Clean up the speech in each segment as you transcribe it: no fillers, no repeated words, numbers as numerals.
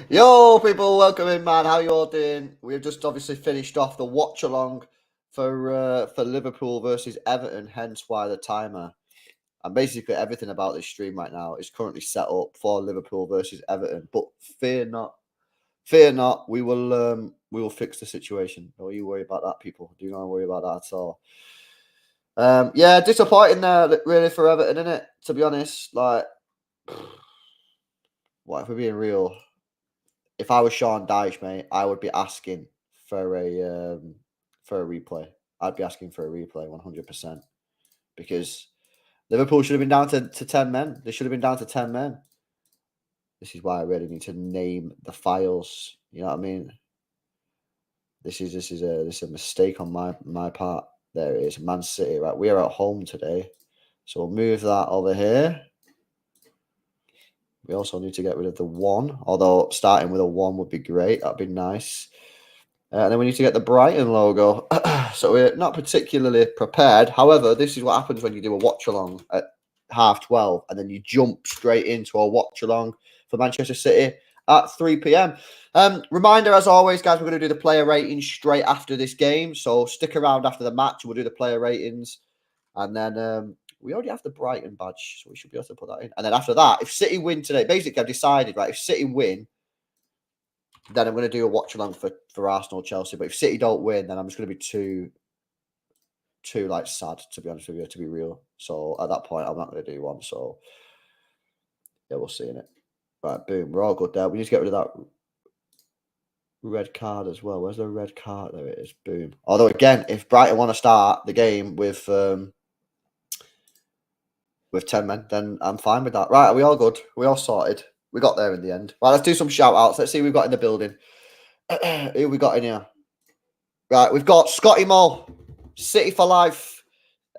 Yo, people, welcome in, man. How you all doing? We've just obviously finished off the watch along for Liverpool versus Everton, hence why the timer. And basically everything about this stream right now is currently set up for Liverpool versus Everton. But fear not, we will fix the situation. Don't you worry about that, people. Do not worry about that at all. Yeah, disappointing there, really, for Everton, isn't it? To be honest, like, what if we're being real? If I was Sean Dyche, mate, I would be asking for a replay. I'd be asking for a replay 100% because Liverpool should have been down to 10 men. They should have been down to 10 men. This is why I really need to name the files. You know what I mean? This is a mistake on my part. There it is, Man City. Right, we are at home today, so we'll move that over here. We also need to get rid of the 1, although starting with a 1 would be great. That'd be nice. And then we need to get the Brighton logo. So we're not particularly prepared. However, this is what happens when you do a watch-along at 12:30 and then you jump straight into a watch-along for Manchester City at 3 p.m. Reminder, as always, guys, we're going to do the player ratings straight after this game. So stick around after the match. We'll do the player ratings. And then we already have the Brighton badge, so we should be able to put that in. And then after that, if City win today, basically I've decided, right, if City win, then I'm going to do a watch along for Arsenal, Chelsea. But if City don't win, then I'm just going to be too like sad, to be honest with you, to be real. So at that point, I'm not going to do one. So yeah, we'll see in it. Right, boom, we're all good there. We need to get rid of that red card as well. Where's the red card? There it is. Boom. Although again, if Brighton want to start the game with 10 men, then I'm fine with that. Right, are we all good? We all sorted. We got there in the end. Right, let's do some shout outs. Let's see who we've got in the building. Who we got in here? Right, we've got Scotty Moll, City for Life,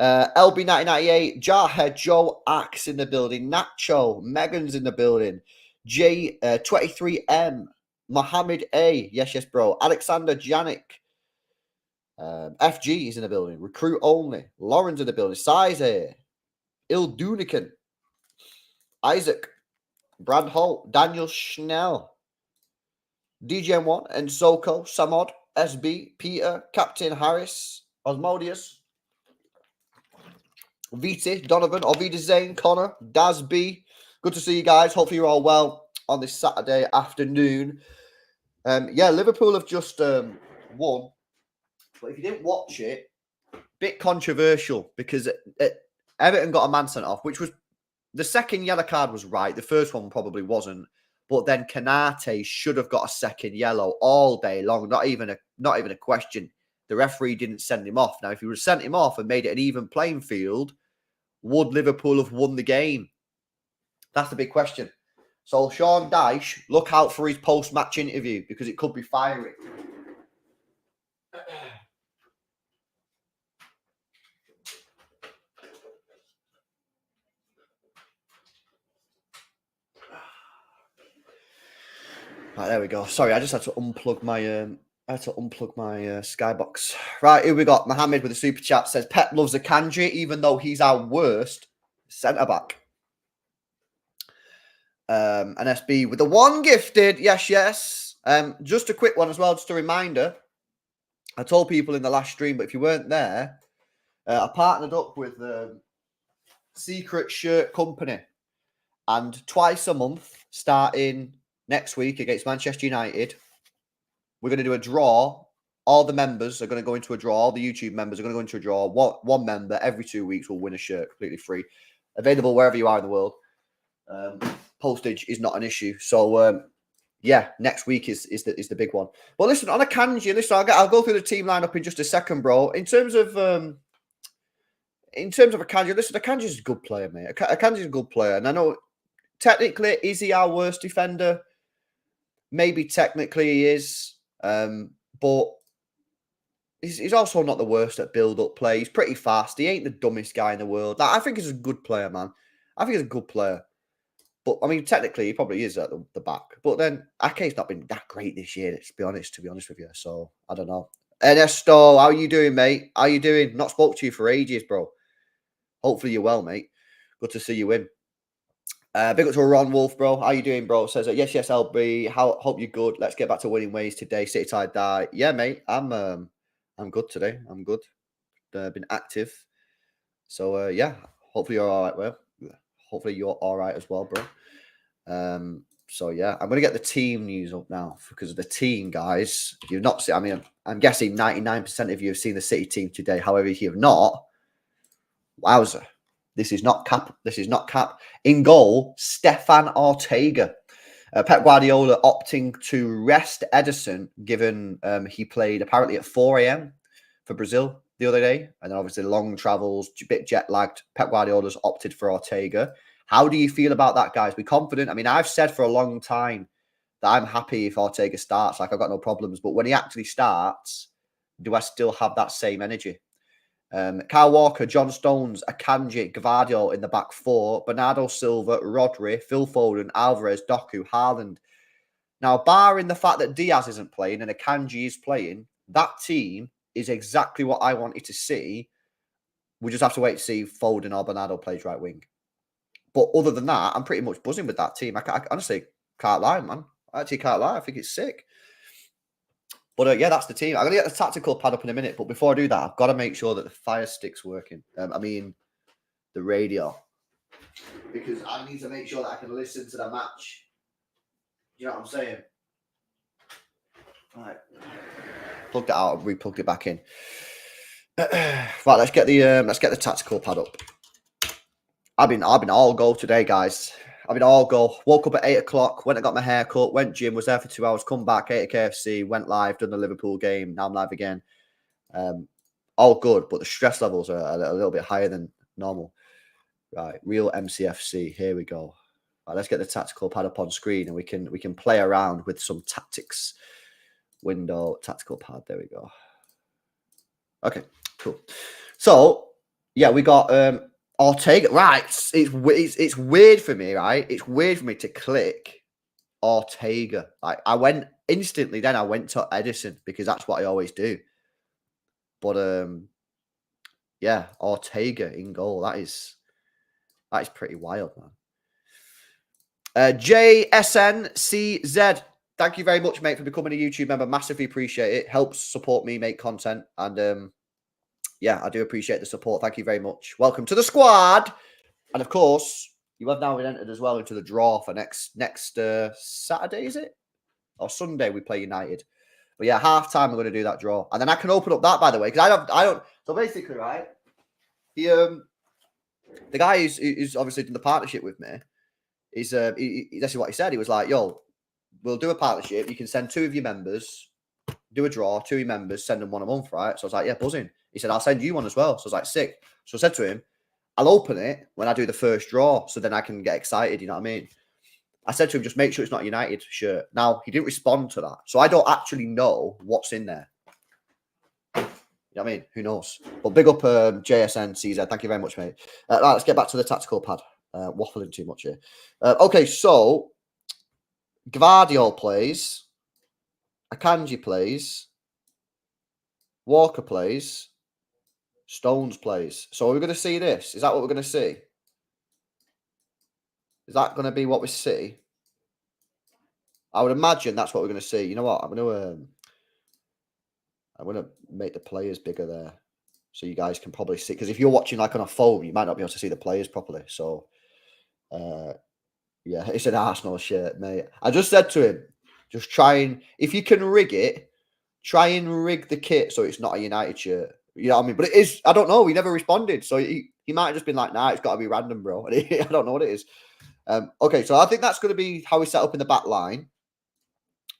LB1998, Jarhead, Joe Axe in the building, Nacho, Megan's in the building, J23M, Mohammed A, yes, bro, Alexander Janik, FG is in the building, Recruit Only, Lauren's in the building, Size Il Dunican, Isaac, Brad Holt, Daniel Schnell, DJM1, and Zoko, Samod, SB, Peter, Captain Harris, Osmodius, Viti, Donovan, Ovida Zane, Connor, Daz B. Good to see you guys. Hopefully you're all well on this Saturday afternoon. Yeah, Liverpool have just won. But if you didn't watch it, bit controversial because Everton got a man sent off, which was the second yellow card was right. The first one probably wasn't. But then Kanate should have got a second yellow all day long. Not even a question. The referee didn't send him off. Now, if he would have sent him off and made it an even playing field, would Liverpool have won the game? That's the big question. So, Sean Dyche, look out for his post-match interview because it could be fiery. Right, there we go. Sorry, I just had to unplug my Skybox. Right, here we got Mohammed with a super chat. Says Pep loves Akanji, even though he's our worst centre back. And SB with the 1 gifted. Yes. Just a quick one as well, just a reminder. I told people in the last stream, but if you weren't there, I partnered up with Secret Shirt Company, and twice a month, starting next week against Manchester United, we're going to do a draw. All the members are going to go into a draw. All the YouTube members are going to go into a draw. One member every 2 weeks will win a shirt completely free. Available wherever you are in the world. Postage is not an issue. So, yeah, next week is the big one. But listen, on Akanji, I'll go through the team lineup in just a second, bro. In terms of Akanji, listen, Akanji's a good player, mate. Akanji's a good player. And I know, technically, is he our worst defender? Maybe technically he is. But he's also not the worst at build-up play. He's pretty fast. He ain't the dumbest guy in the world. I think he's a good player, man. I think he's a good player. But, I mean, technically, he probably is at the back. But then, Ake's not been that great this year, to be honest with you. So, I don't know. Ernesto, how you doing, mate? How you doing? Not spoke to you for ages, bro. Hopefully you're well, mate. Good to see you in. Big up to Ron Wolf, bro. How you doing, bro? Says, yes, LB. Hope you're good. Let's get back to winning ways today. City tie die. Yeah, mate. I'm good today. I'm good. Been active. So yeah. Hopefully you're all right, well. Hopefully you're all right as well, bro. So yeah, I'm gonna get the team news up now because of the team, guys. If you've not seen, I mean, I'm guessing 99% of you have seen the City team today. However, if you have not, wowzer. This is not cap. This is not cap. In goal, Stefan Ortega. Pep Guardiola opting to rest Ederson, given he played apparently at 4 a.m. for Brazil the other day. And then obviously long travels, a bit jet lagged. Pep Guardiola's opted for Ortega. How do you feel about that, guys? Be confident. I mean, I've said for a long time that I'm happy if Ortega starts. Like, I've got no problems. But when he actually starts, do I still have that same energy? Kyle Walker, John Stones, Akanji, Gvardiol in the back four, Bernardo Silva, Rodri, Phil Foden, Alvarez, Doku, Haaland. Now, barring the fact that Diaz isn't playing and Akanji is playing, that team is exactly what I wanted to see. We just have to wait to see if Foden or Bernardo plays right wing. But other than that, I'm pretty much buzzing with that team. I honestly can't lie, man. I actually can't lie. I think it's sick. But yeah, that's the team. I'm going to get the tactical pad up in a minute. But before I do that, I've got to make sure that the Fire Stick's working. I mean, the radio. Because I need to make sure that I can listen to the match. You know what I'm saying? Right. Plugged it out and re-plugged it back in. Right, let's get the tactical pad up. I've been all go today, guys. I've been all go. Woke up at 8 o'clock, went and got my hair cut, went gym, was there for 2 hours, come back, ate a KFC, went live, done the Liverpool game. Now I'm live again. All good, but the stress levels are a little bit higher than normal. Right, real MCFC. Here we go. Right, let's get the tactical pad up on screen and we can play around with some tactics. Window, tactical pad. There we go. Okay, cool. So yeah, we got Ortega. Right, it's weird for me, right? It's weird for me to click Ortega. Like I went instantly, then I went to Ederson because that's what I always do. But yeah, Ortega in goal. That is pretty wild, man. JSNCZ. Thank you very much, mate, for becoming a YouTube member. Massively appreciate it. Helps support me make content. And yeah, I do appreciate the support. Thank you very much. Welcome to the squad. And of course, you have now been entered as well into the draw for next Saturday, is it? Or Sunday we play United. But yeah, half time we're going to do that draw. And then I can open up that, by the way, because I don't. So basically, right, the guy who's obviously done the partnership with me, is that's what he said. He was like, yo, we'll do a partnership. You can send 2 of your members, do a draw, 2 of your members, send them 1 a month, right? So I was like, yeah, buzzing. He said, I'll send you 1 as well. So I was like, sick. So I said to him, I'll open it when I do the first draw so then I can get excited, you know what I mean? I said to him, just make sure it's not a United shirt. Now, he didn't respond to that. So I don't actually know what's in there. You know what I mean? Who knows? But big up JSN CZ. Thank you very much, mate. Right, let's get back to the tactical pad. Waffling too much here. Okay, so Gvardiol plays. Akanji plays. Walker plays. Stones plays. So are we going to see this? Is that what we're going to see? Is that going to be what we see? I would imagine that's what we're going to see. You know what? I'm going to make the players bigger there, so you guys can probably see. Because if you're watching like on a phone, you might not be able to see the players properly. So, yeah, it's an Arsenal shirt, mate. I just said to him, just try and if you can rig it, try and rig the kit so it's not a United shirt. You know what I mean? But it is. I don't know. He never responded, so he might have just been like, "Nah, it's got to be random, bro." I don't know what it is. Okay, so I think that's going to be how we set up in the back line.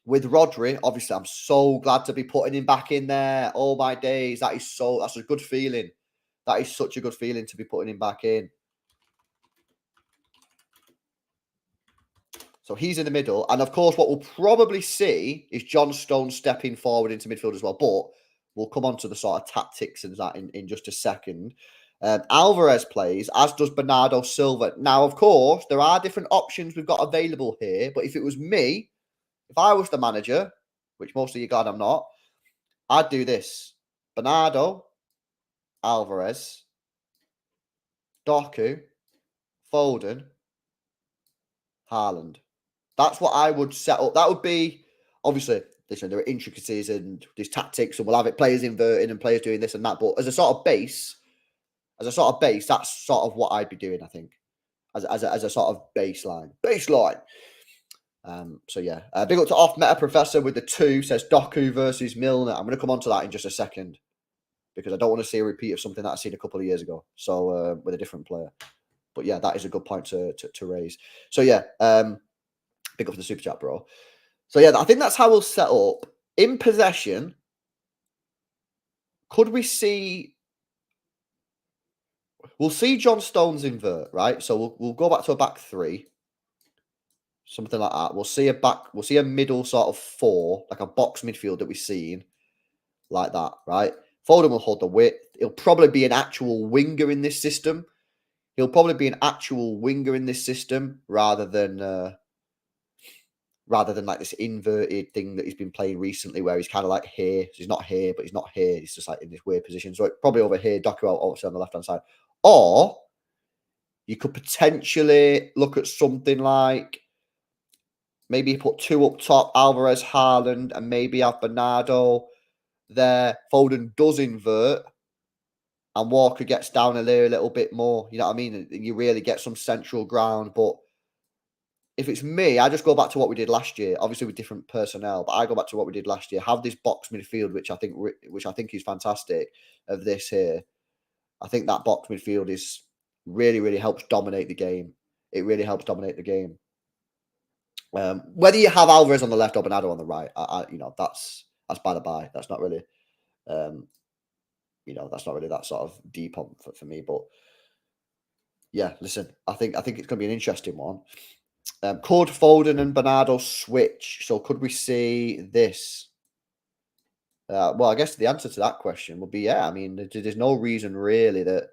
With Rodri, obviously, I'm so glad to be putting him back in there. Oh my days, that's a good feeling. That is such a good feeling to be putting him back in. So he's in the middle. And of course, what we'll probably see is John Stones stepping forward into midfield as well. But we'll come on to the sort of tactics and that in just a second. Alvarez plays, as does Bernardo Silva. Now, of course, there are different options we've got available here. But if it was me, if I was the manager, which most of you glad I'm not, I'd do this. Bernardo, Alvarez, Doku, Foden, Haaland. That's what I would set up. That would be, obviously, listen, there are intricacies and there's tactics, and we'll have it players inverting and players doing this and that. But as a sort of base, that's sort of what I'd be doing, I think, as a sort of baseline. So yeah, big up to Off Meta Professor with the 2, says Doku versus Milner. I'm going to come on to that in just a second because I don't want to see a repeat of something that I seen a couple of years ago. So with a different player. But yeah, that is a good point to raise. So yeah, big up for the super chat, bro. So yeah, I think that's how we'll set up. In possession, could we see? We'll see John Stones invert, right? So we'll go back to a back 3, something like that. We'll see a middle sort of 4, like a box midfield that we've seen, like that, right? Foden will hold the width. He'll probably be an actual winger in this system. Rather than like this inverted thing that he's been playing recently, where he's kind of like here. So he's not here, but he's not here. He's just like in this weird position. So probably over here, Doku obviously on the left-hand side. Or you could potentially look at something like maybe put 2 up top, Alvarez, Haaland, and maybe have Bernardo there. Foden does invert, and Walker gets down a little bit more. You know what I mean? And you really get some central ground. But if it's me, I just go back to what we did last year. Obviously with different personnel, but I go back to what we did last year. Have this box midfield, which I think is fantastic. Of this here, I think that box midfield is really helps dominate the game. It really helps dominate the game. Whether you have Alvarez on the left or Bernardo on the right, that's by the by. That's not really, that's not really that sort of deep on for me. But yeah, listen, I think it's going to be an interesting one. Could Foden and Bernardo switch? So could we see this? Well, I guess the answer to that question would be yeah. I mean, there's no reason really that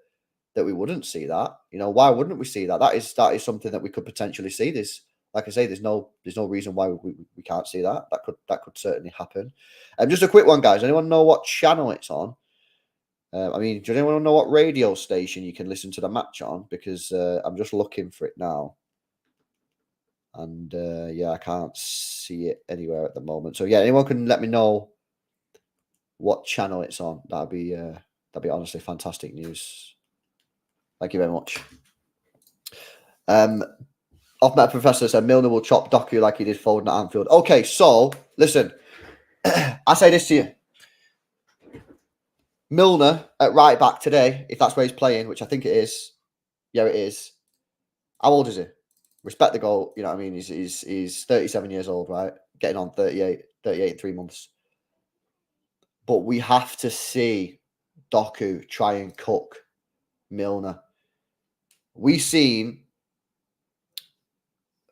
we wouldn't see that. Why wouldn't we see that? That is something that we could potentially see. This, like I say, there's no reason why we can't see that. That could certainly happen. Just a quick one, guys. Anyone know what channel it's on? I mean, does anyone know what radio station you can listen to the match on? Because I'm just looking for it now. And yeah, I can't see it anywhere at the moment. So yeah, anyone can let me know what channel it's on. That'd be honestly fantastic news. Thank you very much. Off Met Professor said Milner will chop Doku like he did Foden at Anfield. Okay, so listen, I say this to you. Milner at right back today, if that's where he's playing, which I think it is. Yeah, it is. How old is he? Respect the goal. You know what I mean? He's 37 years old, right? Getting on 38 in 3 months. But we have to see Doku try and cook Milner. We seen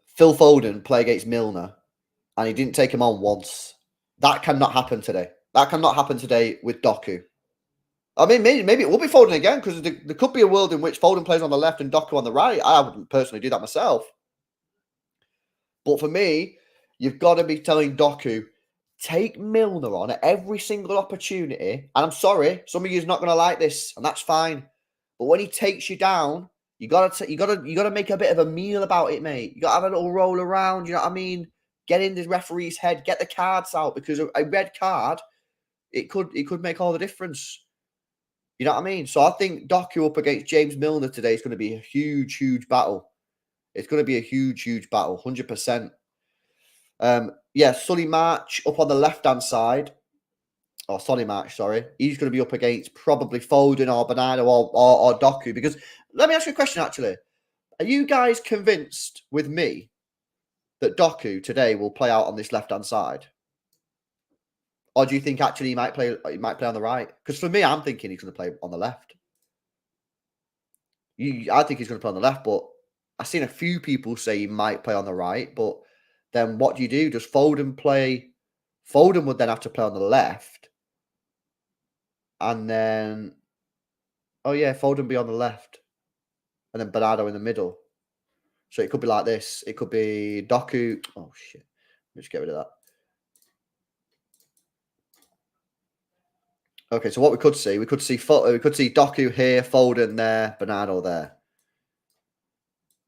Phil Foden play against Milner, and he didn't take him on once. That cannot happen today. That cannot happen today with Doku. I mean, maybe it will be Foden again, because there could be a world in which Foden plays on the left and Doku on the right. I wouldn't personally do that myself. But for me, you've got to be telling Doku, take Milner on at every single opportunity. And I'm sorry, some of you is not going to like this, and that's fine. But when he takes you down, you gotta make a bit of a meal about it, mate. You gotta have a little roll around. You know what I mean? Get in the referee's head. Get the cards out, because a red card, it could make all the difference. You know what I mean? So I think Doku up against James Milner today is going to be a huge battle. It's going to be a huge battle, 100%. Yeah, Solly March up on the left-hand side. Oh, Solly March, sorry. He's going to be up against probably Foden or Bernardo or Doku. Because let me ask you a question, actually. Are you guys convinced with me that Doku today will play out on this left-hand side? Or do you think actually he might play on the right? Because for me, I'm thinking he's going to play on the left. I think he's going to play on the left, but I've seen a few people say he might play on the right. But then what do you do? Does Foden play? Foden would then have to play on the left. And then, oh yeah, Foden be on the left. And then Bernardo in the middle. So it could be like this. It could be Doku. Oh, shit. Let's get rid of that. Okay, so what we could see Doku here, Foden there, Bernardo there.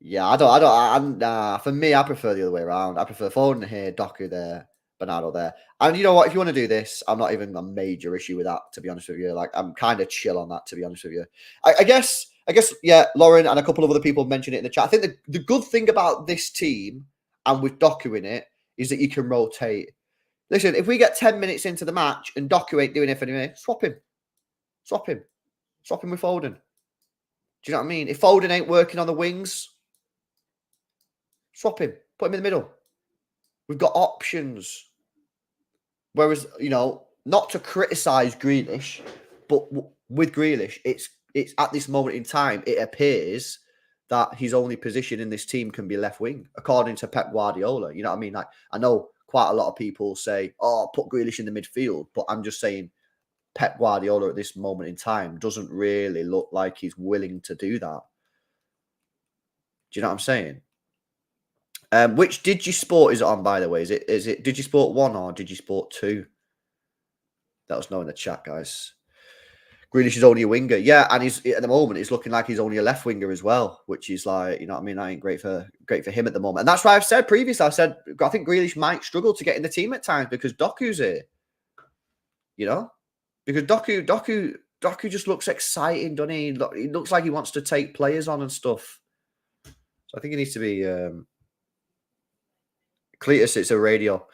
Yeah, nah, for me, I prefer the other way around. I prefer Foden here, Doku there, Bernardo there. And you know what? If you want to do this, I'm not even a major issue with that, to be honest with you. Like, I'm kind of chill on that, to be honest with you. I guess, yeah, Lauren and a couple of other people mentioned it in the chat. I think the good thing about this team and with Doku in it is that you can rotate. Listen, if we get 10 minutes into the match and Doku ain't doing it anyway, swap him. Swap him. Swap him with Foden. Do you know what I mean? If Foden ain't working on the wings, swap him. Put him in the middle. We've got options. Whereas, not to criticise Grealish, but with Grealish, it's at this moment in time, it appears that his only position in this team can be left wing, according to Pep Guardiola. You know what I mean? Like, I know quite a lot of people say, "Oh, put Grealish in the midfield," but I'm just saying, Pep Guardiola at this moment in time doesn't really look like he's willing to do that. Do you know what I'm saying? Which Digisport is it on, by the way? Is it Digisport 1 or Digisport 2? Let us know in the chat, guys. Grealish is only a winger. Yeah, and he's at the moment it's looking like he's only a left winger as well, which is like, you know what I mean? That ain't great for him at the moment. And that's why I've said previously, I think Grealish might struggle to get in the team at times because Doku's here. You know? Because Doku just looks exciting, doesn't he? He looks like he wants to take players on and stuff. So I think he needs to be Cletus, it's a radio.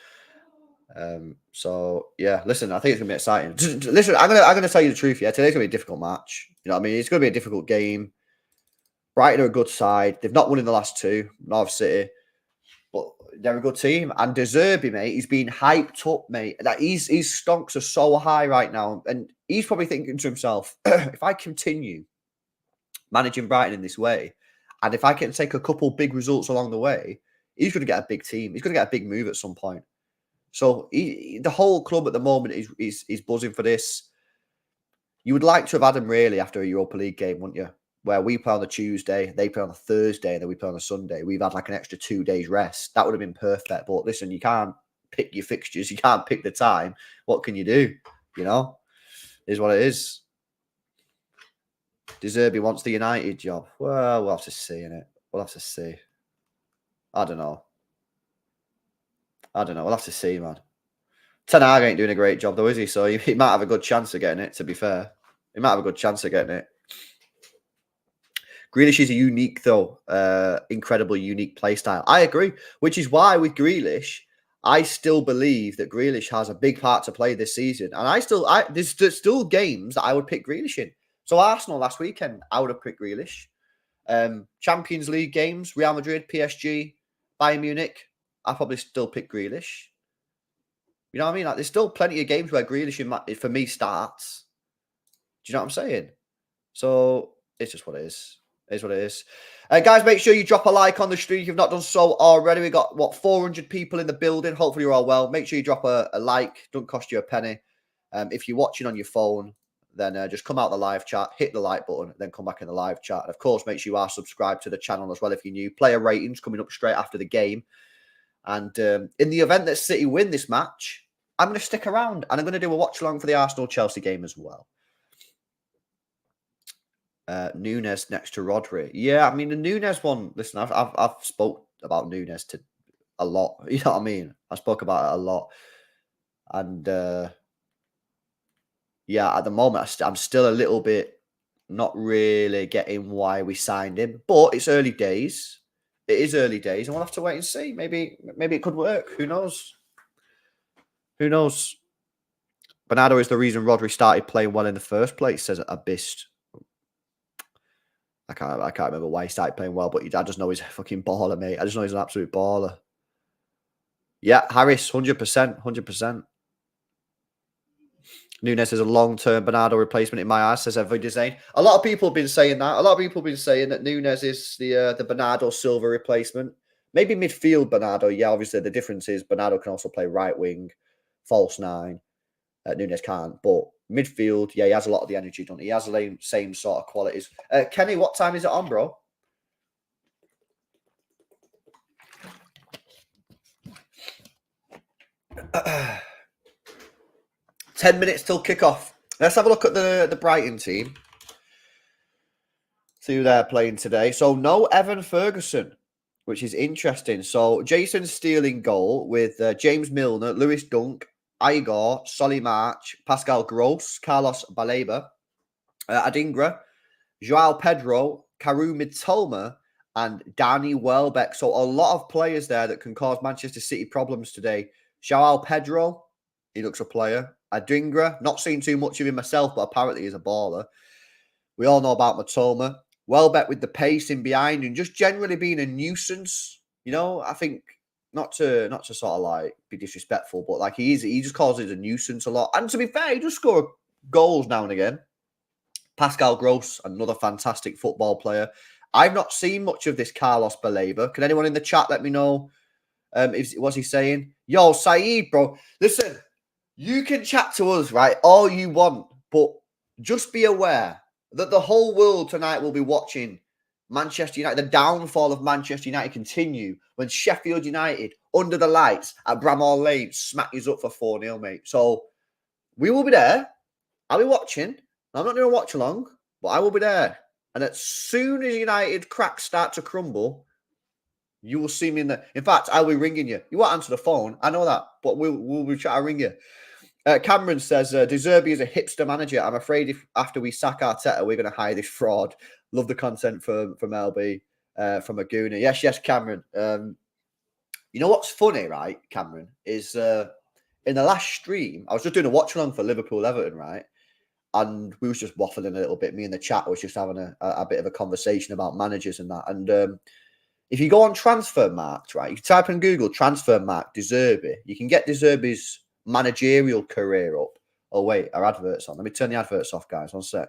So yeah, listen, I think it's gonna be exciting. Listen, I'm gonna tell you the truth. Yeah, today's gonna be a difficult match. You know what I mean? It's gonna be a difficult game. Brighton are a good side. They've not won in the last two, North City, but they're a good team. And De Zerbi, mate, he's been hyped up, mate. That his stonks are so high right now, and he's probably thinking to himself, if I continue managing Brighton in this way, and if I can take a couple big results along the way, he's going to get a big team. He's going to get a big move at some point. So the whole club at the moment is buzzing for this. You would like to have had him really after a Europa League game, wouldn't you? Where we play on the Tuesday, they play on the Thursday, and then we play on the Sunday. We've had like an extra 2 days rest. That would have been perfect. But listen, you can't pick your fixtures. You can't pick the time. What can you do? You know, it is what it is. De Zerbi wants the United job. Well, we'll have to see, innit? We'll have to see. I don't know. We'll have to see, man. Ten Hag ain't doing a great job, though, is he? So he might have a good chance of getting it, to be fair. He might have a good chance of getting it. Grealish is a unique, though, incredibly unique play style. I agree, which is why with Grealish, I still believe that Grealish has a big part to play this season. And there's still games that I would pick Grealish in. So Arsenal last weekend, I would have picked Grealish. Champions League games, Real Madrid, PSG, Bayern Munich, I probably still pick Grealish. You know what I mean? Like, there's still plenty of games where Grealish, for me, starts. Do you know what I'm saying? So it's just what it is. It is what it is. Guys, make sure you drop a like on the stream if you've not done so already. We got, 400 people in the building. Hopefully you're all well. Make sure you drop a like. Don't cost you a penny. If you're watching on your phone, then just come out the live chat, hit the like button, then come back in the live chat. And of course, make sure you are subscribed to the channel as well if you're new. Player ratings coming up straight after the game. And in the event that City win this match, I'm going to stick around and I'm going to do a watch along for the Arsenal-Chelsea game as well. Nunes next to Rodri. Yeah, I mean, the Nunes one, listen, I've spoke about Nunes to a lot. You know what I mean? I spoke about it a lot. And yeah, at the moment, I'm still a little bit not really getting why we signed him. But it's early days. It is early days, and we'll have to wait and see. Maybe it could work. Who knows? Who knows? Bernardo is the reason Rodri started playing well in the first place, says Abyss. I can't remember why he started playing well, but I just know he's a fucking baller, mate. I just know he's an absolute baller. Yeah, Harris, 100%, 100%. Nunes is a long-term Bernardo replacement in my eyes, says Every Design. A lot of people have been saying that. A lot of people have been saying that Nunes is the Bernardo Silva replacement. Maybe midfield Bernardo. Yeah, obviously the difference is Bernardo can also play right wing, false nine. Nunes can't. But midfield, yeah, he has a lot of the energy, doesn't he? He has the same sort of qualities. Kenny, what time is it on, bro? Uh, 10 minutes till kickoff. Let's have a look at the Brighton team. Two there playing today. So no Evan Ferguson, which is interesting. So Jason Steele in goal with James Milner, Lewis Dunk, Igor, Solly March, Pascal Gross, Carlos Baleba, Adingra, Joao Pedro, Karu Mitoma, and Danny Welbeck. So a lot of players there that can cause Manchester City problems today. Joao Pedro, he looks a player. Adingra, not seen too much of him myself, but apparently he's a baller. We all know about Mitoma. Welbeck with the pace in behind and just generally being a nuisance. You know, I think not to sort of like be disrespectful, but like he just causes a nuisance a lot. And to be fair, he does score goals now and again. Pascal Gross, another fantastic football player. I've not seen much of this Carlos Baleba. Can anyone in the chat let me know? What's he saying? Yo, Saeed, bro. Listen, you can chat to us, right? All you want, but just be aware that the whole world tonight will be watching Manchester United, the downfall of Manchester United continue when Sheffield United, under the lights at Bramall Lane, smack you up for 4-0, mate. So we will be there. I'll be watching. I'm not doing a watch along, but I will be there. And as soon as United cracks start to crumble, you will see me in there. In fact, I'll be ringing you. You won't answer the phone. I know that, but we'll be trying to ring you. Cameron says, De Zerbi is a hipster manager. I'm afraid if after we sack Arteta, we're going to hire this fraud. Love the content from LB, from Aguna. Yes, Cameron. You know what's funny, right, Cameron, is in the last stream, I was just doing a watch-along for Liverpool-Everton, right? And we was just waffling a little bit. Me and the chat was just having a bit of a conversation about managers and that. And if you go on Transfermarkt, right, you can type in Google Transfermarkt, De Zerbi. You can get De Zerbi's managerial career up. Oh, wait, our adverts on. Let me turn the adverts off, guys. One sec.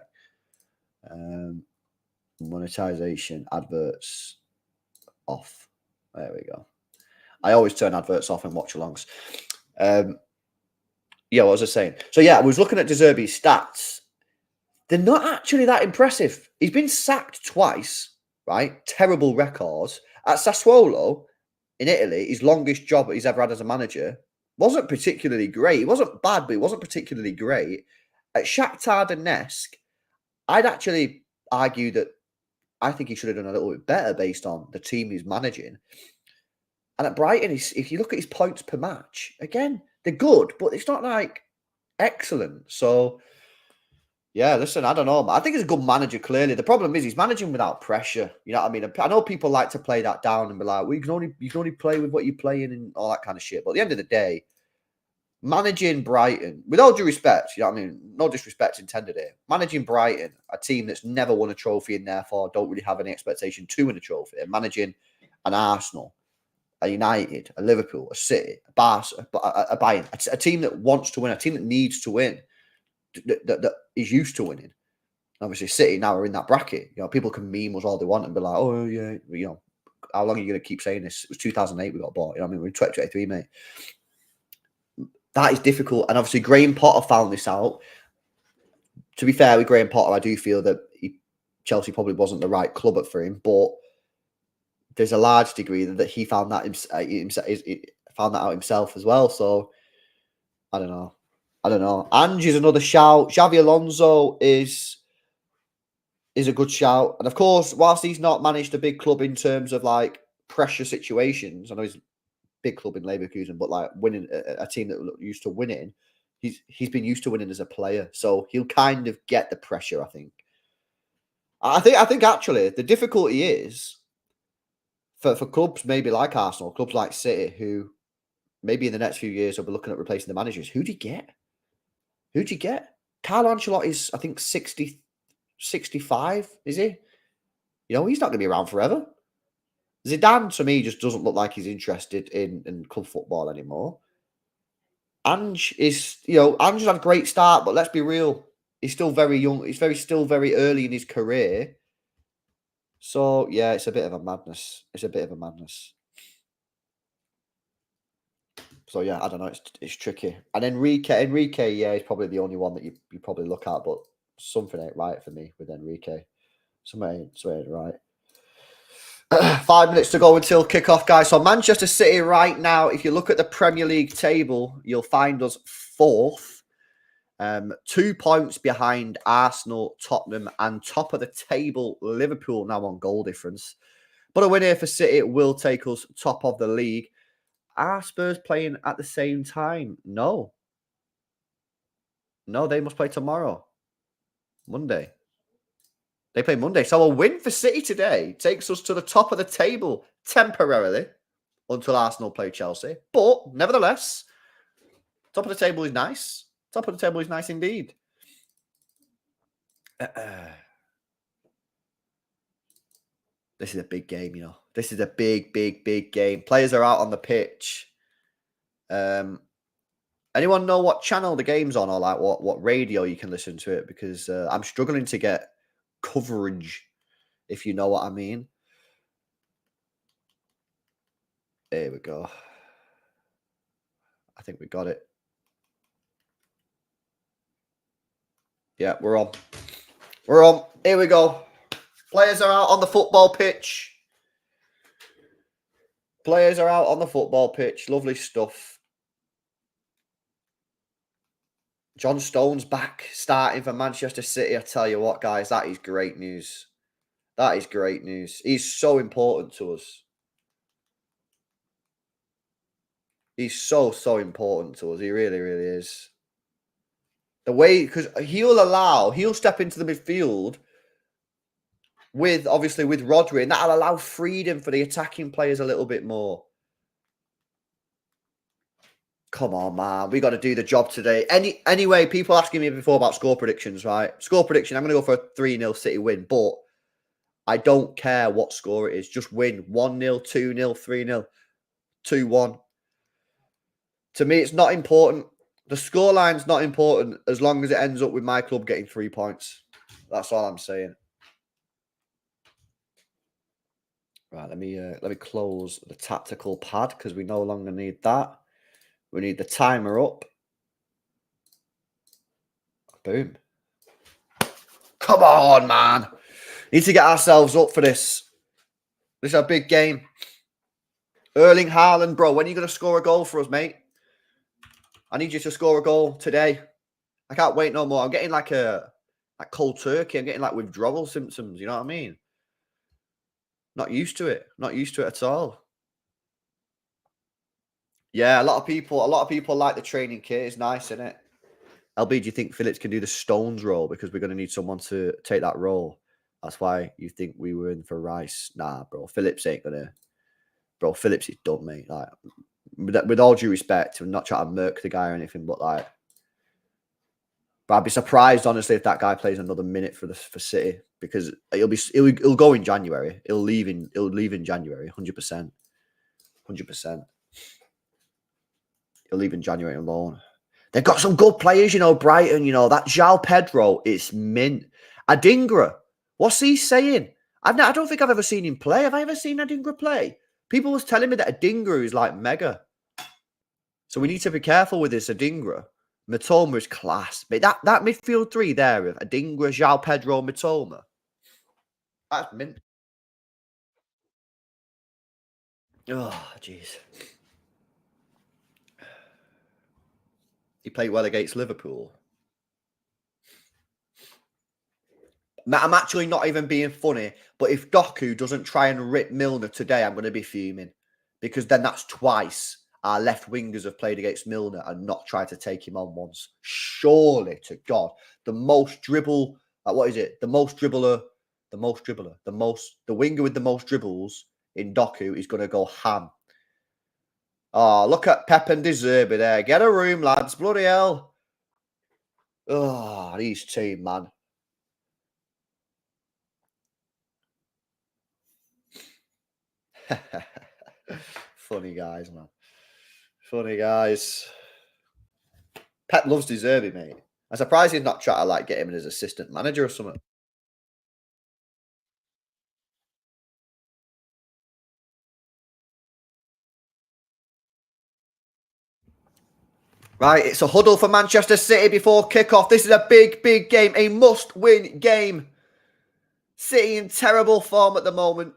Monetization, adverts off. There we go. I always turn adverts off in watch-alongs. Yeah, what was I saying? So, yeah, I was looking at De Zerbi's stats. They're not actually that impressive. He's been sacked twice, right? Terrible records. At Sassuolo, in Italy, his longest job he's ever had as a manager, wasn't particularly great. It wasn't bad, but it wasn't particularly great. At Shakhtar Donetsk, I'd actually argue that I think he should have done a little bit better based on the team he's managing. And at Brighton, if you look at his points per match, again, they're good, but it's not like excellent. So, yeah, listen, I don't know. I think he's a good manager, clearly. The problem is he's managing without pressure. You know what I mean? I know people like to play that down and be like, well, you can only play with what you're playing and all that kind of shit. But at the end of the day, managing Brighton, with all due respect, you know what I mean? No disrespect intended here. Managing Brighton, a team that's never won a trophy and therefore don't really have any expectation to win a trophy, and managing an Arsenal, a United, a Liverpool, a City, a Barca, a Bayern, a team that wants to win, a team that needs to win, that is used to winning. Obviously, City now are in that bracket. You know, people can meme us all they want and be like, "Oh yeah, you know, how long are you going to keep saying this?" It was 2008 we got bought. You know what I mean? We're in 2023, mate. That is difficult, and obviously Graham Potter found this out. To be fair with Graham Potter, I do feel that Chelsea probably wasn't the right club for him, but there's a large degree that he found that out himself as well. So I don't know. Ange is another shout. Xavi Alonso is a good shout, and of course, whilst he's not managed a big club in terms of like pressure situations, I know he's a big club in Leverkusen, but like winning a team that used to winning, he's been used to winning as a player, so he'll kind of get the pressure. I think actually the difficulty is for clubs maybe like Arsenal, clubs like City, who maybe in the next few years will be looking at replacing the managers. Who do you get? Carlo Ancelotti is, I think, 60, 65, is he? You know, he's not going to be around forever. Zidane, to me, just doesn't look like he's interested in club football anymore. Ange has had a great start, but let's be real. He's still very young. He's still very early in his career. So, yeah, it's a bit of a madness. So, yeah, I don't know. It's tricky. And Enrique, yeah, is probably the only one that you probably look at, but something ain't right for me with Enrique. Something ain't right. 5 minutes to go until kickoff, guys. So Manchester City right now, if you look at the Premier League table, you'll find us 4th. 2 points behind Arsenal, Tottenham, and top of the table Liverpool now on goal difference. But a win here for City will take us top of the league. Are Spurs playing at the same time? No. No, they must play tomorrow. Monday. They play Monday. So a win for City today takes us to the top of the table temporarily until Arsenal play Chelsea. But nevertheless, top of the table is nice. Top of the table is nice indeed. This is a big game, you know. This is a big, big, big game. Players are out on the pitch. Anyone know what channel the game's on, or like what radio you can listen to it? Because I'm struggling to get coverage, if you know what I mean. There we go. I think we got it. Yeah, we're on. We're on. Here we go. Players are out on the football pitch. Players are out on the football pitch. Lovely stuff. John Stones back, starting for Manchester City. I tell you what, guys, that is great news. That is great news. He's so important to us. He's so important to us. He really, really is. The way, because he'll step into the midfield with, obviously, with Rodri, and that'll allow freedom for the attacking players a little bit more. Come on, man. We got to do the job today. Anyway, people asking me before about score predictions, right? Score prediction, I'm going to go for a 3-0 City win, but I don't care what score it is. Just win. 1-0, 2-0, 3-0, 2-1. To me, it's not important. The scoreline's not important as long as it ends up with my club getting 3 points. That's all I'm saying. Right, let me close the tactical pad because we no longer need that. We need the timer up. Boom. Come on, man. Need to get ourselves up for this. This is a big game. Erling Haaland, bro, when are you going to score a goal for us, mate? I need you to score a goal today. I can't wait no more. I'm getting like cold turkey. I'm getting like withdrawal symptoms. You know what I mean? Not used to it. Not used to it at all. Yeah, a lot of people like the training kit. It's nice, isn't it? LB, do you think Phillips can do the Stones role? Because we're going to need someone to take that role. That's why you think we were in for Rice. Nah, bro. Phillips ain't going to. Bro, Phillips is done, mate. Like, with all due respect, I'm not trying to murk the guy or anything, but like, but I'd be surprised, honestly, if that guy plays another minute for City, because he'll go in January. He'll leave in January, 100%, 100%. He'll leave in January on loan. They've got some good players, you know. Brighton, you know that João Pedro. It's mint. Adingra, what's he saying? I don't think I've ever seen him play. Have I ever seen Adingra play? People was telling me that Adingra is like mega. So we need to be careful with this Adingra. Mitoma is class. But that midfield three there of Adingra, João Pedro, Mitoma. That's mint. Oh, jeez. He played well against Liverpool. I'm actually not even being funny, but if Doku doesn't try and rip Milner today, I'm going to be fuming. Because then that's twice our left wingers have played against Milner and not tried to take him on once. Surely to God. The most dribble, what is it? The winger with the most dribbles in Doku is going to go ham. Oh, look at Pep and De Zerbi there. Get a room, lads. Bloody hell. Oh, these team, man. Funny guys, man. Funny guys. Pep loves De Zerbi, mate. I'm surprised he's not trying to like get him in as assistant manager or something. Right, it's a huddle for Manchester City before kickoff. This is a big, big game. A must-win game. City in terrible form at the moment.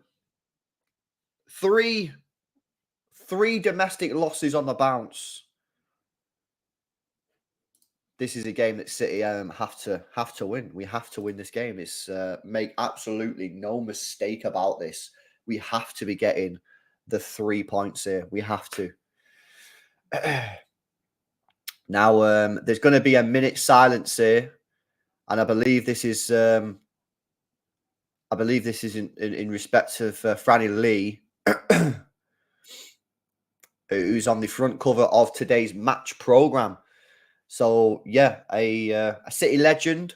Three domestic losses on the bounce. this is a game that City have to win. We have to win this game. It's make absolutely no mistake about this. We have to be getting the 3 points here. We have to. Now, there's going to be a minute silence here, and I believe this is in respect of Franny Lee, who's on the front cover of today's match program. So yeah, a City legend,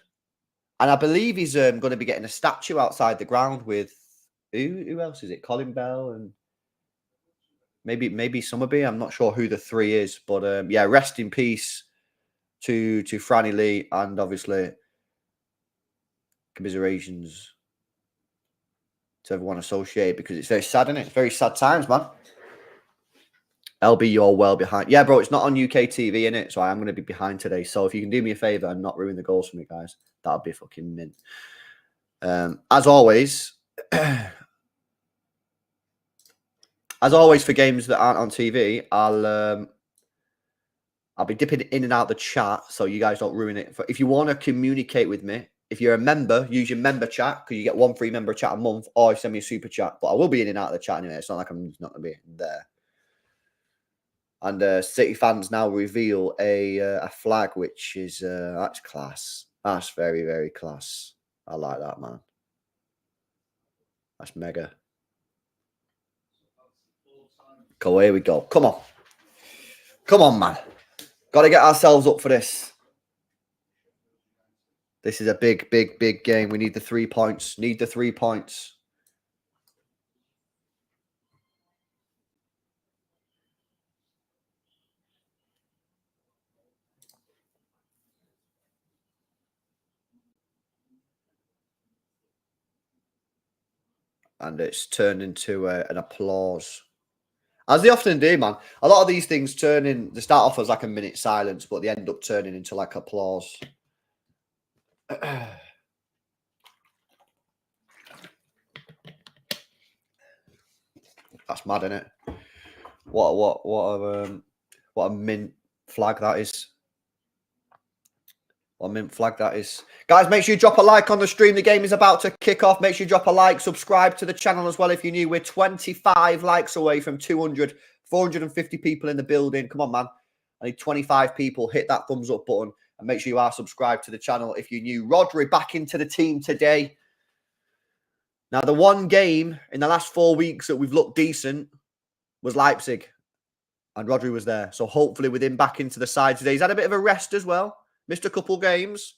and I believe he's going to be getting a statue outside the ground with who else is it? Colin Bell and maybe Summerby. I'm not sure who the three is, but yeah, rest in peace to Franny Lee, and obviously commiserations to everyone associated, because it's very sad, isn't it? It's very sad times, man. LB, you're well behind. Yeah, bro, it's not on UK TV, innit? So I am going to be behind today. So if you can do me a favour and not ruin the goals for me, guys, that'd be fucking mint. As always, for games that aren't on TV, I'll be dipping in and out the chat so you guys don't ruin it. If you want to communicate with me, if you're a member, use your member chat, because you get 1 free member chat a month, or send me a super chat. But I will be in and out of the chat anyway. It's not like I'm not going to be there. And City fans now reveal a flag, which is that's class. That's very, very class. I like that, man. That's mega. Cool, here we go. Come on. Come on, man. Got to get ourselves up for this. This is a big, big, big game. We need the 3 points. Need the 3 points. And it's turned into an applause. As they often do, man. A lot of these things they start off as like a minute silence, but they end up turning into like applause. That's mad, isn't it? What a mint flag that is. What a mint flag that is. Guys, make sure you drop a like on the stream. The game is about to kick off. Make sure you drop a like. Subscribe to the channel as well if you're new. We're 25 likes away from 200. 450 people in the building. Come on, man. I need 25 people. Hit that thumbs up button. And make sure you are subscribed to the channel if you're new. Rodri back into the team today. Now, the one game in the last 4 weeks that we've looked decent was Leipzig. And Rodri was there. So hopefully with him back into the side today. He's had a bit of a rest as well. Missed a couple games.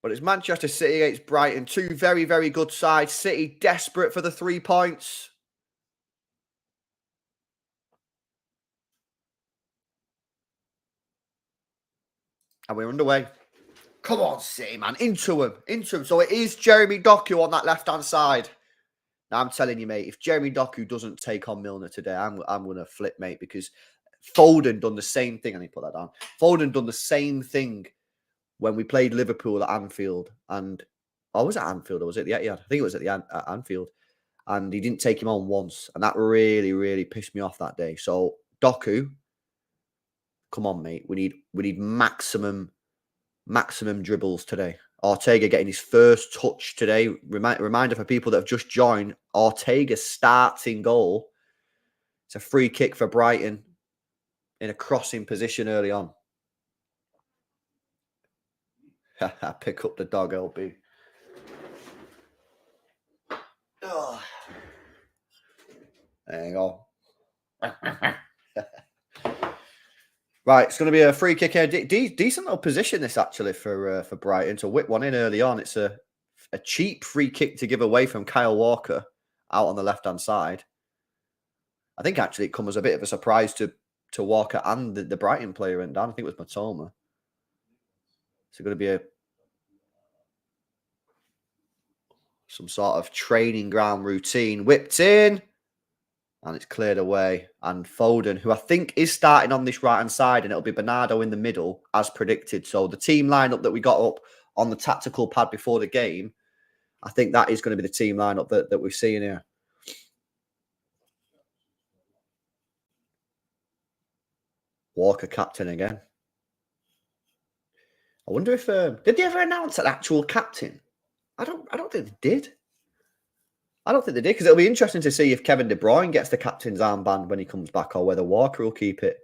But it's Manchester City against Brighton. Two very, very good sides. City desperate for the 3 points. And we're underway. Come on, City, man. Into him. So it is Jeremy Doku on that left-hand side. Now, I'm telling you, mate, if Jeremy Doku doesn't take on Milner today, I'm going to flip, mate, because Foden done the same thing. I need to put that down. Foden done the same thing when we played Liverpool at Anfield. And, was it Anfield or was it the Etihad? I think it was at Anfield. And he didn't take him on once. And that really, really pissed me off that day. So, Doku, come on, mate. We need maximum dribbles today. Ortega getting his first touch today. Reminder for people that have just joined, Ortega starts in goal. It's a free kick for Brighton in a crossing position early on. Pick up the dog, LB. Oh. There you go. Right, it's going to be a free kick here. Decent little position this actually for Brighton to whip one in early on. It's a cheap free kick to give away from Kyle Walker out on the left-hand side. I think actually it comes as a bit of a surprise to Walker and the Brighton player went down. I think it was Matoma. So going to be some sort of training ground routine. Whipped in. And it's cleared away. And Foden, who I think is starting on this right-hand side, and it'll be Bernardo in the middle, as predicted. So the team lineup that we got up on the tactical pad before the game, I think that is going to be the team lineup that we're seeing here. Walker captain again. I wonder if did they ever announce an actual captain? I don't think they did. I don't think they did, because it'll be interesting to see if Kevin De Bruyne gets the captain's armband when he comes back, or whether Walker will keep it.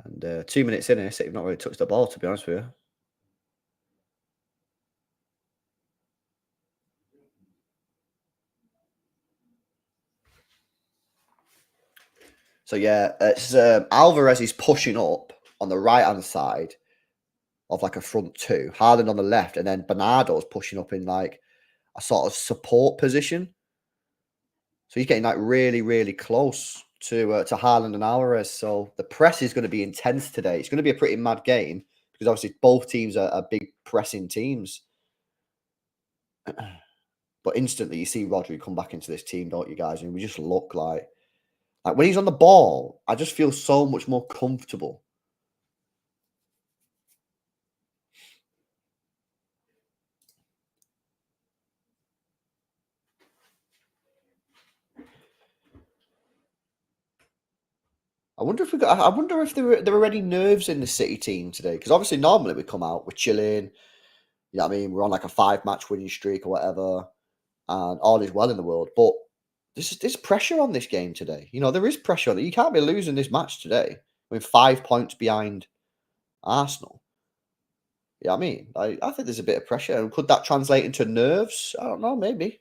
And 2 minutes in here, City've not really touched the ball, to be honest with you. So yeah, it's Alvarez is pushing up on the right-hand side of like a front two, Haaland on the left, and then Bernardo's pushing up in like a sort of support position. So he's getting like really, really close to Haaland and Alvarez. So the press is going to be intense today. It's going to be a pretty mad game, because obviously both teams are big pressing teams. But instantly you see Rodri come back into this team, don't you guys? And we just look like when he's on the ball, I just feel so much more comfortable. I wonder if there are any nerves in the City team today, because obviously normally we come out, we're chilling, you know what I mean? We're on like a 5-match winning streak or whatever, and all is well in the world. But there's pressure on this game today. You know, there is pressure on it. You can't be losing this match today. I mean, 5 points behind Arsenal. Yeah, I mean, I think there's a bit of pressure. And could that translate into nerves? I don't know, maybe.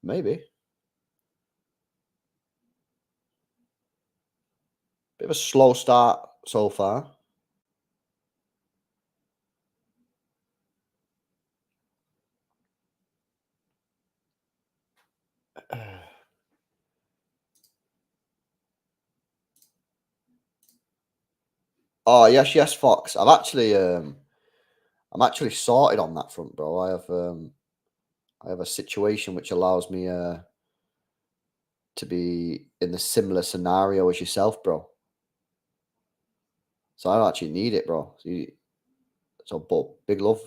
Maybe. Bit of a slow start so far. Oh yes, Fox. I'm actually sorted on that front, bro. I have a situation which allows me to be in the similar scenario as yourself, bro. So I don't actually need it, bro. But big love.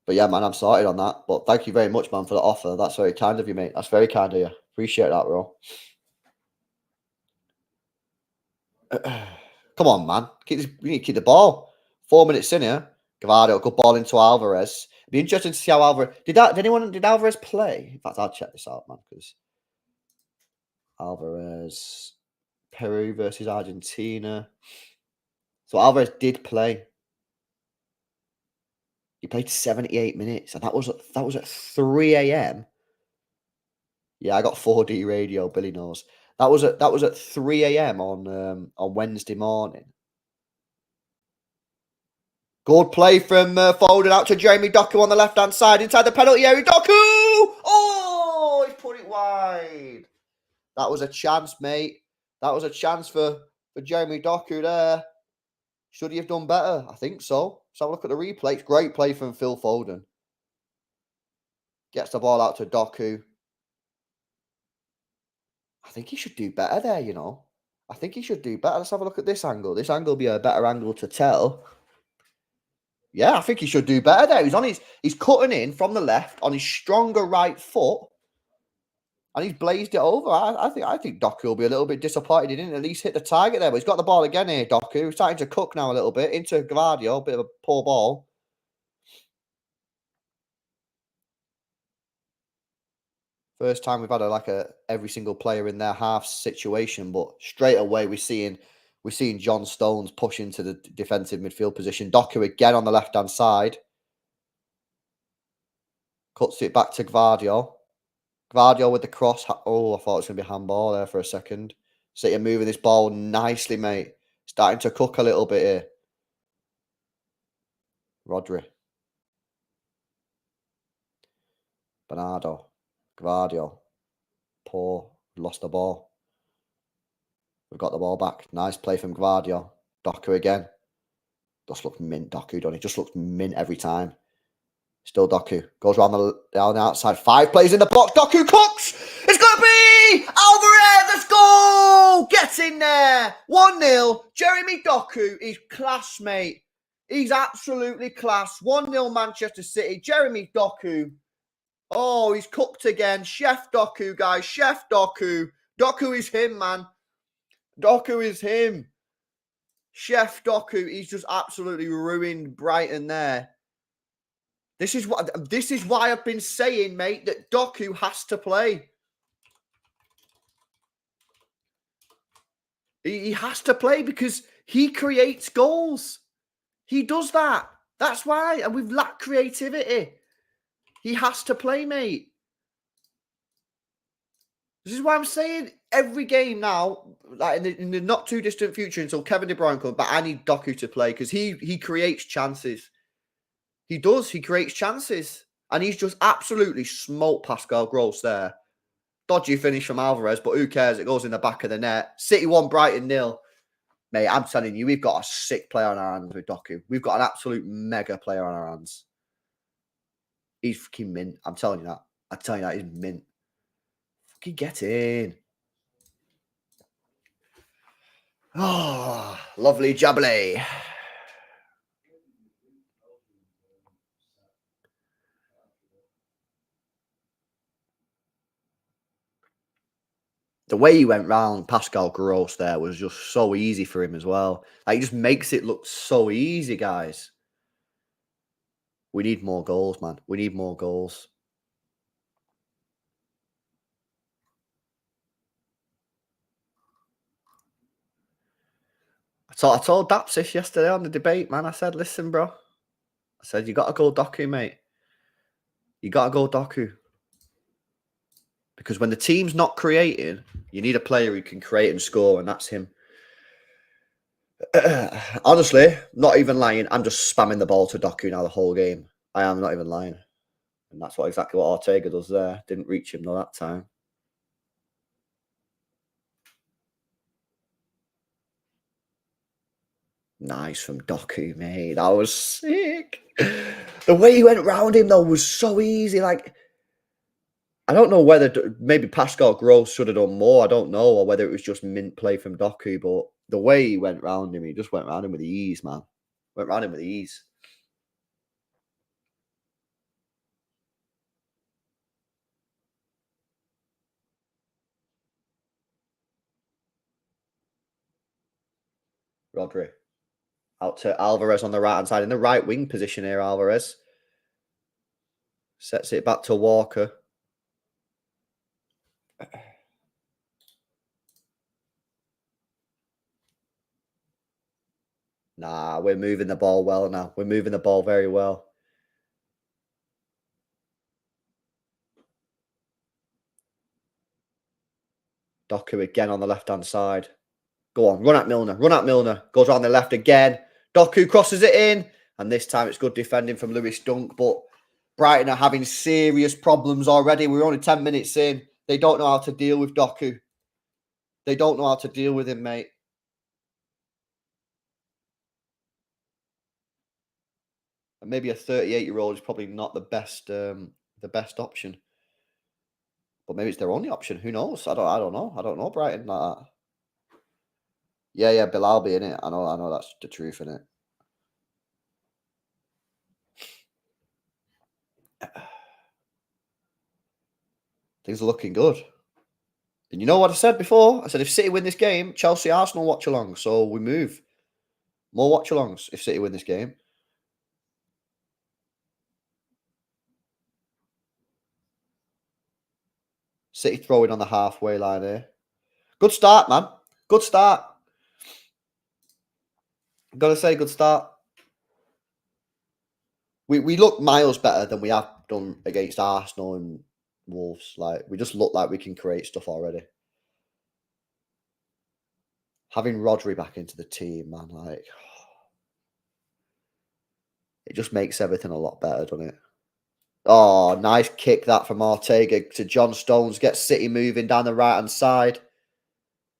But yeah, man, I'm sorted on that. But thank you very much, man, for the offer. That's very kind of you, mate. That's very kind of you. Appreciate that, bro. Come on, man. We need to keep the ball. 4 minutes in here. Gavardo, good ball into Alvarez. It'd be interesting to see how Alvarez did Alvarez play? In fact, I'll check this out, man, because Alvarez, Peru versus Argentina. So Alvarez did play. He played 78 minutes, and that was at 3 a.m. Yeah, I got 4D radio. Billy knows. That was at 3 a.m. on Wednesday morning. Good play from Foden out to Jeremy Doku on the left-hand side inside the penalty area. Doku! Oh, he's put it wide. That was a chance, mate. That was a chance for Jeremy Doku there. Should he have done better? I think so. Let's have a look at the replay. It's great play from Phil Foden. Gets the ball out to Doku. I think he should do better there, you know. I think he should do better. Let's have a look at this angle. This angle will be a better angle to tell. Yeah, I think he should do better there. He's cutting in from the left on his stronger right foot, and he's blazed it over. I think Doku will be a little bit disappointed he didn't at least hit the target there, but he's got the ball again here, Doku. He's starting to cook now a little bit into Gvardiol, bit of a poor ball. First time we've had a every single player in their half situation, but straight away we're seeing John Stones push into the defensive midfield position. Doku again on the left-hand side. Cuts it back to Gvardiol. Gvardiol with the cross. Oh, I thought it was going to be handball there for a second. So you're moving this ball nicely, mate. Starting to cook a little bit here. Rodri. Bernardo. Gvardiol. Poor. Lost the ball. We've got the ball back. Nice play from Gvardiol. Doku again. Just looks mint, Doku, don't he? Just looks mint every time. Still Doku. Goes around down the outside. 5 plays in the box. Doku cooks! It's going to be Alvarez! Let's go! Get in there! 1-0. Jeremy Doku is class, mate. He's absolutely class. 1-0 Manchester City. Jeremy Doku Oh, he's cooked again. Chef Doku, guys. Chef Doku. Doku is him, man. Doku is him. Chef Doku. He's just absolutely ruined Brighton there. This is why I've been saying, mate, that Doku has to play. He has to play because he creates goals. He does that. That's why. And we've lacked creativity. He has to play, mate. This is why I'm saying every game now, like in the not too distant future until Kevin De Bruyne comes back, I need Doku to play because he creates chances. He does. He creates chances. And he's just absolutely smoked Pascal Gross there. Dodgy finish from Alvarez, but who cares? It goes in the back of the net. City 1, Brighton 0. Mate, I'm telling you, we've got a sick player on our hands with Doku. We've got an absolute mega player on our hands. He's fucking mint. I'm telling you that. I'm telling you that. He's mint. Fucking get in. Oh, lovely jubbly. The way he went round Pascal Gross there was just so easy for him as well. Like, he just makes it look so easy, guys. We need more goals, man. We need more goals. I told Dapsis yesterday on the debate, man. I said, listen, bro. I said, you got to go Doku, mate. You got to go Doku. Because when the team's not creating, you need a player who can create and score, and that's him. Honestly, not even lying. I'm just spamming the ball to Doku now the whole game. I am not even lying. And that's exactly what Ortega does there. Didn't reach him though that time. Nice from Doku, mate. That was sick. The way he went round him, though, was so easy. Like, I don't know whether maybe Pascal Gross should have done more. I don't know, or whether it was just mint play from Doku. But the way he went round him, he just went round him with ease, man. Went round him with ease. Rodri. Out to Alvarez on the right-hand side. In the right wing position here, Alvarez. Sets it back to Walker. Nah, we're moving the ball well now. We're moving the ball very well. Doku again on the left-hand side. Go on, run at Milner. Run at Milner. Goes around the left again. Doku crosses it in. And this time it's good defending from Lewis Dunk. But Brighton are having serious problems already. We're only 10 minutes in. They don't know how to deal with Doku. They don't know how to deal with him, mate. And maybe a 38-year-old is probably not the best option. But maybe it's their only option. Who knows? I don't know. I don't know Brighton like that. Yeah, Bilal be in it. I know that's the truth in it. Things are looking good. And you know what I said before? I said if City win this game, Chelsea, Arsenal watch along. So we move. More watch alongs if City win this game. City throwing on the halfway line here. Good start, man. Good start. Gotta say, good start. We look miles better than we have done against Arsenal and Wolves. Like, we just look like we can create stuff already. Having Rodri back into the team, man, like, it just makes everything a lot better, doesn't it? Oh, nice kick that from Ortega to John Stones. Gets City moving down the right-hand side.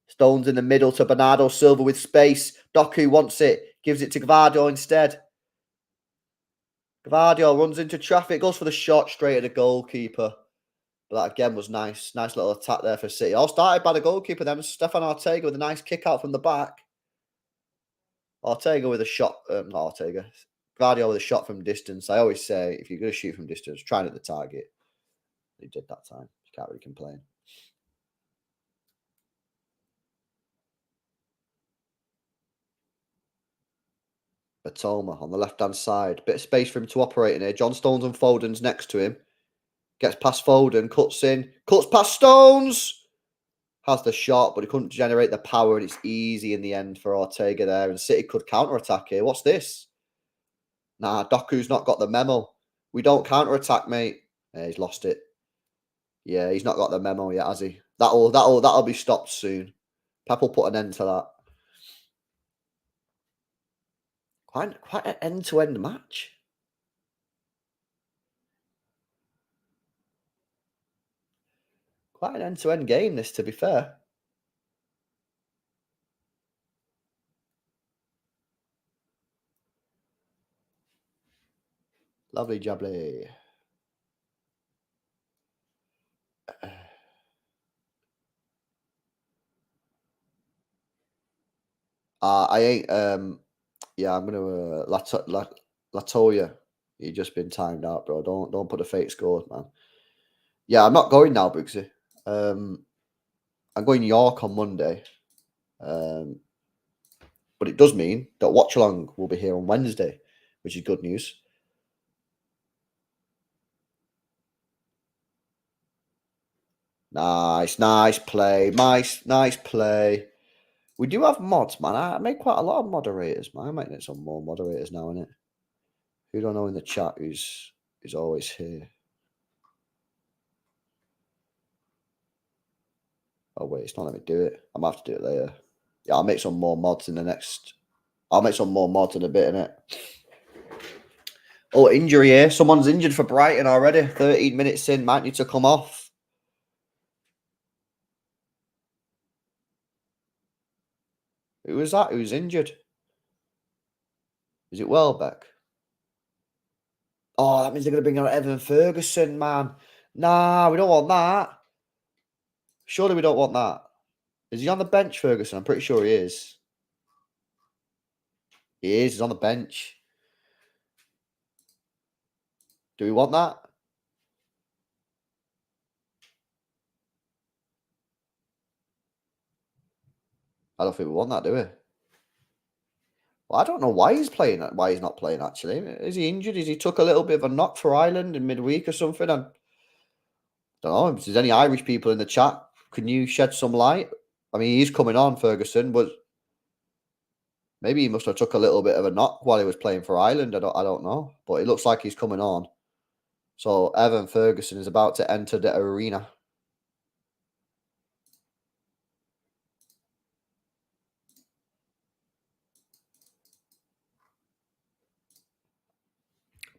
Stones in the middle to Bernardo Silva with space. Doku wants it. Gives it to Gvardio instead. Gvardio runs into traffic. Goes for the shot straight at the goalkeeper. But that again was nice. Nice little attack there for City. All started by the goalkeeper then. Stefan Ortega with a nice kick out from the back. Ortega with a shot. Not Ortega. Gvardio with a shot from distance. I always say, if you're going to shoot from distance, try and hit the target. He did that time. You can't really complain. Batoma on the left-hand side. Bit of space for him to operate in here. John Stones and Foden's next to him. Gets past Foden, cuts in, cuts past Stones. Has the shot, but he couldn't generate the power, and it's easy in the end for Ortega there. And City could counter-attack here. What's this? Nah, Doku's not got the memo. We don't counter-attack, mate. Yeah, he's lost it. Yeah, he's not got the memo yet, has he? That'll be stopped soon. Pep will put an end to that. Quite an end-to-end match. Quite an end-to-end game, this, to be fair. Lovely jubbly. I ain't. Yeah, I'm gonna Latoya. You just been timed out, bro. Don't put a fake scores, man. Yeah, I'm not going now, Brooksy. I'm going York on Monday. But it does mean that Watchalong will be here on Wednesday, which is good news. Nice play. Nice play. We do have mods, man. I made quite a lot of moderators, man. I might need some more moderators now, innit? Who don't know in the chat who's always here? Oh wait, it's not letting me do it. I might have to do it later. Yeah, I'll make some more mods in the next. I'll make some more mods in a bit, innit? Oh, injury here. Someone's injured for Brighton already. 13 minutes in, might need to come off. Who was that? Who's injured? Is it Welbeck? Oh, that means they're going to bring out Evan Ferguson, man. Nah, we don't want that. Surely we don't want that. Is he on the bench, Ferguson? I'm pretty sure he is. He is. He's on the bench. Do we want that? I don't think we want that, do we? Well, I don't know why he's playing. Why he's not playing, actually. Is he injured? Is he took a little bit of a knock for Ireland in midweek or something? I don't know. If there's any Irish people in the chat, can you shed some light? I mean, he's coming on, Ferguson, but maybe he must have took a little bit of a knock while he was playing for Ireland. I don't know. But it looks like he's coming on. So Evan Ferguson is about to enter the arena.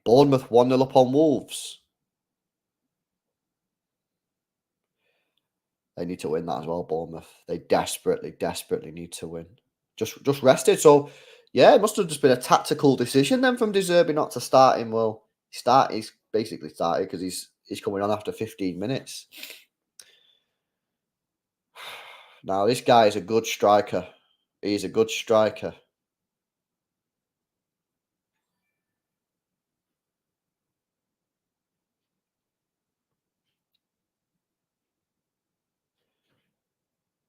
Bournemouth 1-0 up on Wolves. They need to win that as well, Bournemouth. They desperately need to win. Just rested. So, yeah, it must have just been a tactical decision then from De Zerbi not to start him. Well, he's basically started because he's coming on after 15 minutes. Now, this guy is a good striker. He's a good striker.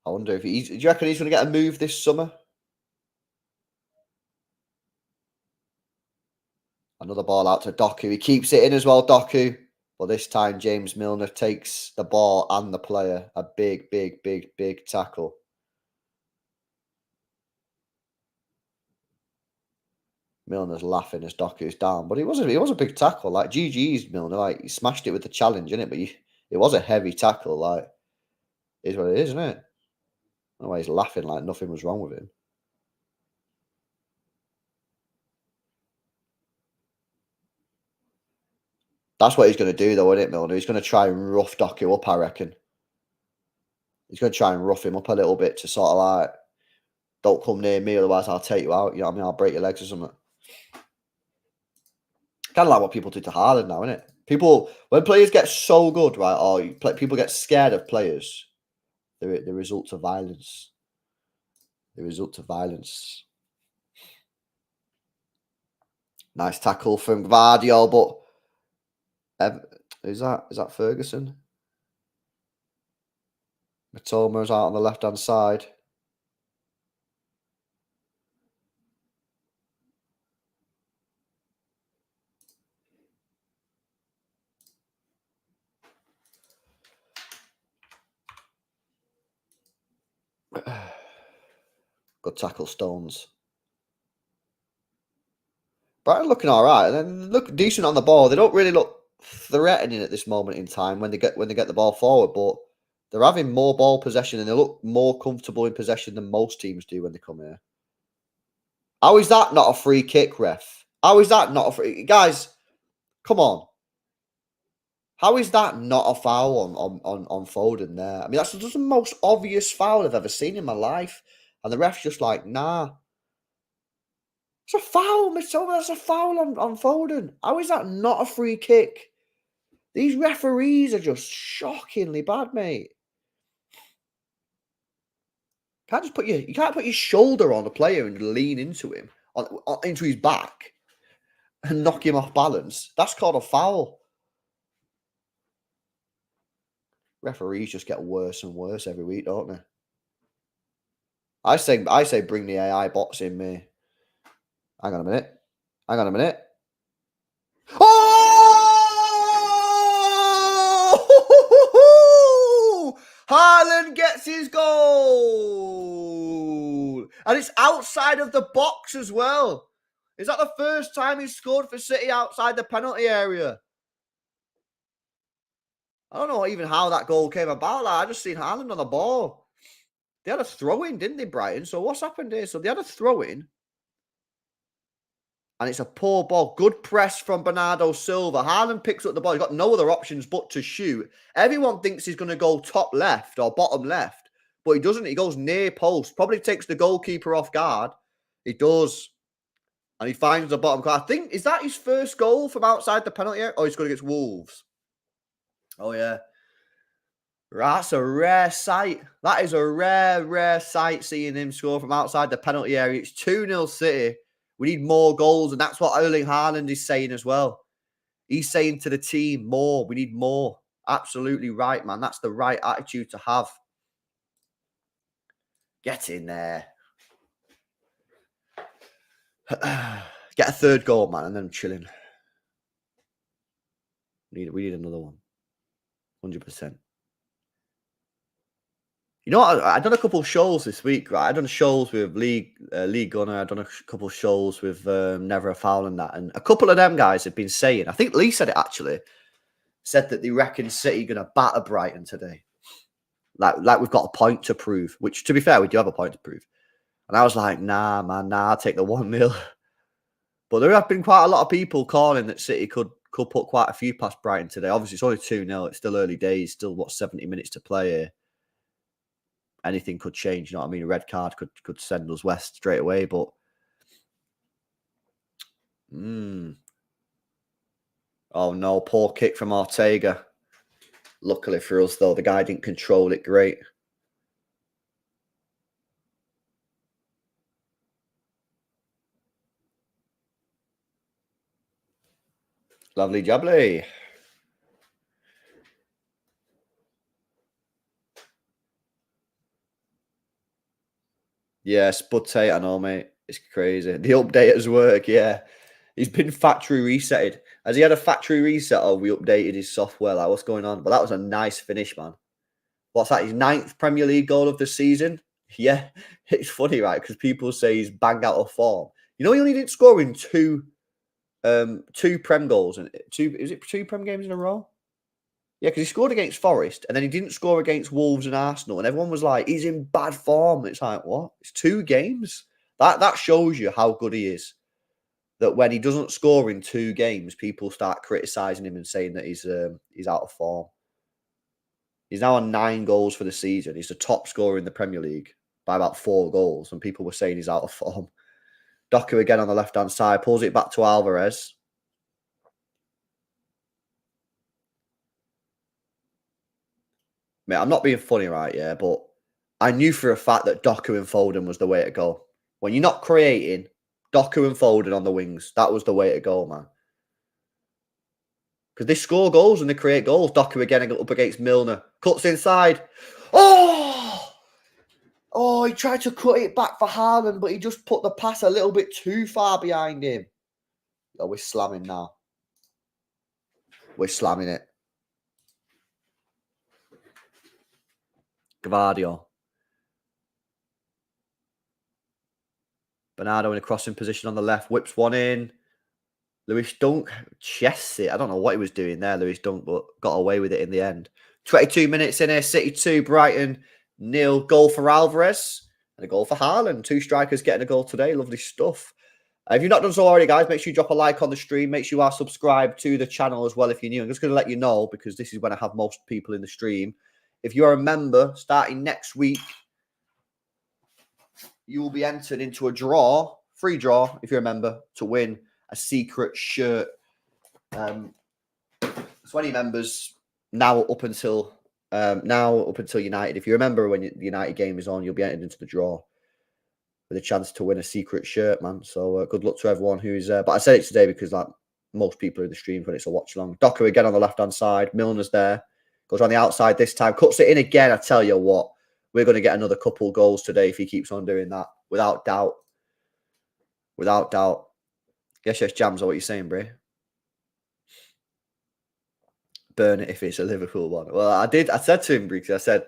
I wonder if do you reckon he's going to get a move this summer? Another ball out to Doku. He keeps it in as well, Doku. But this time, James Milner takes the ball and the player. A big tackle. Milner's laughing as Doku's down. But it was a big tackle. Like, GG's Milner. Like, he smashed it with the challenge, innit? But it was a heavy tackle. Like, it is what it is, isn't it? No way he's laughing like nothing was wrong with him. That's what he's going to do, though, isn't it, Milner? He's going to try and rough Doku up, I reckon. He's going to try and rough him up a little bit to sort of like, don't come near me, otherwise I'll take you out. You know what I mean? I'll break your legs or something. Kind of like what people do to Haaland now, isn't it? People, when players get so good, right, or people get scared of players, the result to violence. The result to violence. Nice tackle from Gvardiol, but Is that Ferguson? Matoma's out on the left-hand side. Good tackle, Stones. Brighton looking all right, and then look decent on the ball. They don't really look threatening at this moment in time when they get the ball forward, but they're having more ball possession and they look more comfortable in possession than most teams do when they come here. How is that not a free kick, ref? How is that not a free... Guys, come on. How is that not a foul on Foden there? I mean, that's just the most obvious foul I've ever seen in my life. And the ref's just like, nah. It's a foul, Mitchell. That's a foul on Foden. How is that not a free kick? These referees are just shockingly bad, mate. You can't put your shoulder on a player and lean into him, into his back, and knock him off balance. That's called a foul. Referees just get worse and worse every week, don't they? I say bring the AI bots in, me. Hang on a minute. Oh! Haaland gets his goal! And it's outside of the box as well. Is that the first time he's scored for City outside the penalty area? I don't know even how that goal came about. Like, I just seen Haaland on the ball. They had a throw-in, didn't they, Brighton? So what's happened here? So they had a throw-in. And it's a poor ball. Good press from Bernardo Silva. Haaland picks up the ball. He's got no other options but to shoot. Everyone thinks he's going to go top left or bottom left. But he doesn't. He goes near post. Probably takes the goalkeeper off guard. He does. And he finds the bottom corner. I think, is that his first goal from outside the penalty area? Oh, he's going against Wolves. Oh, yeah. That's a rare sight. That is a rare sight seeing him score from outside the penalty area. It's 2-0 City. We need more goals, and that's what Erling Haaland is saying as well. He's saying to the team, more. We need more. Absolutely right, man. That's the right attitude to have. Get in there. Get a third goal, man, and then I'm chilling. We need another one. 100%. You know what? I've done a couple of shows this week, right? I've done shows with League Gunner. I've done a couple of shows with Never a Foul and that. And a couple of them guys have been saying, I think Lee said it actually, said that they reckon City going to batter Brighton today. Like we've got a point to prove, which, to be fair, we do have a point to prove. And I was like, nah, man, I'll take the 1-0. But there have been quite a lot of people calling that City could put quite a few past Brighton today. Obviously, it's only 2-0. It's still early days. Still, 70 minutes to play here. Anything could change, you know what I mean? A red card could send us west straight away, but oh no, poor kick from Ortega. Luckily for us, though, the guy didn't control it great. Lovely jubbly. Yeah, Spud Tate, I know, mate. It's crazy. The updaters work, yeah. He's been factory resetted. Has he had a factory reset or we updated his software? Like, what's going on? But that was a nice finish, man. What's that? His 9th Premier League goal of the season? Yeah, it's funny, right? Because people say he's bang out of form. You know, he only didn't score in two Prem goals and two Prem games in a row? Yeah, because he scored against Forest and then he didn't score against Wolves and Arsenal, and everyone was like, he's in bad form. It's like, what? It's 2 games. That shows you how good he is. That when he doesn't score in 2 games, people start criticising him and saying that he's out of form. He's now on 9 goals for the season. He's the top scorer in the Premier League by about 4 goals, and people were saying he's out of form. Doku again on the left-hand side, pulls it back to Alvarez. Mate, I'm not being funny, right? Yeah, but I knew for a fact that Doku and Foden was the way to go. When you're not creating, Doku and Foden on the wings, that was the way to go, man. Because they score goals and they create goals. Doku again up against Milner. Cuts inside. Oh! Oh, he tried to cut it back for Haaland, but he just put the pass a little bit too far behind him. Oh, we're slamming now. We're slamming it. Gvardiol. Bernardo in a crossing position on the left. Whips one in. Lewis Dunk chests it. I don't know what he was doing there, Lewis Dunk, but got away with it in the end. 22 minutes in here. City 2, Brighton 0. Goal for Alvarez and a goal for Haaland. 2 strikers getting a goal today. Lovely stuff. If you've not done so already, guys, make sure you drop a like on the stream. Make sure you are subscribed to the channel as well if you're new. I'm just going to let you know, because this is when I have most people in the stream. If you're a member, starting next week, you will be entered into a draw, free draw, if you're a member, to win a secret shirt. 20 members now up until United. If you remember when the United game is on, you'll be entered into the draw with a chance to win a secret shirt, man. So good luck to everyone who's but I said it today because like most people are in the stream when it's a watch along. Doku again on the left hand side. Milner's there. Goes on the outside this time. Cuts it in again. I tell you what, we're going to get another couple goals today if he keeps on doing that. Without doubt. Without doubt. Yes, Jams, what you're saying, Bray? Burn it if it's a Liverpool one. Well, I said to him briefly, I said,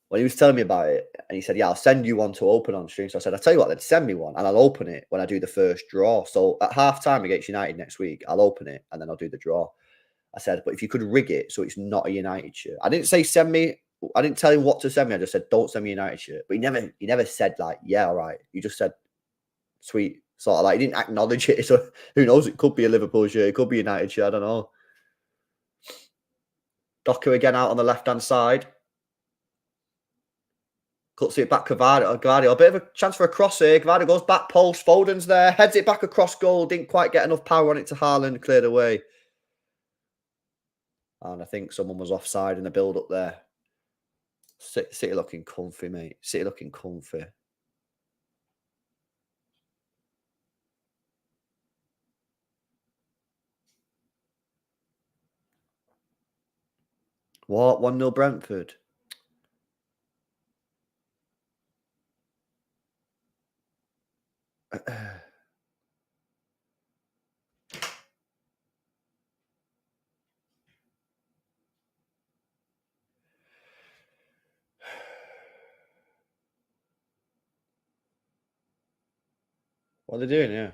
when he was telling me about it, and he said, yeah, I'll send you one to open on stream. So I said, I'll tell you what, then send me one and I'll open it when I do the first draw. So at half-time against United next week, I'll open it and then I'll do the draw. I said, but if you could rig it so it's not a United shirt. I didn't say send me. I didn't tell him what to send me. I just said, don't send me a United shirt. But he never said like, yeah, all right. He just said, sweet. Sort of like, he didn't acknowledge it. So who knows? It could be a Liverpool shirt. It could be a United shirt. I don't know. Doku again out on the left-hand side. Cuts it back to Gvardiol. A bit of a chance for a cross here. Gvardiol goes back post. Foden's there. Heads it back across goal. Didn't quite get enough power on it to Haaland. Cleared away. And I think someone was offside in the build-up there. City looking comfy, mate. City looking comfy. What? 1-0 Brentford. What are they doing? Yeah.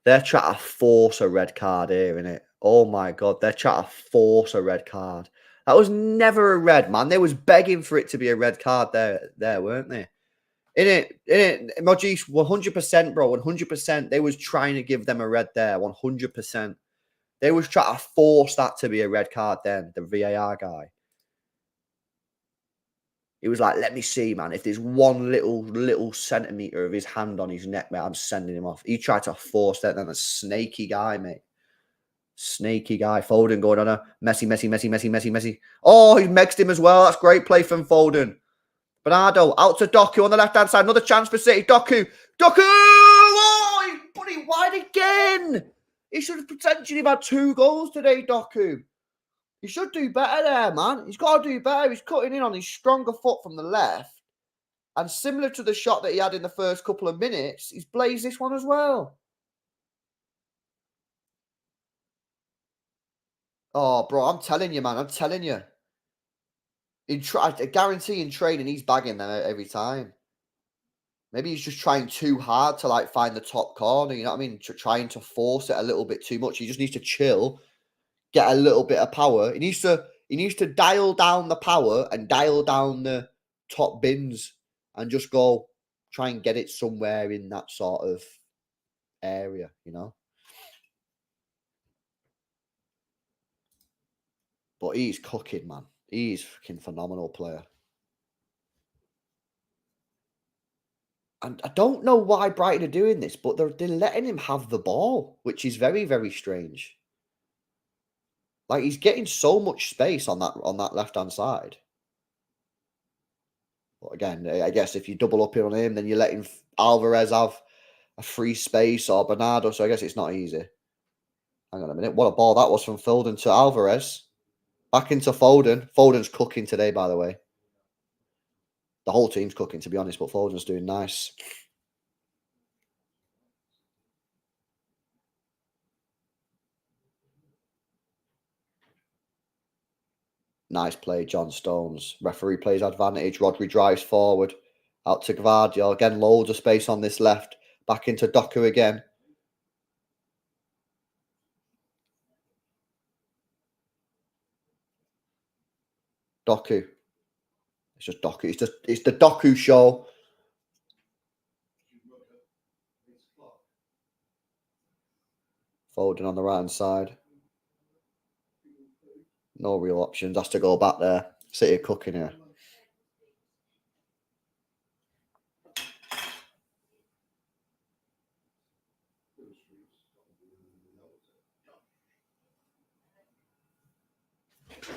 They're trying to force a red card here, innit? Oh my God, they're trying to force a red card. That was never a red, man. They was begging for it to be a red card there, weren't they? In it, Mojis, 100%, bro, 100%. They was trying to give them a red there, 100%. They was trying to force that to be a red card then, the VAR guy. He was like, let me see, man. If there's one little centimetre of his hand on his neck, mate, I'm sending him off. He tried to force that. Then a snaky guy, mate. Snaky guy. Foden going on a Messi. Oh, he mexed him as well. That's great play from Foden. Bernardo out to Doku on the left-hand side. Another chance for City. Doku! Oh, he put it wide again. He should have potentially had 2 goals today, Doku. He should do better there, man. He's got to do better. He's cutting in on his stronger foot from the left. And similar to the shot that he had in the first couple of minutes, he's blazed this one as well. Oh, bro, I'm telling you, man. I'm telling you. I guarantee in training, he's bagging them every time. Maybe he's just trying too hard to, like, find the top corner. You know what I mean? Trying to force it a little bit too much. He just needs to chill, get a little bit of power. He needs to dial down the power and dial down the top bins and just go try and get it somewhere in that sort of area, you know? But he's cooking, man. He's a fucking phenomenal player. And I don't know why Brighton are doing this, but they're letting him have the ball, which is very, very strange. Like, he's getting so much space on that left-hand side. But again, I guess if you double up on him, then you're letting Alvarez have a free space or Bernardo, so I guess it's not easy. Hang on a minute. What a ball that was from Foden to Alvarez. Back into Foden. Foden's cooking today, by the way. The whole team's cooking, to be honest, but Foden's doing nice. Nice play, John Stones. Referee plays advantage. Rodri drives forward. Out to Gvardiol. Again, loads of space on this left. Back into Doku again. Doku. It's just Doku. It's the Doku show. Foden on the right hand side. No real options. Has to go back there. City cooking here.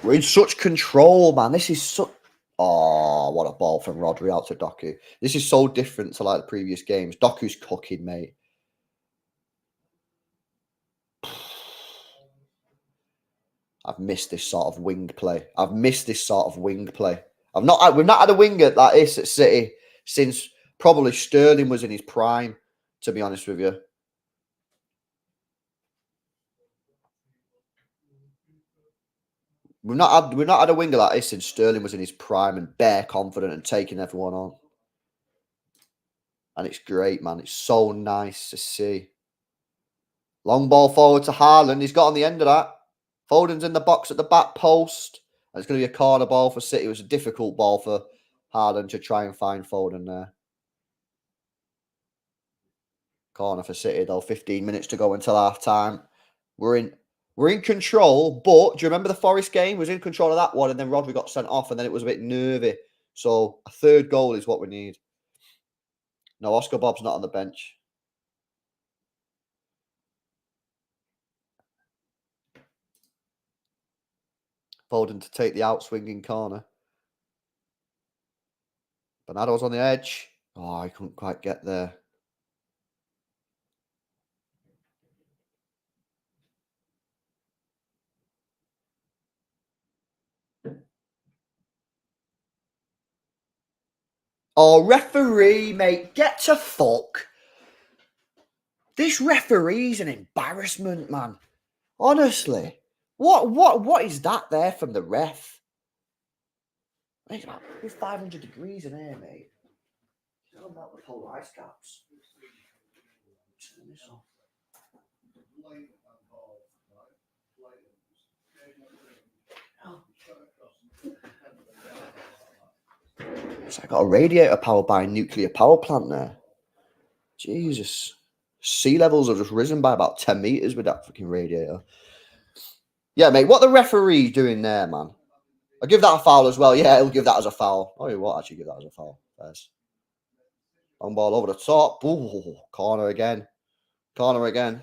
We're in such control, man. This is so... Oh, what a ball from Rodri out to Doku. This is so different to like the previous games. Doku's cooking, mate. I've missed this sort of winged play. We've not had a winger like this at City since probably Sterling was in his prime, to be honest with you. We've not had a winger like this since Sterling was in his prime and bare confident and taking everyone on. And it's great, man. It's so nice to see. Long ball forward to Haaland. He's got on the end of that. Foden's in the box at the back post. And it's going to be a corner ball for City. It was a difficult ball for Haaland to try and find Foden there. Corner for City, though. 15 minutes to go until half time. We're in control, but do you remember the Forest game? We was in control of that one, and then Rodri got sent off, and then it was a bit nervy. So a third goal is what we need. No, Oscar Bob's not on the bench. Foden to take the out-swinging corner. Bernardo's on the edge. Oh, I couldn't quite get there. Oh, referee, mate, get to fuck. This referee's an embarrassment, man. Honestly. What is that there from the ref? It's about 500 degrees in here, mate. Tell them about the polar ice caps. Turn this off. So I got a radiator powered by a nuclear power plant there. Jesus. Sea levels have just risen by about 10 meters with that fucking radiator. Yeah, mate, what the referee doing there, man? I'll give that a foul as well. Yeah, he'll give that as a foul. Oh, he won't actually give that as a foul. There's long ball over the top. Ooh, corner again. Corner again.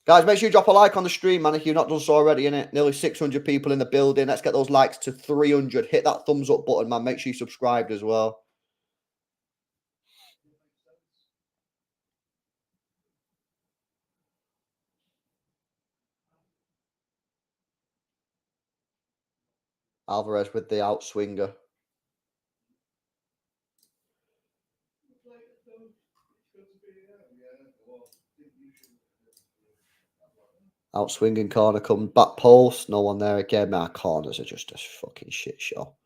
Guys, make sure you drop a like on the stream, man, if you've not done so already, innit? Nearly 600 people in the building. Let's get those likes to 300. Hit that thumbs up button, man. Make sure you subscribed as well. Alvarez with the outswinger. Outswinging corner comes back post. No one there again. Our corners are just a fucking shit show.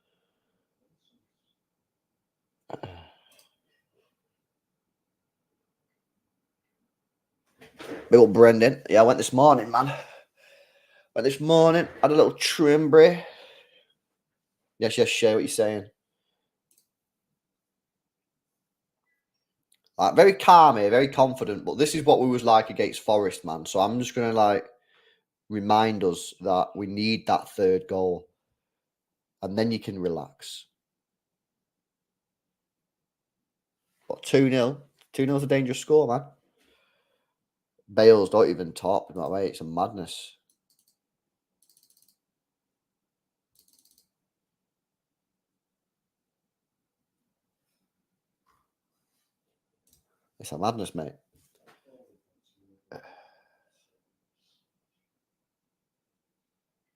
Big up Brendan. Yeah, I went this morning, man. Had a little trim, bray. Yes, share what you're saying. Like, very calm here, very confident, but this is what we was like against Forest, man. So I'm just gonna like remind us that we need that third goal. And then you can relax. But 2-0. 2-0 is a dangerous score, man. Bales don't even top in that way. It's a madness. It's a madness, mate.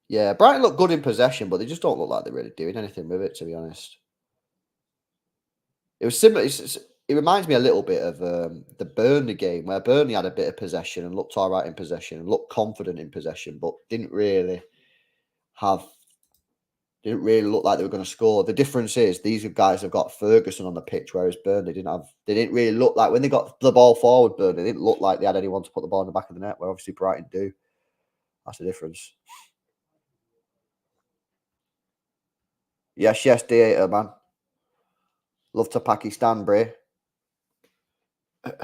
Yeah, Brighton look good in possession, but they just don't look like they're really doing anything with it, to be honest. It was similar. It reminds me a little bit of the Burnley game, where Burnley had a bit of possession and looked all right in possession and looked confident in possession, but have didn't really look like they were going to score. The difference is these guys have got Ferguson on the pitch, whereas Burnley didn't have. They didn't really look like when they got the ball forward. Burnley didn't look like they had anyone to put the ball in the back of the net. Where obviously Brighton do. That's the difference. Yes, D8, man. Love to Pakistan, Bray. Let's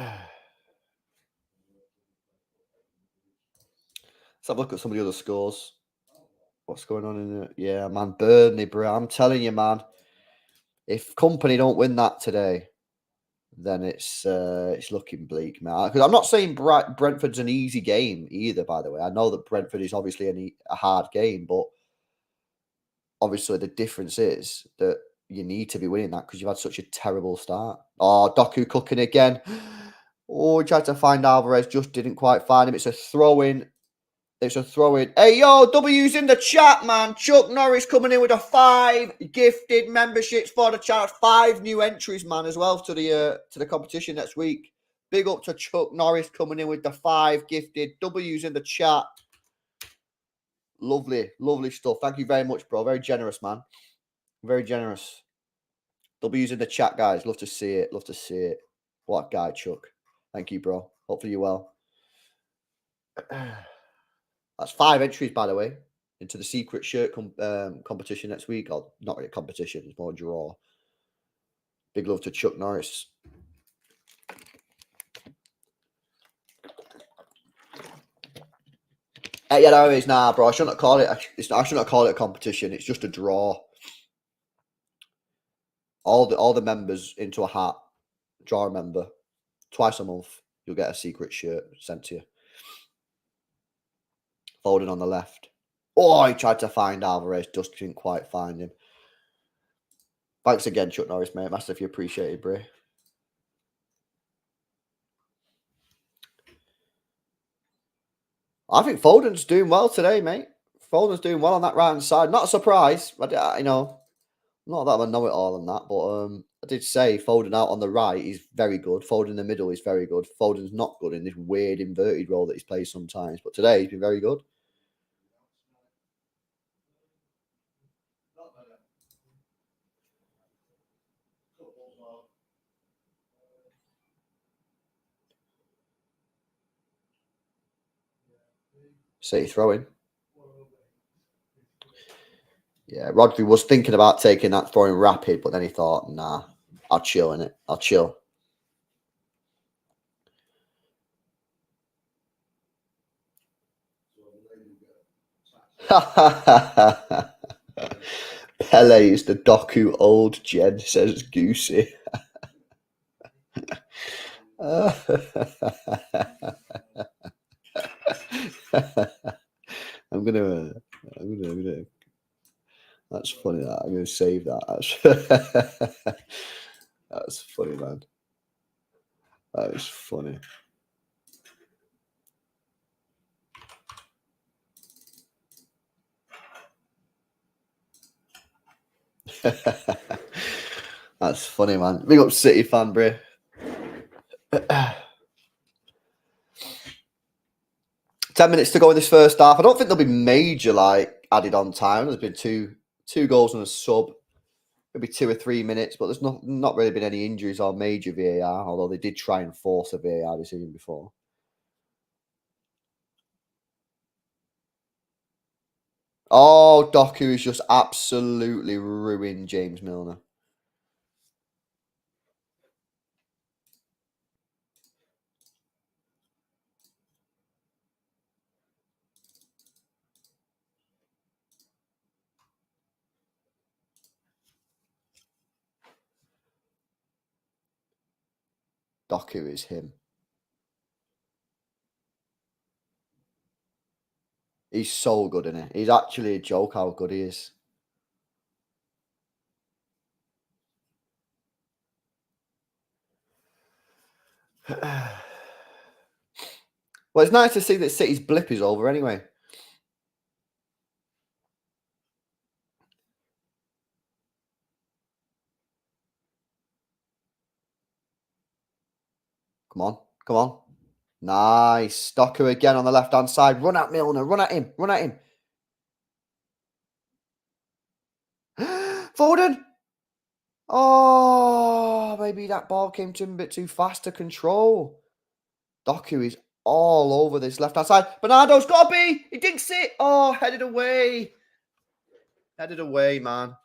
have a look at some of the other scores. What's going on in it? Yeah, man, Burnley, bro. I'm telling you, man. If Company don't win that today, then it's looking bleak, man. Because I'm not saying Brentford's an easy game either. By the way, I know that Brentford is obviously a hard game, but obviously the difference is that you need to be winning that because you've had such a terrible start. Oh, Doku cooking again. Oh, he tried to find Alvarez, just didn't quite find him. It's a throw in. It's a throw in. Hey, yo, W's in the chat, man. Chuck Norris coming in with a 5 gifted memberships for the chat. 5 new entries, man, as well to the competition next week. Big up to Chuck Norris coming in with the 5 gifted. W's in the chat. Lovely, lovely stuff. Thank you very much, bro. Very generous, man. Very generous. W's in the chat, guys. Love to see it. Love to see it. What a guy, Chuck. Thank you, bro. Hopefully you're well. That's 5 entries, by the way, into the secret shirt competition next week. Or not really a competition, it's more a draw. Big love to Chuck Norris. Yeah, no, it's nah, bro. I shouldn't call it. I shouldn't call it a competition. It's just a draw. All the members into a hat. Draw a member. Twice a month, you'll get a secret shirt sent to you. Folding on the left. Oh, he tried to find Alvarez, just didn't quite find him. Thanks again, Chuck Norris, mate. Massively appreciated, bro. I think Foden's doing well today, mate. Foden's doing well on that right hand side. Not a surprise. Not that I'm a know-it-all on that, but I did say Foden out on the right is very good. Foden in the middle is very good. Foden's not good in this weird inverted role that he's played sometimes, but today he's been very good. City throwing. Yeah, Rodri was thinking about taking that throwing rapid, but then he thought, nah, I'll chill in it. I'll chill. Pele is the Doku old gen, says Goosey. I'm gonna. That's funny. That I'm gonna save that. That's funny, man. That is funny. That's funny, man. Big up City fan, bro. 10 minutes to go in this first half. I don't think there'll be major added on time. There's been two goals and a sub, maybe 2 or 3 minutes, but there's not really been any injuries or major VAR, although they did try and force a VAR decision before. Oh, Doku has just absolutely ruined James Milner. Doku is him. He's so good in it. He's actually a joke how good he is. Well, it's nice to see that City's blip is over anyway. Come on, come on. Nice. Docker again on the left-hand side. Run at Milner. Run at him. Run at him. Foden. Oh, maybe that ball came to him a bit too fast to control. Doku is all over this left-hand side. Bernardo's got to be. He dinks it. Oh, headed away. Headed away, man.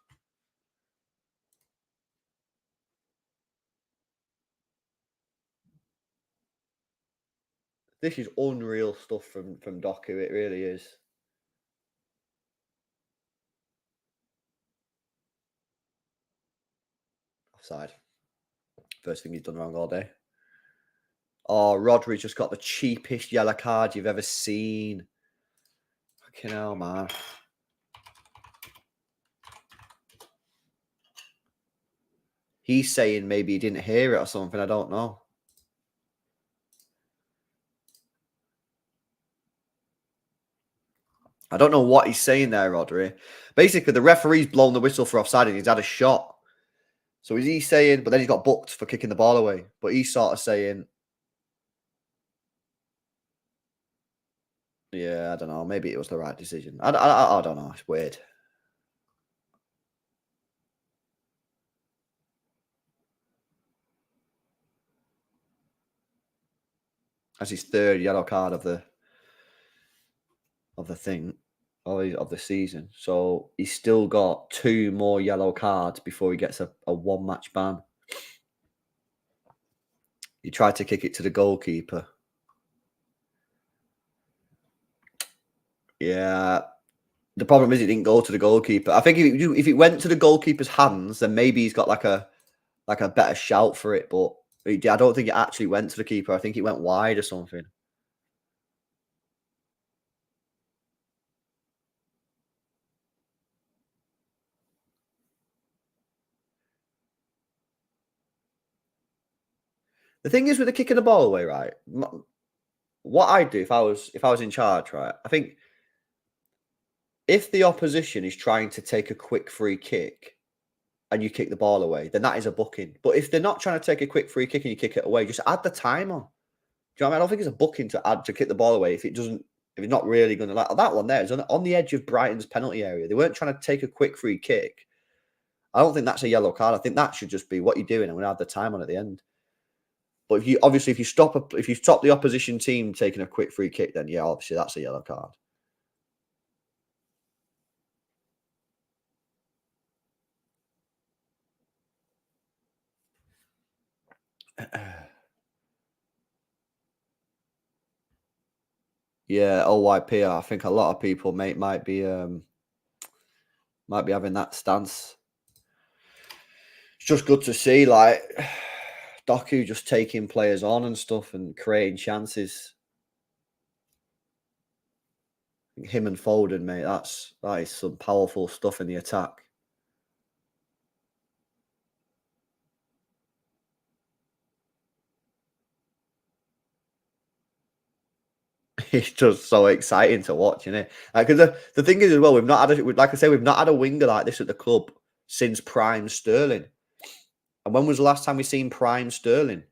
This is unreal stuff from Doku. It really is. Offside. First thing he's done wrong all day. Oh, Rodri just got the cheapest yellow card you've ever seen. Fucking hell, man. He's saying maybe he didn't hear it or something. I don't know. I don't know what he's saying there, Rodri. Basically, the referee's blown the whistle for offside and he's had a shot. So is he saying, but then he's got booked for kicking the ball away. But he's sort of saying, yeah, I don't know. Maybe it was the right decision. I don't know. It's weird. That's his third yellow card of the thing. Of the season. So he's still got 2 more yellow cards before he gets a 1-match ban. He tried to kick it to the goalkeeper. Yeah. The problem is it didn't go to the goalkeeper. I think if it went to the goalkeeper's hands, then maybe he's got like a better shout for it. But I don't think it actually went to the keeper. I think it went wide or something. The thing is with the kicking the ball away, right? What I'd do if I was in charge, right? I think if the opposition is trying to take a quick free kick and you kick the ball away, then that is a booking. But if they're not trying to take a quick free kick and you kick it away, just add the timer. Do you know what I mean? I don't think it's a booking to add to kick the ball away if it's not really going to like that one there is on the edge of Brighton's penalty area. They weren't trying to take a quick free kick. I don't think that's a yellow card. I think that should just be what you're doing and we'll add the time on at the end. But if you stop the opposition team taking a quick free kick, then yeah, obviously that's a yellow card. Yeah, OYP. I think a lot of people might be having that stance. It's just good to see, like Doku just taking players on and stuff and creating chances. Him and Foden, mate. That is some powerful stuff in the attack. It's just so exciting to watch, isn't it? Because the thing is as well, we've not had a winger like this at the club since prime Sterling. And when was the last time we seen prime Sterling?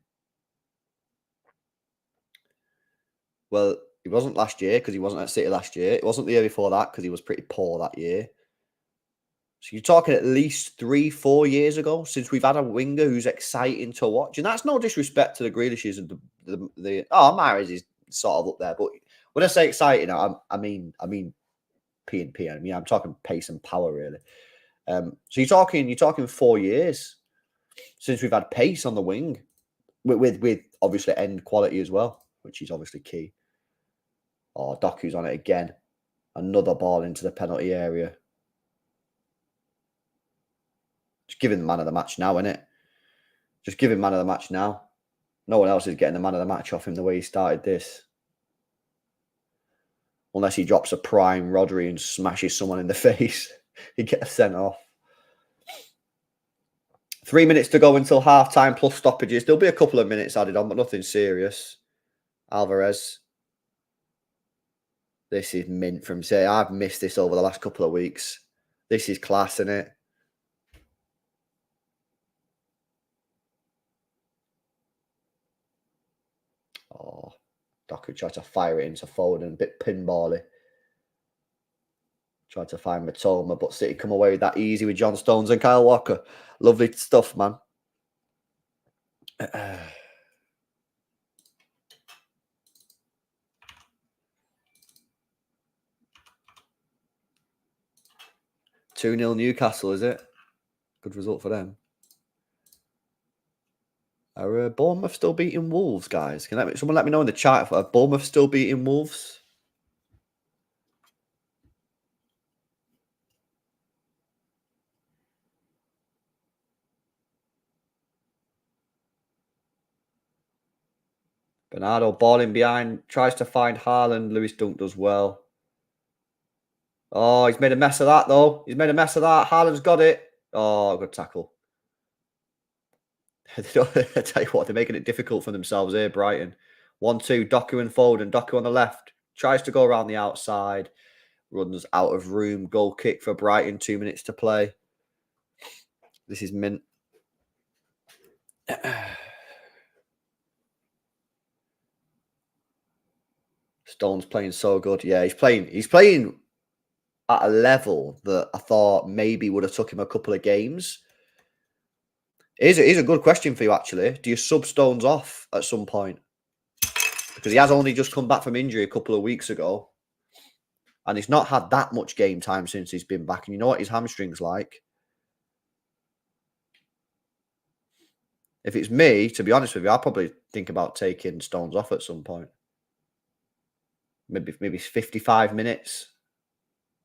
Well, it wasn't last year because he wasn't at City last year. It wasn't the year before that because he was pretty poor that year. So you're talking at least 3-4 years ago since we've had a winger who's exciting to watch. And that's no disrespect to the Grealishes and the Mahrez is sort of up there. But when I say exciting, I mean P and P. I mean, I'm talking pace and power, really. So you're talking 4 years since we've had pace on the wing with obviously end quality as well, which is obviously key. Oh, Doku's on it again. Another ball into the penalty area. Just give him the man of the match now, innit? Just give him man of the match now. No one else is getting the man of the match off him the way he started this. Unless he drops a prime Rodri and smashes someone in the face. He gets sent off. 3 minutes to go until half-time plus stoppages. There'll be a couple of minutes added on, but nothing serious. Alvarez. This is mint from say. I've missed this over the last couple of weeks. This is class, isn't it? Oh, Doku tried to fire it into Foden, a bit pinbally. Tried to find Matoma, but City come away with that easy with John Stones and Kyle Walker. Lovely stuff, man. 2-0 Newcastle, is it? Good result for them. Are Bournemouth still beating Wolves, guys? Someone let me know in the chat if are Bournemouth still beating Wolves? Bernardo balling behind, tries to find Haaland. Lewis Dunk does well. Oh, he's made a mess of that, though. He's made a mess of that. Haaland's got it. Oh, good tackle. I tell you what, they're making it difficult for themselves here, Brighton. 1-2, Doku and Foden. Doku on the left. Tries to go around the outside. Runs out of room. Goal kick for Brighton. 2 minutes to play. This is mint. Stone's playing so good. Yeah, he's playing at a level that I thought maybe would have took him a couple of games. Here's a good question for you, actually. Do you sub Stones off at some point? Because he has only just come back from injury a couple of weeks ago. And he's not had that much game time since he's been back. And you know what his hamstring's like? If it's me, to be honest with you, I'll probably think about taking Stones off at some point. Maybe 55 minutes.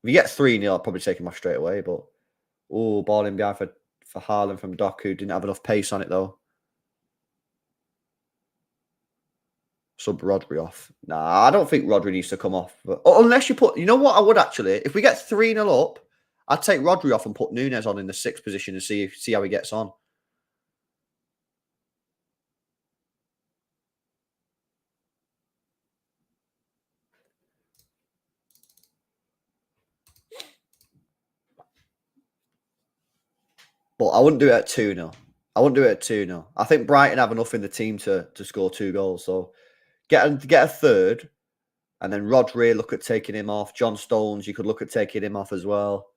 If you get 3-0, I'll probably take him off straight away. But, oh, ball in behind for Haaland from Doku. Didn't have enough pace on it, though. Sub Rodri off. Nah, I don't think Rodri needs to come off. But, unless you put... You know what I would, actually? If we get 3-0 up, I'd take Rodri off and put Nunez on in the 6th position and see how he gets on. But I wouldn't do it at 2-0. I wouldn't do it at 2-0. I think Brighton have enough in the team to score 2 goals. So get a third. And then Rodri, look at taking him off. John Stones, you could look at taking him off as well.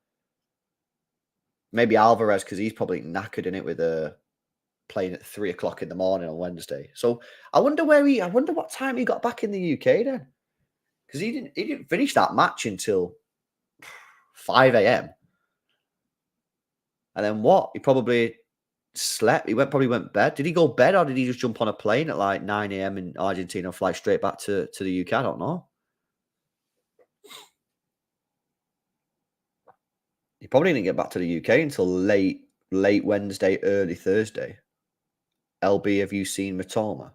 Maybe Alvarez, because he's probably knackered in it with playing at 3 o'clock in the morning on Wednesday. So I wonder what time he got back in the UK then. Because he didn't finish that match until 5 a.m. And then what? He probably slept. He probably went bed. Did he go bed or did he just jump on a plane at like 9 a.m. in Argentina and fly straight back to the UK? I don't know. He probably didn't get back to the UK until late Wednesday, early Thursday. LB, have you seen Matoma?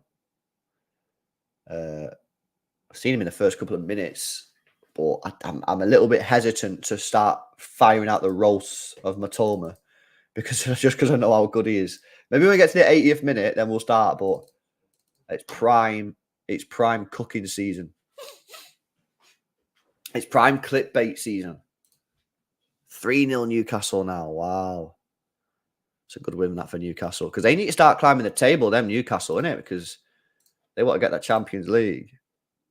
I've seen him in the first couple of minutes, but I'm a little bit hesitant to start firing out the roasts of Matoma because I know how good he is. Maybe when we get to the 80th minute, then we'll start. But it's prime cooking season. It's prime clickbait season. 3-0 Newcastle now. Wow. It's a good win that for Newcastle because they need to start climbing the table, them Newcastle, innit? Because they want to get that Champions League.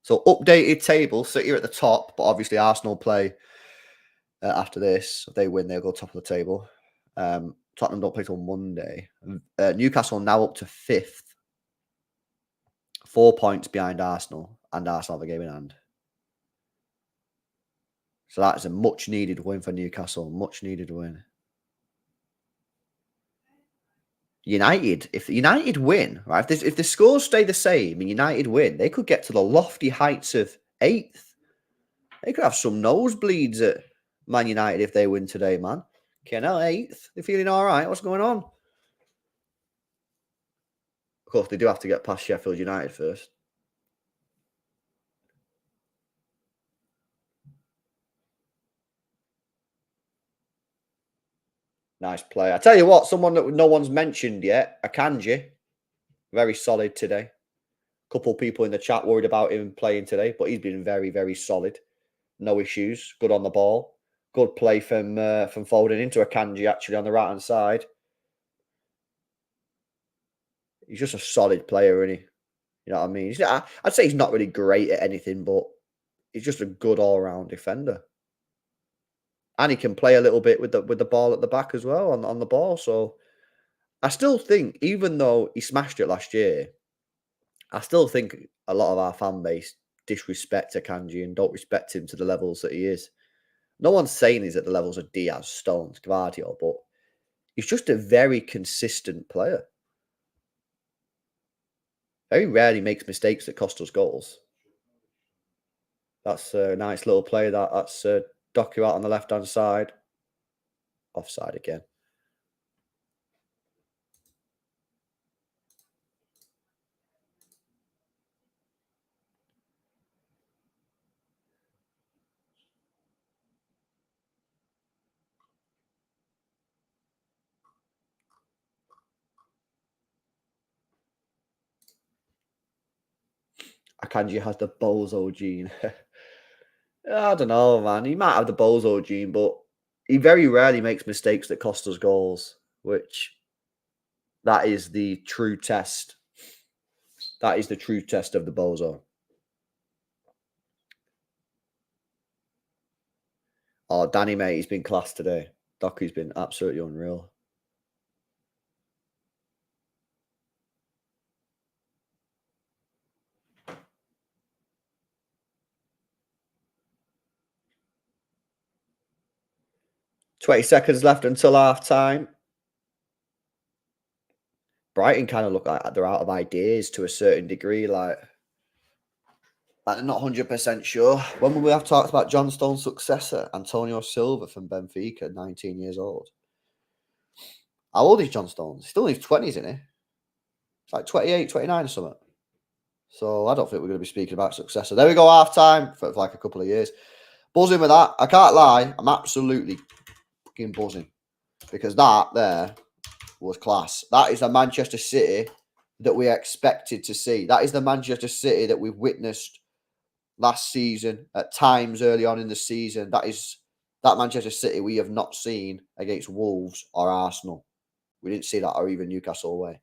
So updated table, City are at the top, but obviously Arsenal play after this. If they win, they'll go top of the table. Tottenham don't play till Monday. Newcastle now up to 5th. 4 points behind Arsenal, and Arsenal have a game in hand. So that is a much-needed win for Newcastle. Much-needed win. United, if United win, right? If the scores stay the same and United win, they could get to the lofty heights of 8th. They could have some nosebleeds at Man United if they win today, man. Kenel 8th. They're feeling all right. What's going on? Of course, they do have to get past Sheffield United first. Nice play. I tell you what, someone that no one's mentioned yet, Akanji, very solid today. Couple people in the chat worried about him playing today, but he's been very, very solid. No issues. Good on the ball. Good play from Foden into Akanji actually on the right hand side. He's just a solid player, isn't he? You know what I mean? I'd say he's not really great at anything, but he's just a good all round defender. And he can play a little bit with the ball at the back as well on the ball. So I still think, even though he smashed it last year, I still think a lot of our fan base disrespect Akanji and don't respect him to the levels that he is. No one's saying he's at the levels of Diaz, Stones, Gvardiol, but he's just a very consistent player. Very rarely makes mistakes that cost us goals. That's a nice little play. That's Doku out on the left-hand side. Offside again. Akanji has the bozo gene. I don't know, man. He might have the bozo gene, but he very rarely makes mistakes that cost us goals, which that is the true test. That is the true test of the bozo. Oh, Danny, mate, he's been class today. Doku's been absolutely unreal. $20 left until half time. Brighton kind of look like they're out of ideas to a certain degree. Like I'm not 100% sure. When will we have talked about John Stone's successor, Antonio Silva from Benfica, 19 years old? How old is John Stones? He's still in his 20s, isn't he? It's like 28, 29 or something. So I don't think we're going to be speaking about successor. There we go, half time for like a couple of years. Buzzing with that. I can't lie. I'm absolutely fucking buzzing because that there was class. That is the Manchester City that we expected to see. That is the Manchester City that we've witnessed last season at times early on in the season. That is that Manchester City we have not seen against Wolves or Arsenal. We didn't see that or even Newcastle away.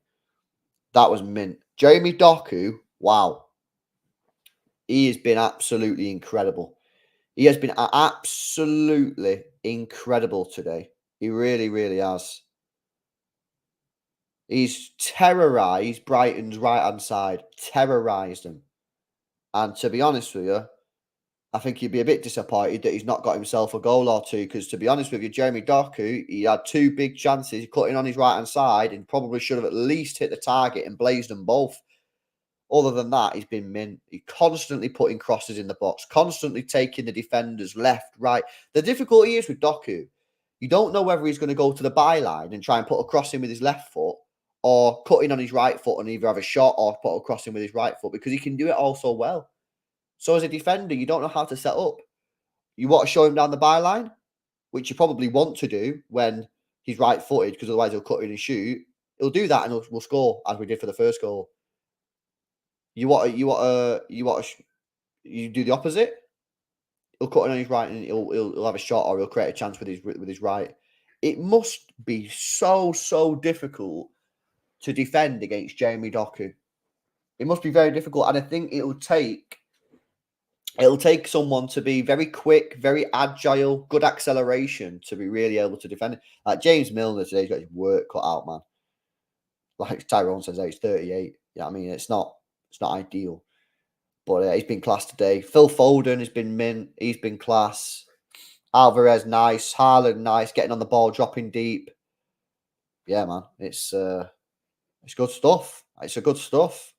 That was mint. Jeremy Doku, wow. He has been absolutely incredible. He has been absolutely incredible today. He really, really has. He's terrorised Brighton's right-hand side. Terrorised them. And to be honest with you, I think he'd be a bit disappointed that he's not got himself a goal or two. Because to be honest with you, Jeremy Doku, he had two big chances cutting on his right-hand side and probably should have at least hit the target and blazed them both. Other than that, he's been mint. He's constantly putting crosses in the box, constantly taking the defenders left, right. The difficulty is with Doku, you don't know whether he's going to go to the byline and try and put a cross in with his left foot or cutting on his right foot and either have a shot or put a cross in with his right foot because he can do it all so well. So as a defender, you don't know how to set up. You want to show him down the byline, which you probably want to do when he's right-footed because otherwise he'll cut in and shoot. He'll do that and we'll score as we did for the first goal. You do the opposite. He'll cut it on his right and he'll have a shot or he'll create a chance with his right. It must be so difficult to defend against Jeremy Doku. It must be very difficult, and I think it'll take someone to be very quick, very agile, good acceleration to be really able to defend it. Like James Milner today's got his work cut out, man. Like Tyrone says, he's 38. Yeah, I mean it's not ideal. But he's been class today. Phil Foden has been mint. He's been class. Alvarez, nice. Haaland, nice. Getting on the ball, dropping deep. Yeah, man. It's good stuff. It's a good stuff.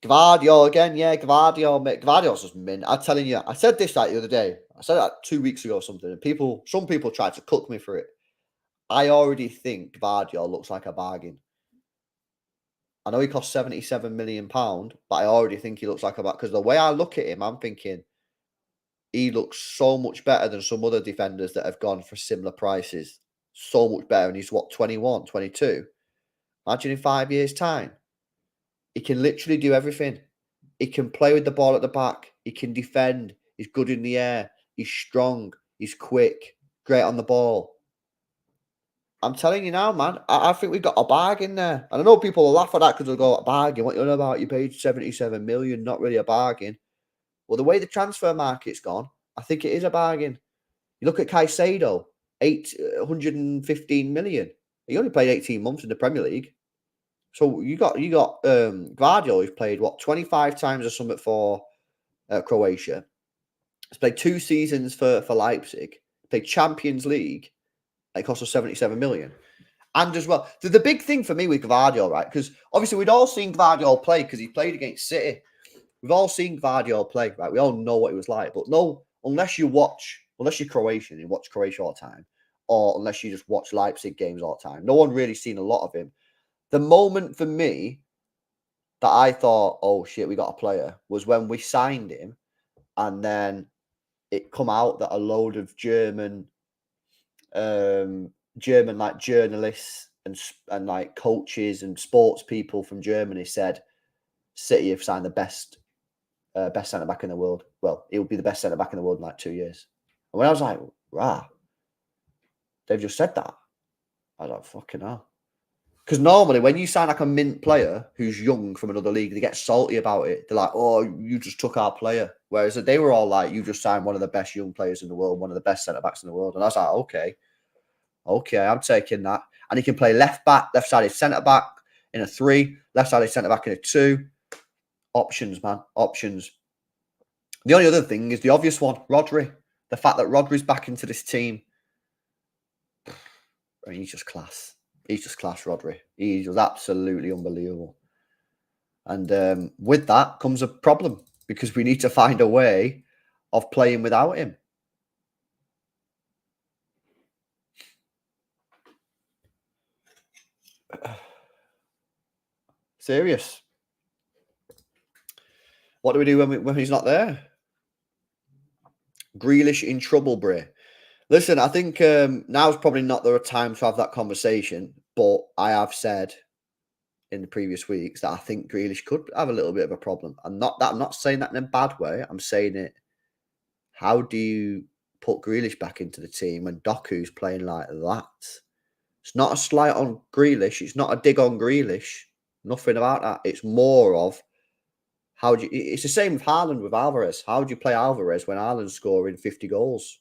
Gvardiol again. Yeah, Gvardiol. Gvardiol's just mint. I'm telling you. I said this like the other day. I said that 2 weeks ago or something. And some people tried to cook me for it. I already think Gvardiol looks like a bargain. I know he cost £77 million, but I already think he looks like a bargain. Because the way I look at him, I'm thinking, he looks so much better than some other defenders that have gone for similar prices. So much better. And he's what, 21, 22? Imagine in 5 years' time. He can literally do everything. He can play with the ball at the back. He can defend. He's good in the air. He's strong. He's quick. Great on the ball. I'm telling you now, man, I think we've got a bargain there. And I know people will laugh at that because they'll go, a bargain? What you know about? You paid 77 million, not really a bargain. Well, the way the transfer market's gone, I think it is a bargain. You look at Caicedo, 815 million. He only played 18 months in the Premier League. So you got Guardiola, who's played, 25 times or something for Croatia. He's played 2 seasons for Leipzig. Played Champions League. It cost us 77 million. And as well, the big thing for me with Guardiola, right? Because obviously we'd all seen Guardiola play because he played against City. We've all seen Guardiola play, right? We all know what he was like. But no, unless you're Croatian, you watch Croatia all the time, or unless you just watch Leipzig games all the time, no one really seen a lot of him. The moment for me that I thought, oh shit, we got a player, was when we signed him, and then it come out that a load of German like journalists and like coaches and sports people from Germany said City have signed the best centre back in the world. Well, he would be the best centre back in the world in like 2 years. And when I was like, rah, they've just said that. I was like, fucking hell. Because normally when you sign like a mint player who's young from another league, they get salty about it. They're like, oh, you just took our player. Whereas they were all like, you just signed one of the best young players in the world, one of the best centre backs in the world. And I was like, okay, I'm taking that. And he can play left back, left-sided centre back in a 3, left-sided centre back in a 2. Options, man, options. The only other thing is the obvious one, Rodri. The fact that Rodri's back into this team. I mean, he's just class. He's just class, Rodri. He's just absolutely unbelievable. And with that comes a problem because we need to find a way of playing without him. Serious. What do we do when he's not there? Grealish in trouble, Bray. Listen, I think now's probably not the time to have that conversation, but I have said in the previous weeks that I think Grealish could have a little bit of a problem. I'm not saying that in a bad way. I'm saying it. How do you put Grealish back into the team when Doku's playing like that? It's not a slight on Grealish. It's not a dig on Grealish. Nothing about that. It's more of it's the same with Haaland with Alvarez. How do you play Alvarez when Haaland's scoring 50 goals?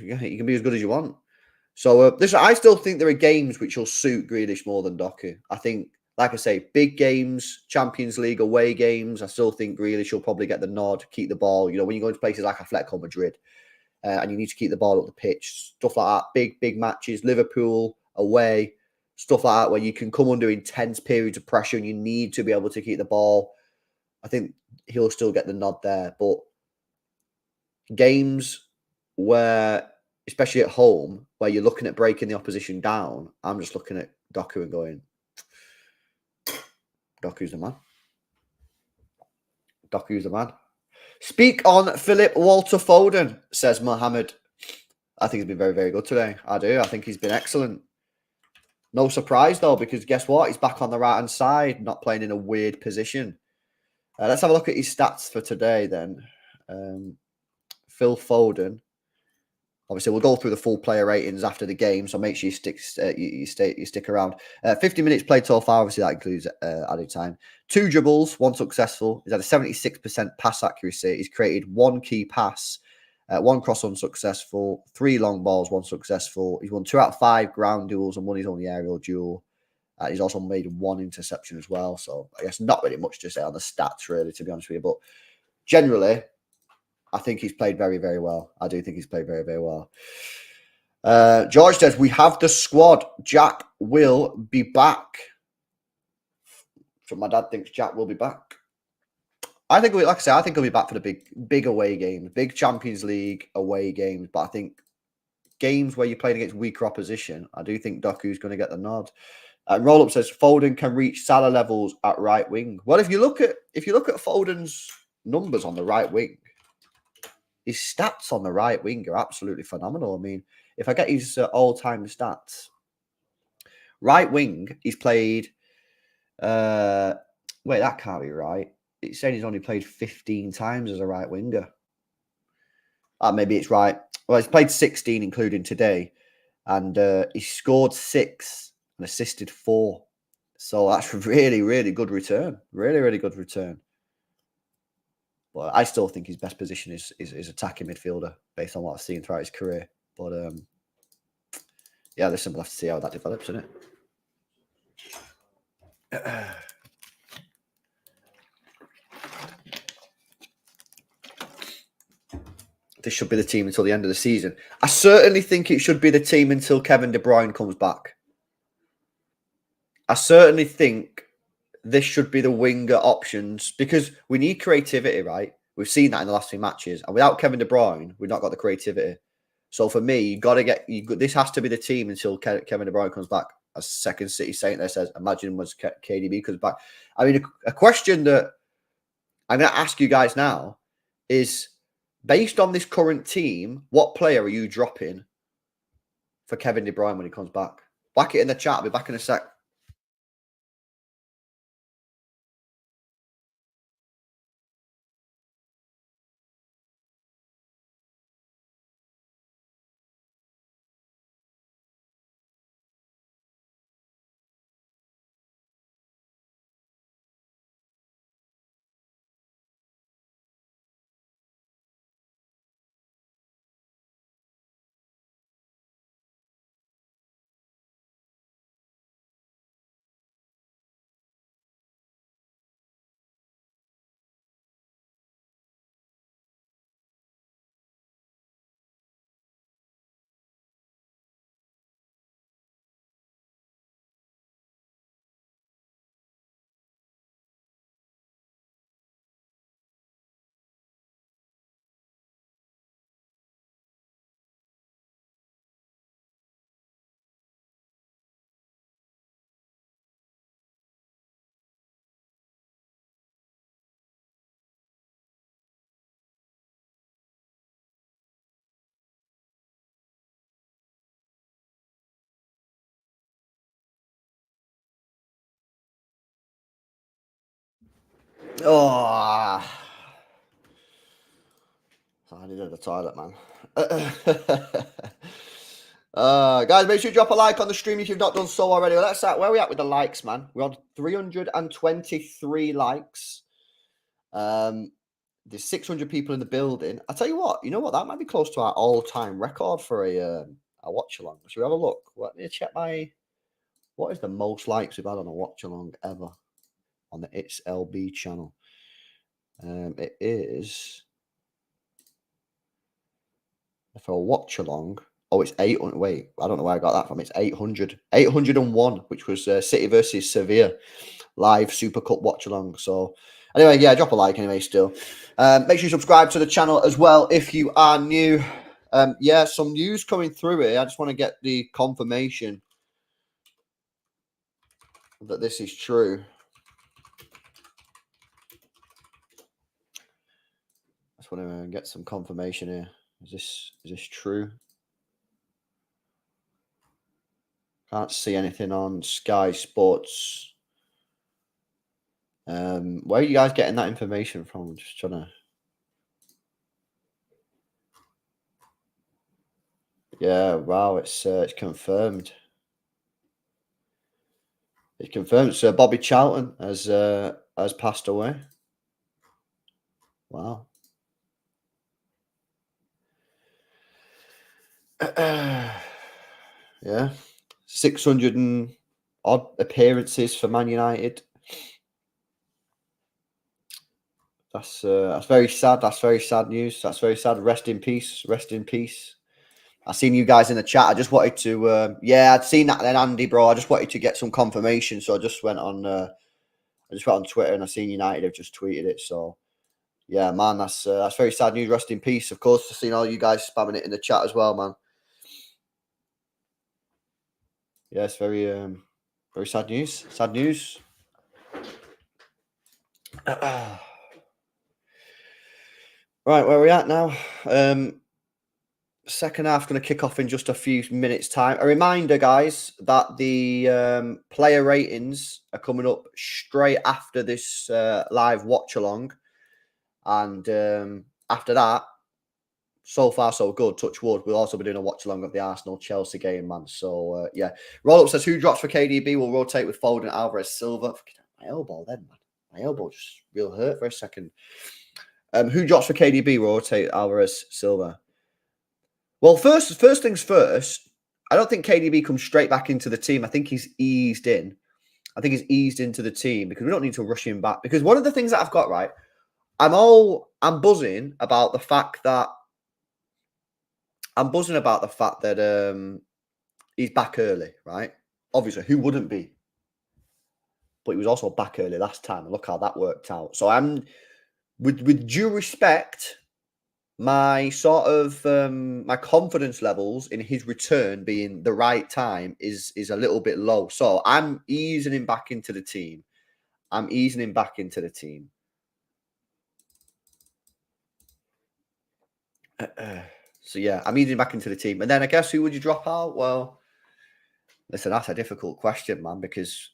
You can be as good as you want. So I still think there are games which will suit Grealish more than Doku. I think, like I say, big games, Champions League away games, I still think Grealish will probably get the nod, keep the ball. You know, when you go into places like Atletico Madrid and you need to keep the ball up the pitch, stuff like that, big matches, Liverpool away, stuff like that, where you can come under intense periods of pressure and you need to be able to keep the ball. I think he'll still get the nod there. But games where, especially at home, where you're looking at breaking the opposition down, I'm just looking at Doku and going, Doku's the man. Doku's the man. Speak on Philip Walter Foden, says Mohammed. I think he's been very, very good today. I do. I think he's been excellent. No surprise, though, because guess what? He's back on the right-hand side, not playing in a weird position. Let's have a look at his stats for today, then. Phil Foden. Obviously, we'll go through the full player ratings after the game, so make sure you stick around. 50 minutes played so far. Obviously, that includes added time. 2 dribbles, 1 successful. He's had a 76% pass accuracy. He's created 1 key pass, 1 cross unsuccessful, 3 long balls, 1 successful. He's won 2 out of 5 ground duels and won his only aerial duel. He's also made 1 interception as well. So I guess not really much to say on the stats, really, to be honest with you. But generally, I think he's played very, very well. I do think he's played very, very well. George says, we have the squad. Jack will be back. So my dad thinks Jack will be back. I think, like I say, I think he'll be back for the big away games, big Champions League away games. But I think games where you're playing against weaker opposition, I do think Doku's going to get the nod. Roll Up says Foden can reach Salah levels at right wing. Well, if you look at Foden's numbers on the right wing, his stats on the right wing are absolutely phenomenal. I mean, if I get his all-time stats, right wing, he's played. Wait, that can't be right. It's saying he's only played 15 times as a right winger. Maybe it's right. Well, he's played 16, including today, and he scored 6 and assisted 4. So that's really, really good return. Really, really good return. But I still think his best position is attacking midfielder based on what I've seen throughout his career. But yeah, listen, we'll have to see how that develops, isn't it? This should be the team until the end of the season. I certainly think it should be the team until Kevin De Bruyne comes back. I certainly think this should be the winger options because we need creativity, right? We've seen that in the last 2 matches. And without Kevin De Bruyne, we've not got the creativity. So for me, you got to get this has to be the team until Kevin De Bruyne comes back. As Second City Saint there says, imagine once KDB comes back. I mean, a question that I'm going to ask you guys now is, based on this current team, what player are you dropping for Kevin De Bruyne when he comes back? Whack it in the chat. I'll be back in a sec. Oh, I needed the toilet, man. Guys, make sure you drop a like on the stream if you've not done so already. Well, that's that. Where are we at with the likes, man? We're on 323 likes. There's 600 people in the building. I tell you what, that might be close to our all-time record for a watch along. Should we have a look? Let me check what is the most likes we've had on a watch along ever on the It's LB channel. It is for a watch along. Oh, it's 800. Wait, I don't know where I got that from. It's 800. 801, which was City versus Sevilla live Super Cup watch along. So anyway, yeah, drop a like anyway still. Make sure you subscribe to the channel as well if you are new. Yeah, some news coming through here. I just want to get the confirmation that this is true. I just want to get some confirmation here. Is this true? Can't see anything on Sky Sports. Where are you guys getting that information from? I'm just trying to. Yeah, wow, it's confirmed. It's confirmed. So Bobby Charlton has passed away. Wow. Yeah, 600 and odd appearances for Man United. That's very sad. That's very sad news. That's very sad. Rest in peace. Rest in peace. I seen you guys in the chat. I just wanted to, yeah, I'd seen that then, Andy, bro. I just wanted to get some confirmation, so I just went on Twitter and I seen United have just tweeted it. So, yeah, man, that's very sad news. Rest in peace, of course. I've seen all you guys spamming it in the chat as well, man. Yeah, it's very sad news. Sad news. Right, where are we at now? Second half going to kick off in just a few minutes' time. A reminder, guys, that the player ratings are coming up straight after this live watch along, and after that, so far so good. Touch wood. We'll also be doing a watch along of the Arsenal Chelsea game, man. So yeah, roll up says who drops for KDB will rotate with Foden, Alvarez, Silva. My elbow, then man, my elbow just real hurt for a second. Who drops for KDB will rotate Alvarez, Silva. Well, first things first, I don't think KDB comes straight back into the team. I think he's eased in. I think he's eased into the team because we don't need to rush him back. Because one of the things that I've got right, I'm buzzing about the fact that he's back early, right? Obviously, who wouldn't be? But he was also back early last time, and look how that worked out. So I'm, with due respect, my sort of my confidence levels in his return being the right time is a little bit low. So I'm easing him back into the team. So yeah, I'm easing him back into the team. And then I guess who would you drop out? Well, listen, that's a difficult question, man, because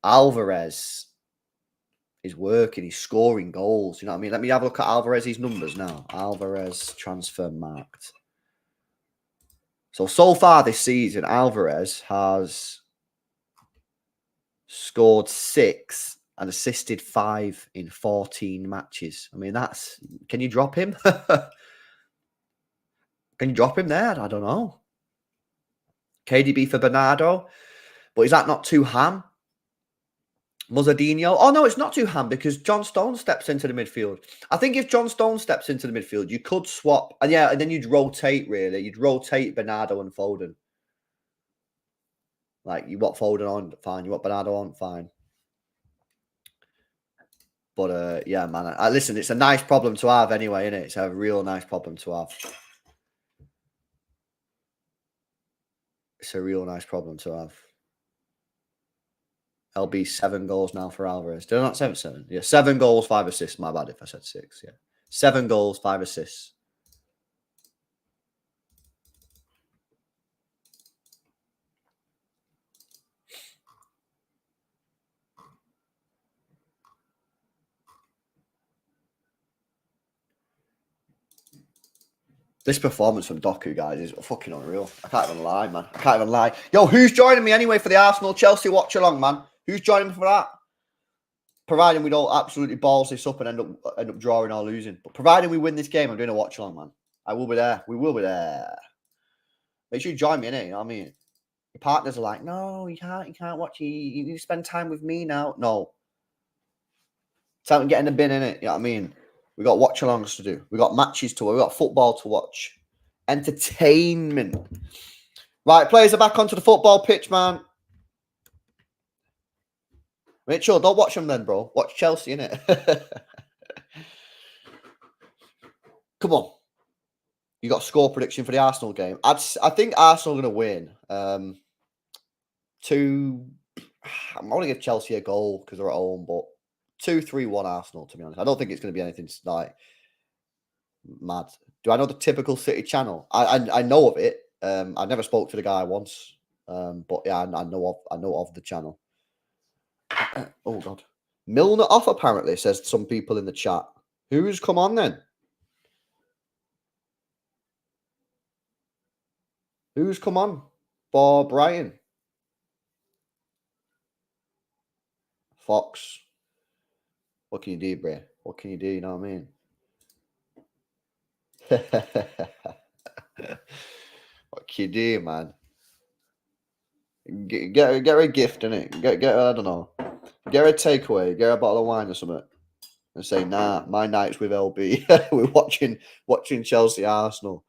Alvarez is working, he's scoring goals. You know what I mean? Let me have a look at Alvarez's numbers now. Alvarez transfer marked. So far this season, Alvarez has scored 6 and assisted 5 in 14 matches. I mean, can you drop him? Can you drop him there? I don't know. KDB for Bernardo. But is that not too ham? Mozzadinho. Oh, no, it's not too ham because John Stones steps into the midfield. I think if John Stones steps into the midfield, you could swap. And yeah, and then you'd rotate, really. You'd rotate Bernardo and Foden. Like, you want Foden on, fine. You want Bernardo on, fine. But, yeah, man. Listen, it's a nice problem to have anyway, isn't it? It's a real nice problem to have. It's a real nice problem to have. LB 7 goals now for Alvarez. Did I not say 7? Yeah, 7 goals, 5 assists. My bad if I said 6. Yeah, 7 goals, 5 assists. This performance from Doku, guys, is fucking unreal. I can't even lie, man. I can't even lie. Yo, who's joining me anyway for the Arsenal Chelsea watch along, man? Who's joining me for that? Providing we don't absolutely balls this up and end up drawing or losing. But providing we win this game, I'm doing a watch along, man. I will be there. We will be there. Make sure you join me, innit? You know what I mean? Your partners are like, no, you can't watch. You need to spend time with me now. No. Time to get in the bin, innit? You know what I mean? We got watch alongs to do. We got matches to watch. We got football to watch. Entertainment. Right, players are back onto the football pitch, man. Mitchell, don't watch them then, bro. Watch Chelsea, innit? Come on. You got a score prediction for the Arsenal game. I think Arsenal are going to win. I'm going to give Chelsea a goal because they're at home, but 2-3-1 Arsenal, to be honest. I don't think it's going to be anything like mad. Do I know the typical City channel? I know of it. I never spoke to the guy once. But yeah, I know of the channel. Oh god. Milner off apparently, says some people in the chat. Who's come on then? Who's come on for Brighton? Fox. What can you do, Bray? What can you do? You know what I mean? What can you do, man? Get her a gift, innit? Get I don't know. Get her a takeaway. Get her a bottle of wine or something. And say, nah, my night's with LB. We're watching Chelsea Arsenal.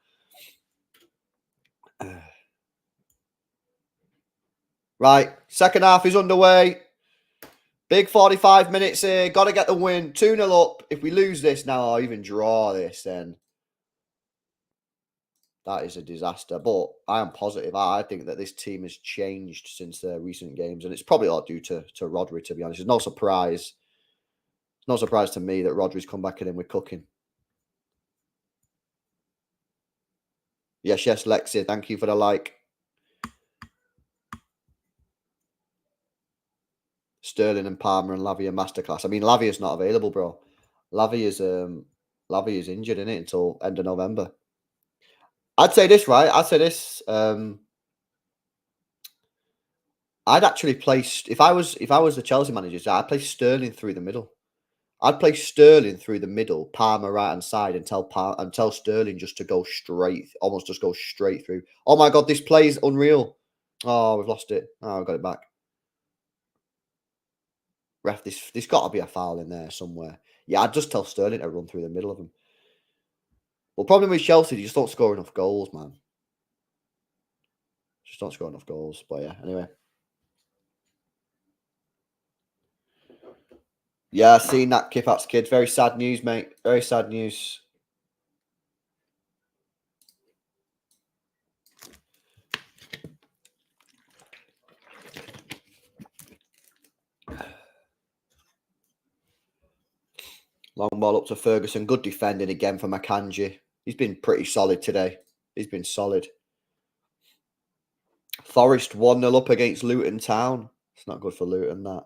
Right, second half is underway. Big 45 minutes here. Got to get the win. 2-0 up. If we lose this now or even draw this, then that is a disaster. But I am positive. I think that this team has changed since the recent games. And it's probably all due to Rodri, to be honest. It's no surprise. It's no surprise to me that Rodri's come back in and we're cooking. Yes, Lexi. Thank you for the like. Sterling and Palmer and Lavia masterclass. I mean, Lavia's not available, bro. Lavia is injured, in it, until end of November. I'd say this, right? I'd say this. I'd actually place if I was the Chelsea manager, I'd play Sterling through the middle. I'd play Sterling through the middle, Palmer right hand side, and tell Sterling just to go straight, almost just go straight through. Oh my god, this play is unreal. Oh, we've lost it. Oh, I've got it back. Ref, there's got to be a foul in there somewhere. Yeah, I'd just tell Sterling to run through the middle of them. Well, problem with Chelsea, they just don't score enough goals, man. Just don't score enough goals. But yeah, anyway. Yeah, seen that Kipat's kid. Very sad news, mate. Very sad news. Long ball up to Ferguson. Good defending again from Akanji. He's been pretty solid today. He's been solid. Forest 1-0 up against Luton Town. It's not good for Luton, that.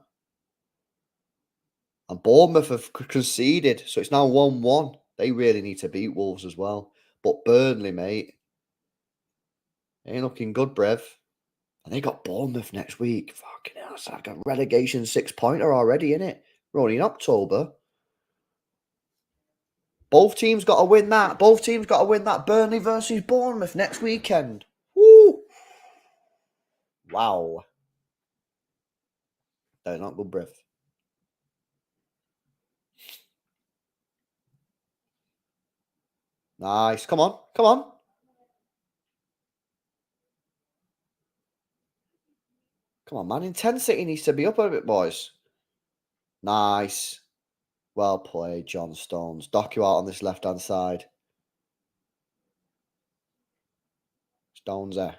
And Bournemouth have conceded, so it's now 1-1. They really need to beat Wolves as well. But Burnley, mate, ain't looking good, Brev. And they got Bournemouth next week. Fucking hell, it's like a relegation 6-pointer already, innit? We're only in October. Both teams got to win that. Both teams got to win that. Burnley versus Bournemouth next weekend. Woo! Wow. They're not good, Brev. Nice. Come on. Come on. Come on, man. Intensity needs to be up a bit, boys. Nice. Well played, John Stones. Dock you out on this left-hand side. Stones there.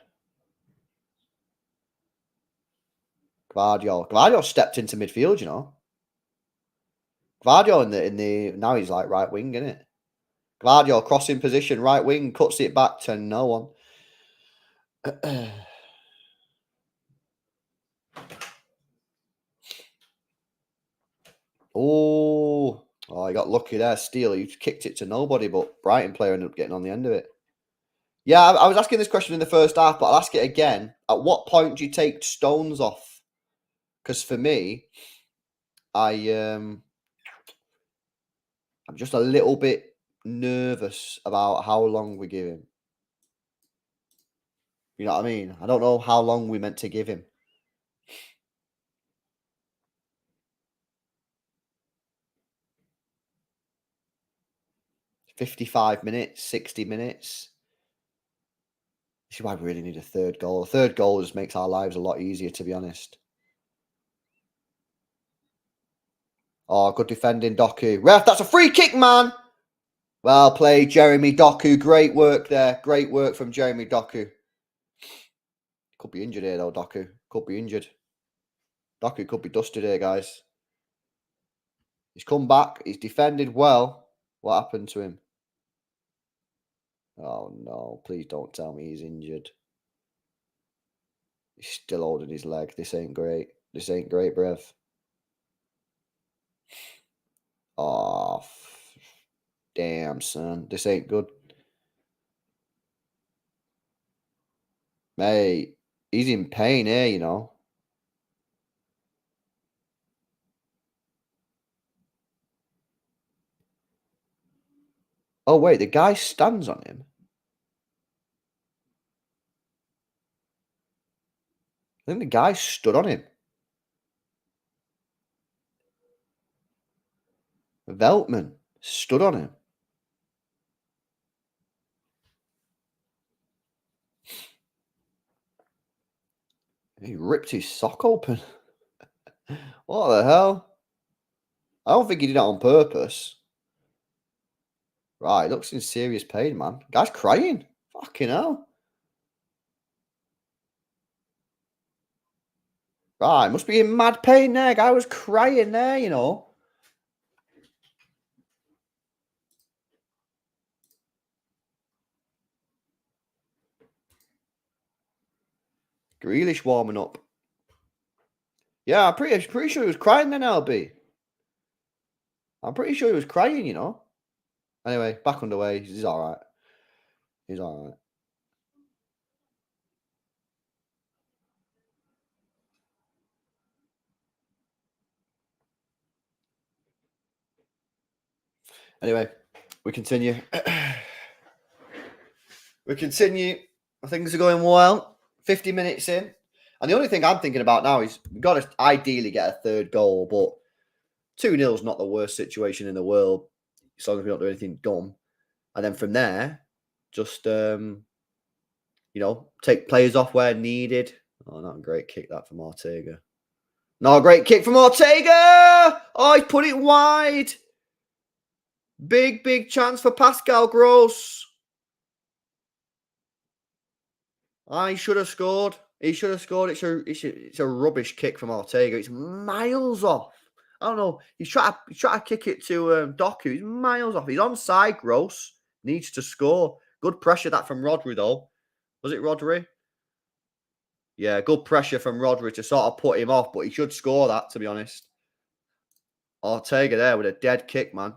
Gvardiol stepped into midfield, you know. Gvardiol in the now he's like right wing, isn't it? Gvardiol crossing position, right wing, cuts it back to no one. Oh, he got lucky there. Steele, he kicked it to nobody, but Brighton player ended up getting on the end of it. Yeah, I was asking this question in the first half, but I'll ask it again. At what point do you take Stones off? Because for me, I'm just a little bit nervous about how long we give him. You know what I mean? I don't know how long we meant to give him. 55 minutes, 60 minutes. This is why we really need a third goal. A third goal just makes our lives a lot easier, to be honest. Oh, good defending, Doku. Ref, that's a free kick, man. Well played, Jeremy Doku. Great work there. Great work from Jeremy Doku. Could be injured here, though, Doku. Could be injured. Doku could be dusted here, guys. He's come back. He's defended well. What happened to him? Oh, no. Please don't tell me he's injured. He's still holding his leg. This ain't great. This ain't great, Brev. Oh, damn, son. This ain't good. Mate, he's in pain here, you know. Oh, wait. The guy stands on him. I think the guy stood on him. Veltman stood on him. He ripped his sock open. What the hell? I don't think he did that on purpose. Right, looks in serious pain, man. Guy's crying. Fucking hell. Right, must be in mad pain there. Guy was crying there, you know. Grealish warming up. Yeah, I'm pretty sure he was crying then, LB. I'm pretty sure he was crying, you know. Anyway, back underway. He's all right. He's all right. Anyway, we continue. We continue. Things are going well. 50 minutes in. And the only thing I'm thinking about now is we've got to ideally get a third goal, but 2-0 is not the worst situation in the world, as long as we don't do anything dumb. And then from there, just, you know, take players off where needed. Oh, not a great kick that from Ortega. Not a great kick from Ortega! Oh, he's put it wide. Big chance for Pascal Gross. He should have scored. He should have scored. It's a rubbish kick from Ortega. It's miles off. I don't know. He's trying to kick it to Doku. He's miles off. He's onside. Gross needs to score. Good pressure that from Rodri though. Was it Rodri? Yeah, good pressure from Rodri to sort of put him off, but he should score that, to be honest. Ortega there with a dead kick, man.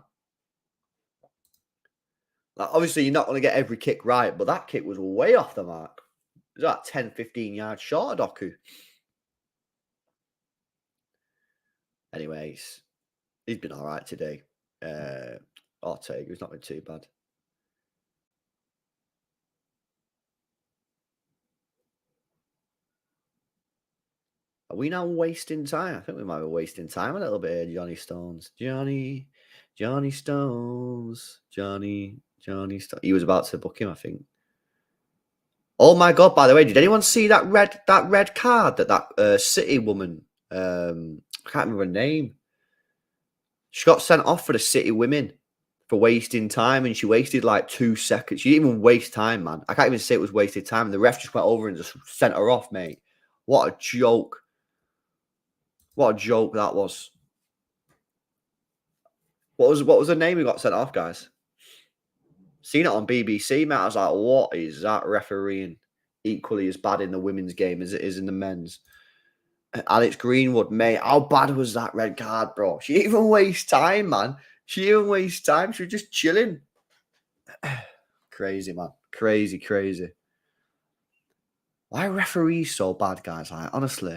Like, obviously, you're not going to get every kick right, but that kick was way off the mark. It was about 10, 15 yards short of Doku. Anyways, he's been all right today. Ortega's not been too bad. Are we now wasting time? I think we might be wasting time a little bit here, Johnny Stones. Johnny Stones. Johnny Stones. He was about to book him, I think. Oh my God, by the way, did anyone see that red card that City woman, I can't remember her name. She got sent off for the City women for wasting time, and she wasted like 2 seconds. She didn't even waste time, man. I can't even say it was wasted time. The ref just went over and just sent her off, mate. What a joke. What a joke that was. What was the name who got sent off, guys? Seen it on BBC, mate. I was like, what is that refereeing? Equally as bad in the women's game as it is in the men's. Alex Greenwood, mate. How bad was that red card, bro? She didn't even waste time, man. She didn't waste time. She was just chilling. Crazy, man. Crazy. Why are referees so bad, guys? Like, honestly,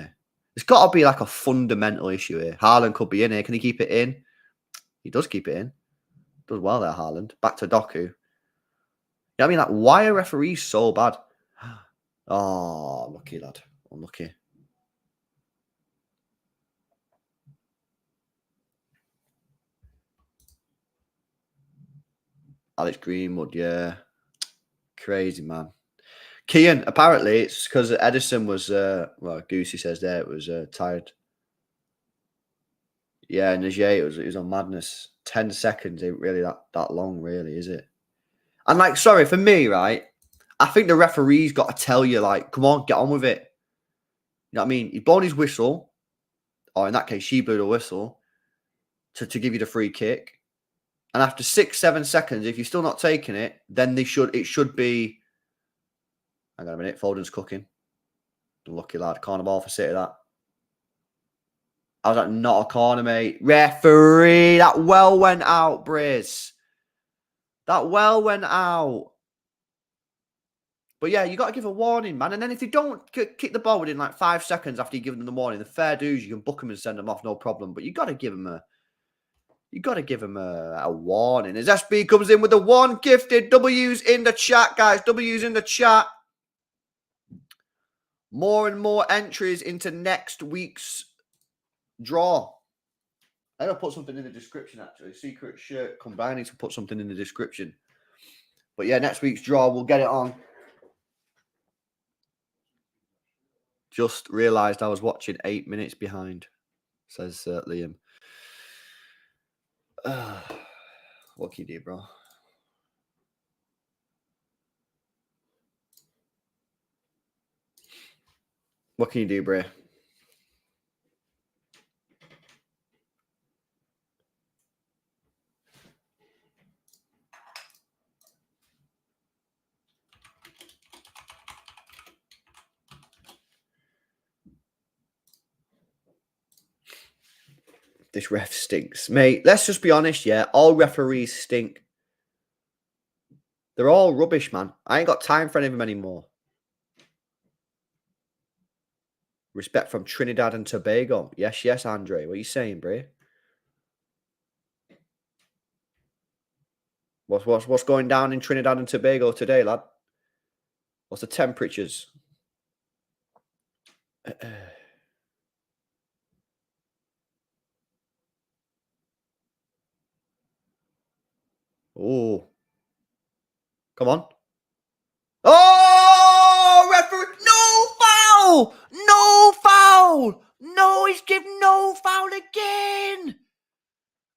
there's got to be like a fundamental issue here. Haaland could be in here. Can he keep it in? He does keep it in. Does well there, Haaland. Back to Doku. You know what I mean? Like, why are referees so bad? Oh, lucky lad. Unlucky. Alex Greenwood, yeah. Crazy, man. Kian, apparently it's because Edison was, well, Goosey says there it was tired. Yeah, Najee, it was on madness. 10 seconds ain't really that long, really, is it? And like, sorry, for me, right? I think the referee's got to tell you, like, come on, get on with it. You know what I mean? He's blown his whistle, or in that case, she blew the whistle to give you the free kick. And after 6, 7 seconds, if you're still not taking it, then it should be. Hang on a minute, Foden's cooking. Lucky lad, corner ball for City. That. I was like, not a corner, mate. Referee, that well went out, Briz. That well went out. But yeah, you got to give a warning, man. And then if they don't kick the ball within like 5 seconds after you give them the warning, the fair dues, you can book them and send them off, no problem. But you got to give them a warning. As SB comes in with the one gifted W's in the chat, guys. W's in the chat. More and more entries into next week's draw. I'm going to put something in the description, actually. Secret shirt combining to put something in the description. But yeah, next week's draw, we'll get it on. Just realised I was watching 8 minutes behind, says Liam. What can you do, bro? What can you do, bro? This ref stinks. Mate, let's just be honest, yeah? All referees stink. They're all rubbish, man. I ain't got time for any of them anymore. Respect from Trinidad and Tobago. Yes, yes, Andre. What are you saying, Bray? What's going down in Trinidad and Tobago today, lad? What's the temperatures? Oh. Come on. Oh, referee. No foul. No foul. No, he's given no foul again.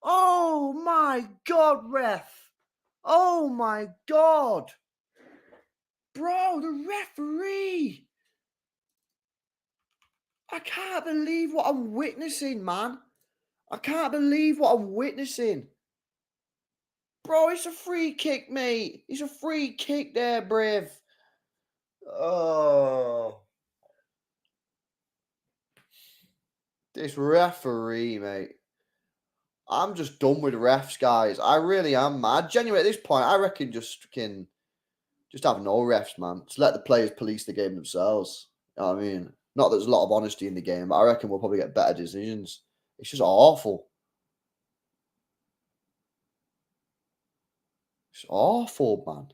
Oh, my God, ref. Oh, my God. Bro, the referee. I can't believe what I'm witnessing, man. I can't believe what I'm witnessing. Bro, it's a free kick, mate. It's a free kick there, Brave. Oh. This referee, mate. I'm just done with refs, guys. I really am, man. Genuinely, at this point, I reckon just have no refs, man. Just let the players police the game themselves. You know what I mean? Not that there's a lot of honesty in the game, but I reckon we'll probably get better decisions. It's just awful. It's awful, man.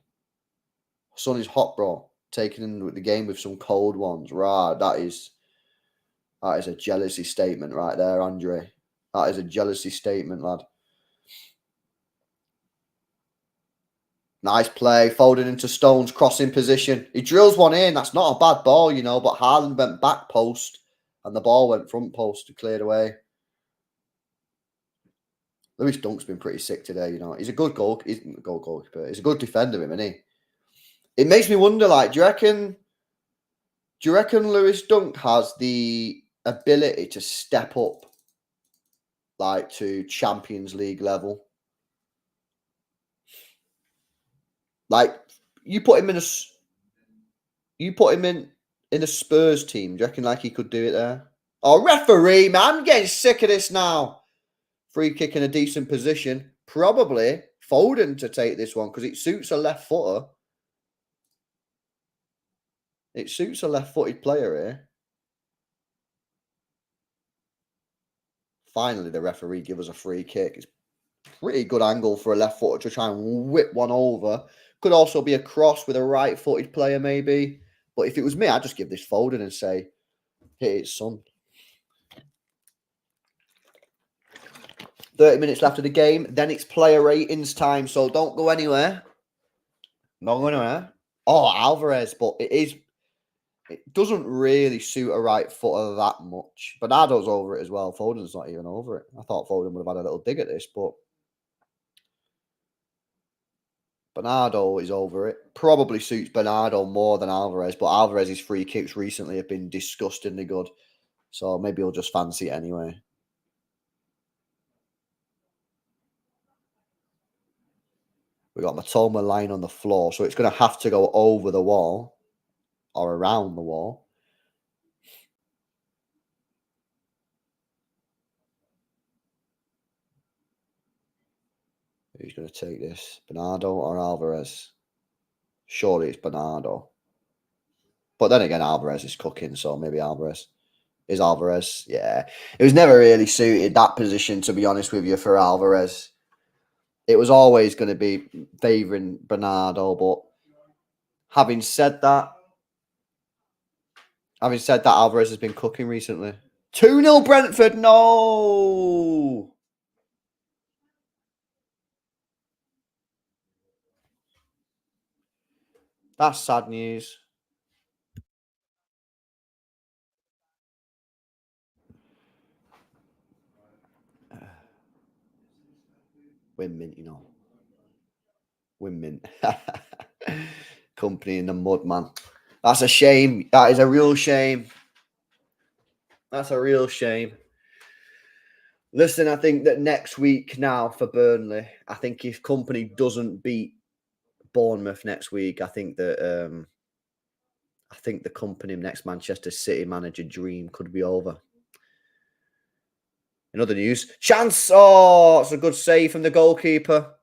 Sun is hot, bro. Taking in the game with some cold ones. Right, that is a jealousy statement right there, Andre. That is a jealousy statement, lad. Nice play. Folded into Stone's crossing position. He drills one in. That's not a bad ball, you know, but Haaland went back post and the ball went front post and cleared away. Lewis Dunk's been pretty sick today, you know. He's a good goalkeeper. He's a good defender, isn't he? It makes me wonder, like, do you reckon Lewis Dunk has the ability to step up, like, to Champions League level? Like, you put him in a Spurs team. Do you reckon like he could do it there? Oh, referee, man, I'm getting sick of this now. Free kick in a decent position. Probably Foden to take this one because it suits a left footer. It suits a left-footed player here. Finally, the referee give us a free kick. It's pretty good angle for a left footer to try and whip one over. Could also be a cross with a right-footed player, maybe. But if it was me, I'd just give this Foden and say, hit it, son. 30 minutes left of the game. Then it's player ratings time, so don't go anywhere. Not going anywhere. Oh, Alvarez, but it doesn't really suit a right footer that much. Bernardo's over it as well. Foden's not even over it. I thought Foden would have had a little dig at this, but Bernardo is over it. Probably suits Bernardo more than Alvarez, but Alvarez's free kicks recently have been disgustingly good. So maybe he'll just fancy it anyway. We got Matoma lying on the floor, so it's going to have to go over the wall or around the wall. Who's going to take this? Bernardo or Alvarez? Surely it's Bernardo. But then again, Alvarez is cooking, so maybe Alvarez. Is Alvarez? Yeah. It was never really suited, that position, to be honest with you, for Alvarez. It was always going to be favouring Bernardo, but having said that, Alvarez has been cooking recently. 2-0 Brentford, no! That's sad news. Win mint, you know. Win mint. Company in the mud, man. That's a shame. That is a real shame. That's a real shame. Listen, I think that next week now for Burnley, I think if Company doesn't beat Bournemouth next week, I think that the Company next Manchester City manager dream could be over. In other news, chance. Oh, it's a good save from the goalkeeper.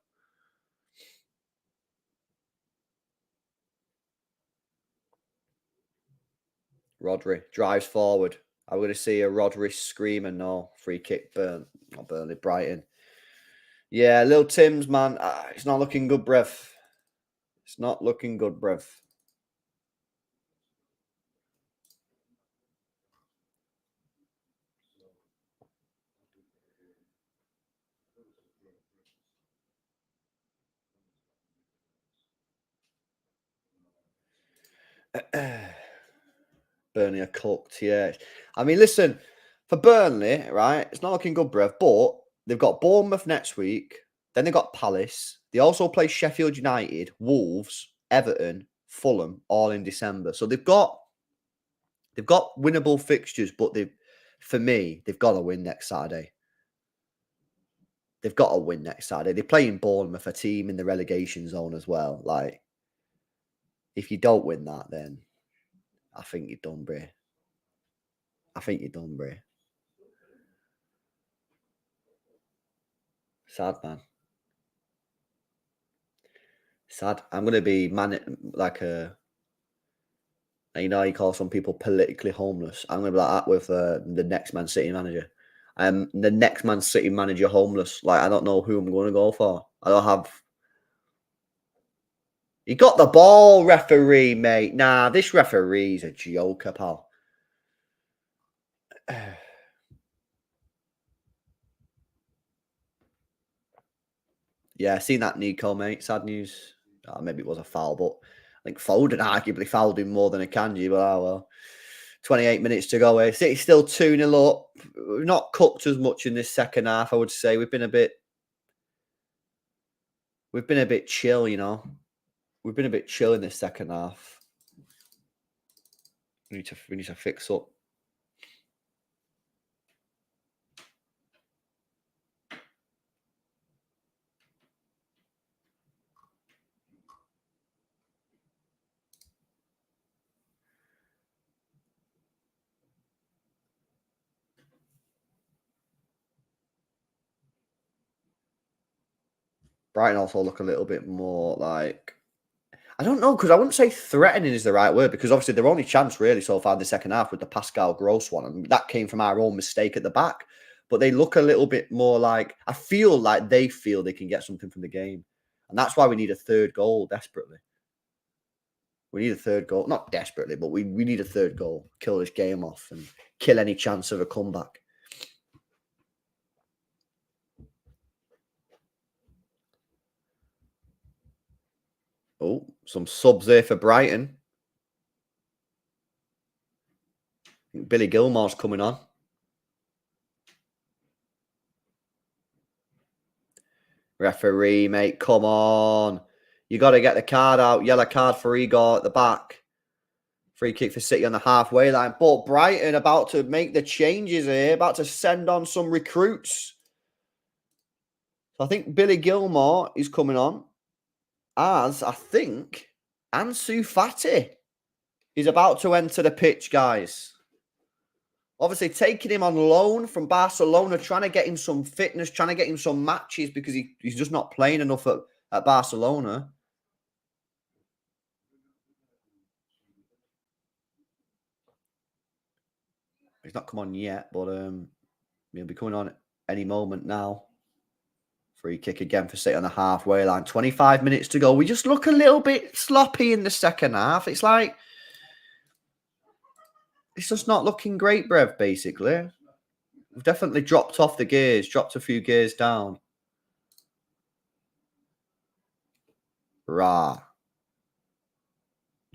Rodri drives forward. I'm going to see a Rodri screamer. No, free kick, not Burnley, Brighton. Yeah, little Tim's, man. It's not looking good, bruv. It's not looking good, bruv. Burnley are cooked, yeah. I mean, listen, for Burnley, right, it's not looking good, bruv, but they've got Bournemouth next week. Then they've got Palace. They also play Sheffield United, Wolves, Everton, Fulham, all in December. So they've got winnable fixtures, but for me, they've got to win next Saturday. They've got to win next Saturday. They're playing Bournemouth, a team in the relegation zone as well. Like, if you don't win that, then I think you're done, bro. I think you're done, bro. Sad, man. Sad. I'm going to be you call some people politically homeless. I'm going to be like that with the next Man City manager. The next Man City manager homeless. Like, I don't know who I'm going to go for. I don't have. You got the ball, referee, mate. Nah, this referee's a joker, pal. Yeah, I seen that, Nico, mate. Sad news. Maybe it was a foul, but I think Foden arguably fouled him more than a Kanji, but well. 28 minutes to go. City's still 2-0 up. We've not cooked as much in this second half, I would say. We've been a bit chill, you know. We've been a bit chill in this second half. We need to fix up. Brighton also look a little bit more like, I don't know, because I wouldn't say threatening is the right word, because obviously their only chance really so far in the second half with the Pascal Gross one, and that came from our own mistake at the back. But they look a little bit more like, I feel like they feel they can get something from the game. And that's why we need a third goal desperately. We need a third goal. Not desperately, but we need a third goal. Kill this game off and kill any chance of a comeback. Oh, some subs there for Brighton. I think Billy Gilmore's coming on. Referee, mate, come on. You got to get the card out. Yellow card for Igor at the back. Free kick for City on the halfway line. But Brighton about to make the changes here. About to send on some recruits. So I think Billy Gilmore is coming on. As I think Ansu Fati is about to enter the pitch, guys. Obviously, taking him on loan from Barcelona, trying to get him some fitness, trying to get him some matches because he's just not playing enough at Barcelona. He's not come on yet, but he'll be coming on any moment now. Free kick again for City on the halfway line. 25 minutes to go. We just look a little bit sloppy in the second half. It's like, it's just not looking great, Brev, basically. We've definitely dropped off the gears, dropped a few gears down. Rah.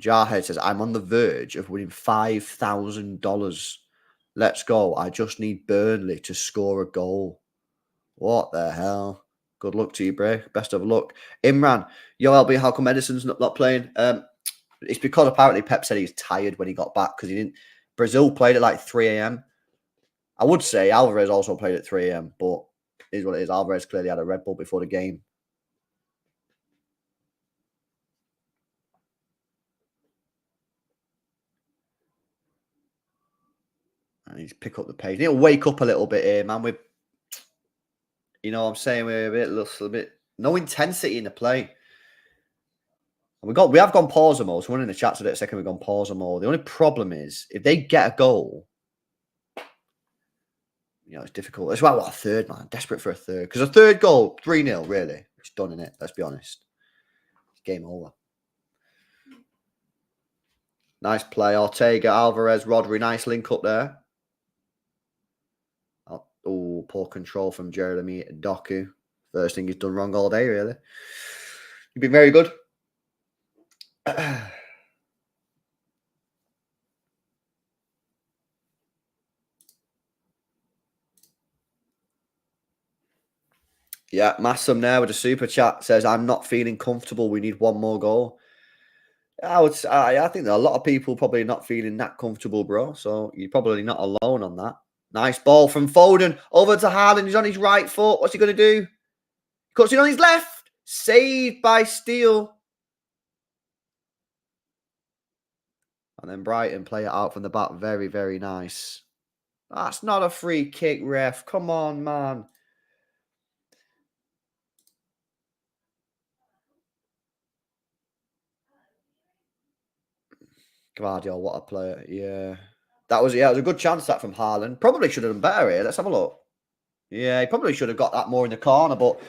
Jarhead says, I'm on the verge of winning $5,000. Let's go. I just need Burnley to score a goal. What the hell? Good luck to you, Bray. Best of luck. Imran, yo, LB, how come Edison's not playing? It's because apparently Pep said he's tired when he got back because he didn't. Brazil played at like 3 a.m. I would say Alvarez also played at 3 a.m., but it is what it is. Alvarez clearly had a Red Bull before the game. I need to pick up the pace. I need to wake up a little bit here, man. You know what I'm saying? We're a little bit no intensity in the play. And we have gone pauser mode. Someone in the chat said it a second, we've gone pauser mode. The only problem is if they get a goal, you know, it's difficult. That's why I want a third, man. Desperate for a third. Because a third goal, 3-0, really. It's done in it. Let's be honest. It's game over. Nice play. Ortega, Alvarez, Rodri. Nice link up there. Oh, poor control from Jeremy Doku. First thing he's done wrong all day, really. You've been very good. Yeah, Massam there with a super chat says, I'm not feeling comfortable. We need one more goal. I think there are a lot of people probably not feeling that comfortable, bro. So you're probably not alone on that. Nice ball from Foden over to Haaland. He's on his right foot. What's he going to do? Cuts it on his left. Saved by Steele. And then Brighton play it out from the back. Very, very nice. That's not a free kick, ref. Come on, man. Guardiola, what a player. Yeah. That was a good chance that from Haaland. Probably should have done better here. Let's have a look. Yeah, he probably should have got that more in the corner, but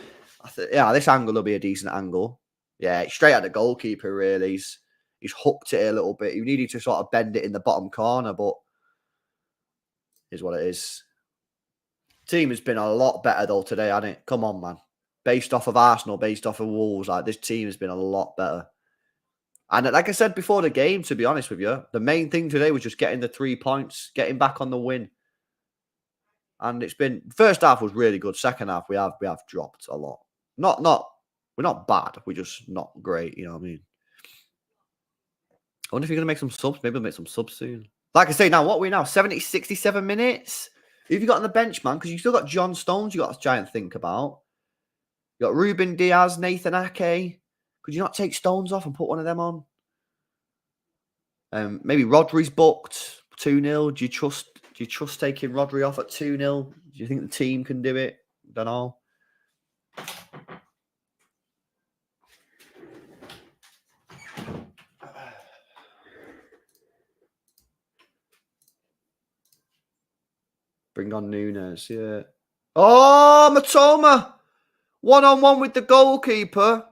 this angle will be a decent angle. Yeah, straight at the goalkeeper, really. He's hooked it a little bit. He needed to sort of bend it in the bottom corner, but is what it is. Team has been a lot better, though, today, hasn't it? Come on, man. Based off of Arsenal, based off of Wolves, like this team has been a lot better. And like I said before the game, to be honest with you, the main thing today was just getting the 3 points, getting back on the win. And it's been first half was really good. Second half we have dropped a lot. We're not bad. We're just not great. You know what I mean? I wonder if you're gonna make some subs. Maybe we'll make some subs soon. Like I say, now what are we now? 70, 67 minutes. Who have you got on the bench, man? Because you still got John Stones. You got to try and think about. You got Ruben Diaz, Nathan Ake. Could you not take Stones off and put one of them on? Maybe Rodri's booked 2-0. Do you trust taking Rodri off at 2-0? Do you think the team can do it? Don't know. Bring on Nunes, yeah. Oh, Matoma! 1-on-1 with the goalkeeper.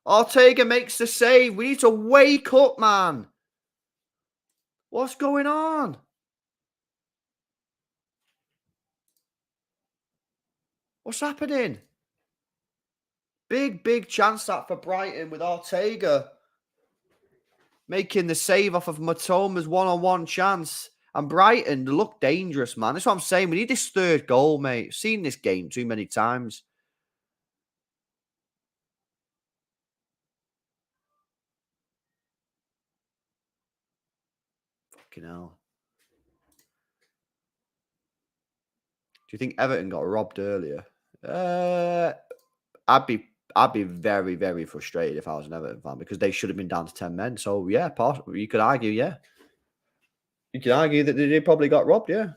Ortega makes the save. We need to wake up, man. What's going on? What's happening? Big chance that for Brighton with Ortega making the save off of Matoma's 1-on-1 chance. And Brighton look dangerous, man. That's what I'm saying. We need this third goal, mate. Seen this game too many times. Fucking hell. Do you think Everton got robbed earlier? I'd be very, very frustrated if I was an Everton fan because they should have been down to 10 men. So yeah, you could argue, yeah. You could argue that they probably got robbed, yeah.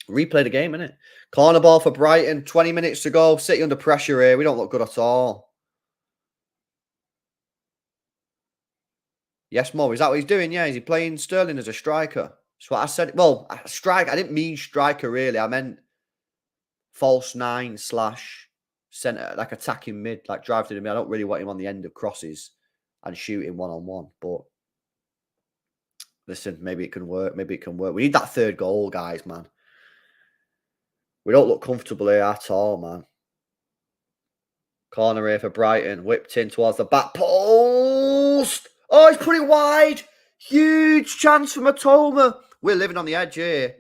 Replay the game, innit? Corner ball for Brighton, 20 minutes to go. City under pressure here. We don't look good at all. Yes, Mo, is that what he's doing? Yeah, is he playing Sterling as a striker? That's what I said. Well, strike. I didn't mean striker, really. I meant false 9 / centre, like attacking mid, like drive to the mid. I don't really want him on the end of crosses and shooting 1-on-1. But listen, maybe it can work. Maybe it can work. We need that third goal, guys, man. We don't look comfortable here at all, man. Corner here for Brighton. Whipped in towards the back post. Oh, he's put it wide. Huge chance for Matoma. We're living on the edge here.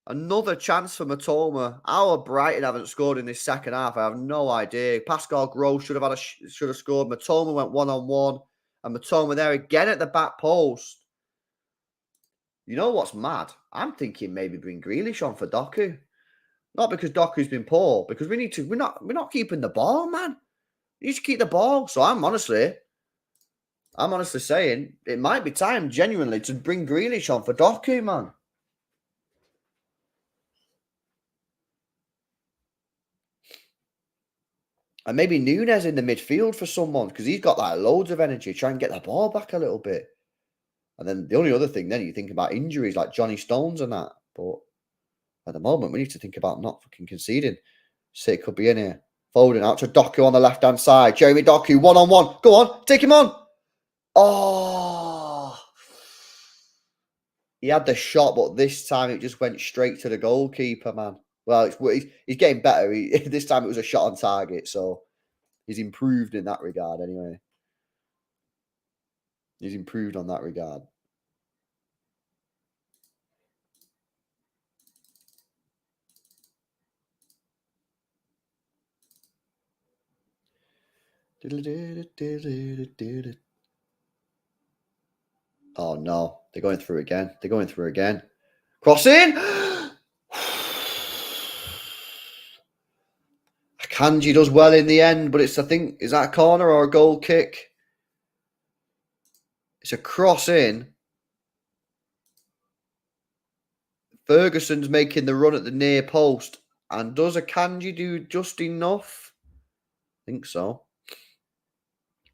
Another chance for Matoma. Our Brighton haven't scored in this second half. I have no idea. Pascal Gross should have scored. Matoma went 1-on-1. And Matoma there again at the back post. You know what's mad? I'm thinking maybe bring Grealish on for Doku. Not because Doku's been poor, because we need to. We're not keeping the ball, man. We need to keep the ball. So I'm honestly saying it might be time, genuinely, to bring Grealish on for Doku, man. And maybe Nunes in the midfield for someone, because he's got like loads of energy. Try and get the ball back a little bit. And then the only other thing then you think about injuries like Johnny Stones and that. But at the moment, we need to think about not fucking conceding. City could be in here. Foden out to Doku on the left-hand side. Jeremy Doku, one-on-one. Go on, take him on. Oh. He had the shot, but this time it just went straight to the goalkeeper, man. Well, he's getting better. This time it was a shot on target, so he's improved in that regard anyway. He's improved on that regard. Oh no, they're going through again. They're going through again. Crossing! Kanji does well in the end, but it's, I think, is that a corner or a goal kick? It's a cross in. Ferguson's making the run at the near post. And does a Kanji do just enough? I think so.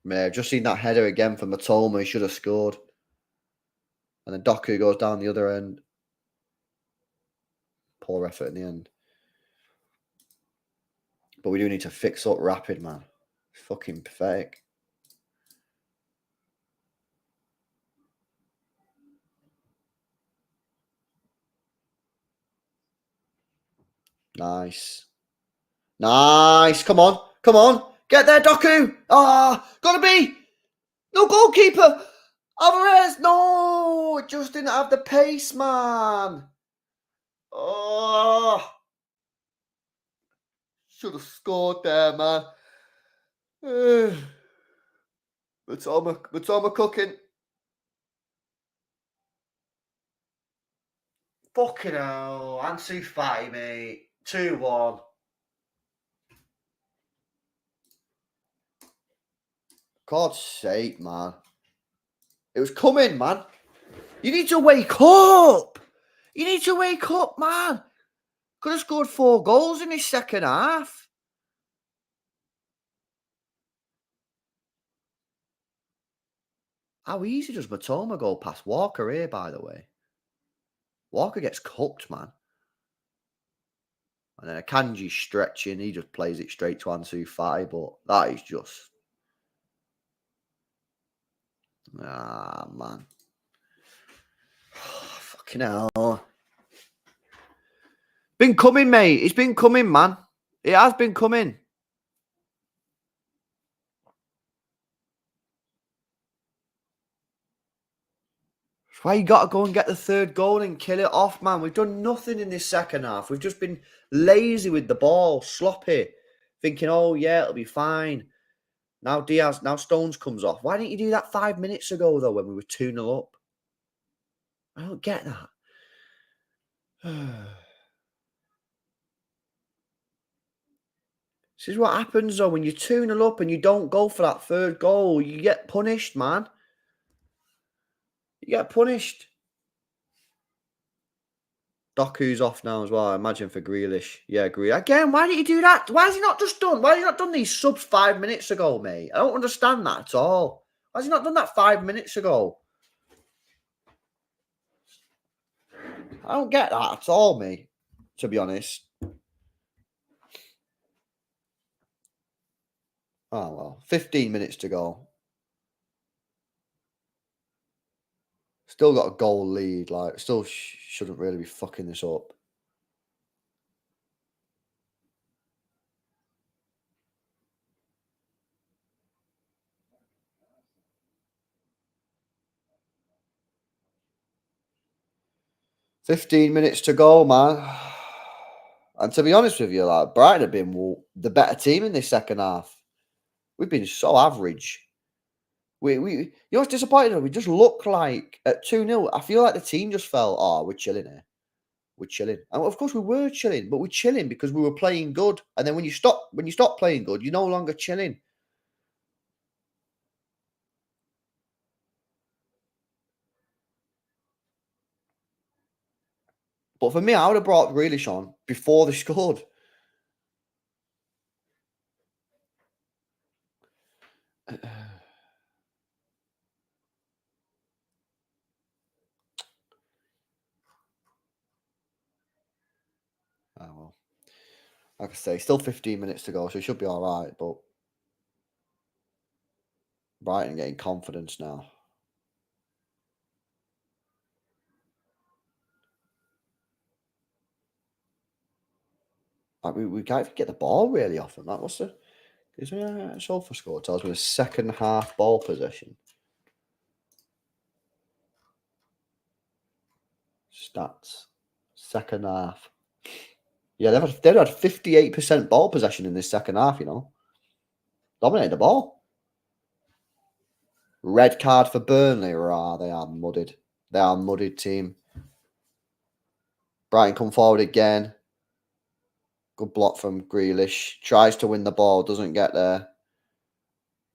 Man, I've just seen that header again from Matoma. He should have scored. And then Doku goes down the other end. Poor effort in the end. But we do need to fix up Rapid, man. It's fucking pathetic. Nice. Nice. Come on. Come on. Get there, Doku. Ah, gotta be. No goalkeeper. Alvarez. No. It just didn't have the pace, man. Oh. Should have scored there, man. Matoma cooking. Fucking hell. Ansu Fati, mate. 2-1. God's sake, man. It was coming, man. You need to wake up. You need to wake up, man. Could have scored 4 goals in his second half. How easy does Matoma go past Walker here, by the way? Walker gets cooked, man. And then Akanji's stretching. He just plays it straight to Ansu Fati, but that is just... Ah, man. Fucking hell. Been coming, mate. It's been coming, man. It has been coming. That's why you got to go and get the third goal and kill it off, man. We've done nothing in this second half. We've just been lazy with the ball, sloppy, thinking, oh, yeah, it'll be fine. Now Stones comes off. Why didn't you do that 5 minutes ago, though, when we were 2-0 up? I don't get that. This is what happens, though, when you're 2-0 up and you don't go for that third goal. You get punished, man. You get punished. Doku's off now as well, I imagine, for Grealish. Yeah, Grealish. Again, why did you do that? Why has he not just done? Why has he not done these subs 5 minutes ago, mate? I don't understand that at all. Why has he not done that 5 minutes ago? I don't get that at all, mate, to be honest. Oh, well. 15 minutes to go. Still got a goal lead. Like, still shouldn't really be fucking this up. $15 minutes to go, man. And to be honest with you, like, Brighton have been the better team in this second half. We've been so average. We you know what's disappointing? We just look like at 2-0. I feel like the team just felt, oh, we're chilling here. We're chilling. And of course we were chilling, but we're chilling because we were playing good. And then when you stop playing good, you're no longer chilling. But for me, I would have brought Grealish on before they scored. Oh, well. Like I say, still 15 minutes to go, so it should be all right. But Brighton getting confidence now. Like we can't even get the ball really off them. That was the is there a sofa score tells me the second half ball possession stats. Second half. Yeah, they've had 58% ball possession in this second half. You know, dominated the ball. Red card for Burnley. Rah, they are muddied. They are a muddied team. Brighton come forward again. Good block from Grealish. Tries to win the ball, doesn't get there.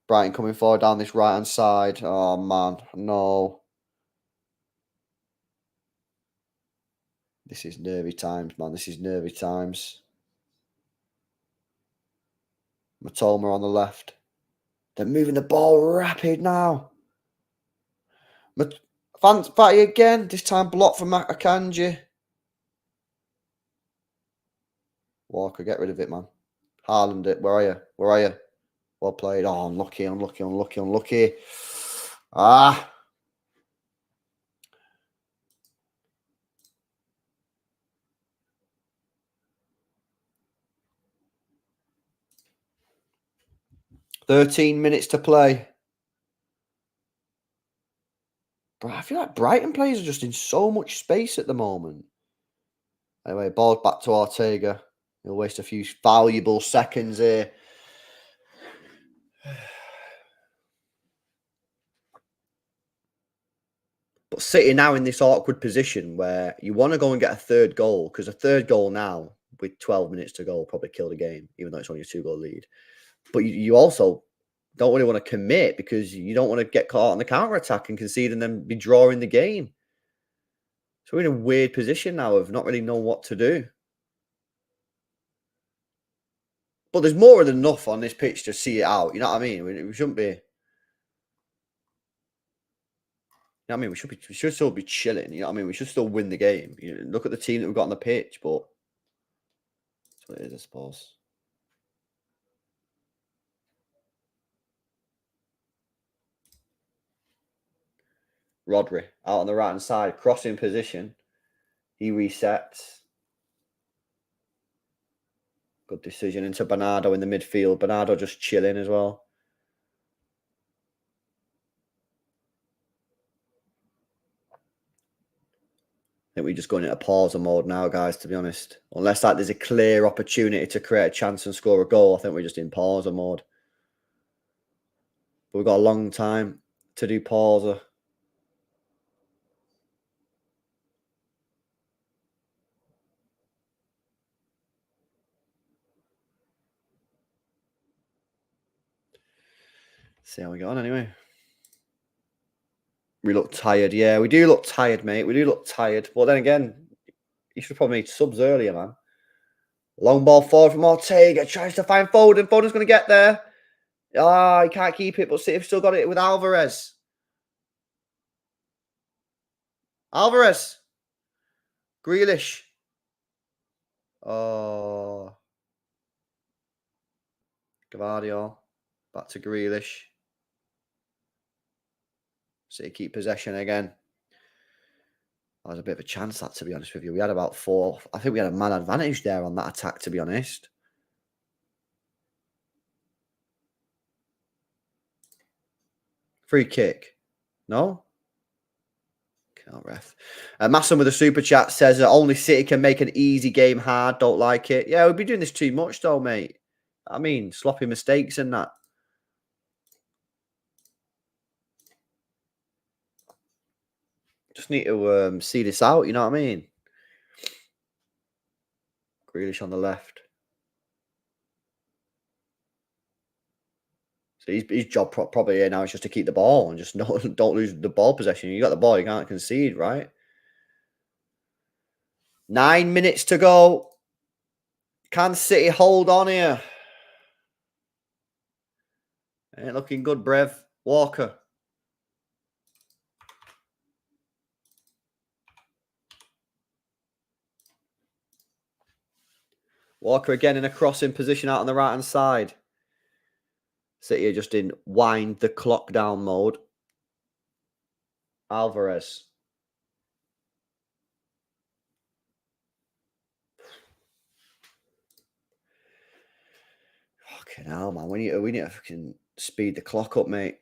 Brighton coming forward down this right hand side. Oh man, no. This is nervy times, man. This is nervy times. Matoma on the left. They're moving the ball rapid now. Fatty again. This time blocked from Akanji. Walker, get rid of it, man. Haaland it. Where are you? Where are you? Well played. Oh, unlucky, unlucky, unlucky, unlucky. Ah. "13 minutes to play." Bro, I feel like Brighton players are just in so much space at the moment. Anyway, ball back to Ortega. He'll waste a few valuable seconds here. But City now in this awkward position where you want to go and get a third goal, because a third goal now with 12 minutes to go will probably kill the game, even though it's only a 2-goal lead. But you also don't really want to commit because you don't want to get caught on the counter attack and concede and then be drawing the game. So we're in a weird position now of not really knowing what to do. But there's more than enough on this pitch to see it out. You know what I mean? We shouldn't be. You know what I mean? We should still be chilling. You know what I mean? We should still win the game. You know, look at the team that we've got on the pitch, but that's what it is, I suppose. Rodri out on the right hand side, crossing position. He resets. Good decision into Bernardo in the midfield. Bernardo just chilling as well. I think we're just going into pauser mode now, guys, to be honest. Unless like there's a clear opportunity to create a chance and score a goal, I think we're just in pauser mode. But we've got a long time to do pauser. See how we go on anyway. We look tired. Yeah, we do look tired, mate. We do look tired. But then again, you should have probably made subs earlier, man. Long ball forward from Ortega. Tries to find Foden. Foden's going to get there. Ah, he can't keep it, but City have still got it with Alvarez. Alvarez. Grealish. Oh. Gavardio. Back to Grealish. City keep possession again. That was a bit of a chance, that, to be honest with you. We had about 4. I think we had a man advantage there on that attack, to be honest. Free kick. No? Can't ref. Masson with a super chat says only City can make an easy game hard. Don't like it. Yeah, we'd be doing this too much, though, mate. I mean, sloppy mistakes and that. Just need to see this out, you know what I mean? Grealish on the left. So his job probably here now is just to keep the ball and just don't lose the ball possession. You got the ball, you can't concede, right? 9 minutes to go. Can City hold on here? Ain't looking good, Brev. Walker. Walker again in a crossing position out on the right-hand side. City are just in wind the clock down mode. Alvarez. Fucking hell, man. We need to fucking speed the clock up, mate.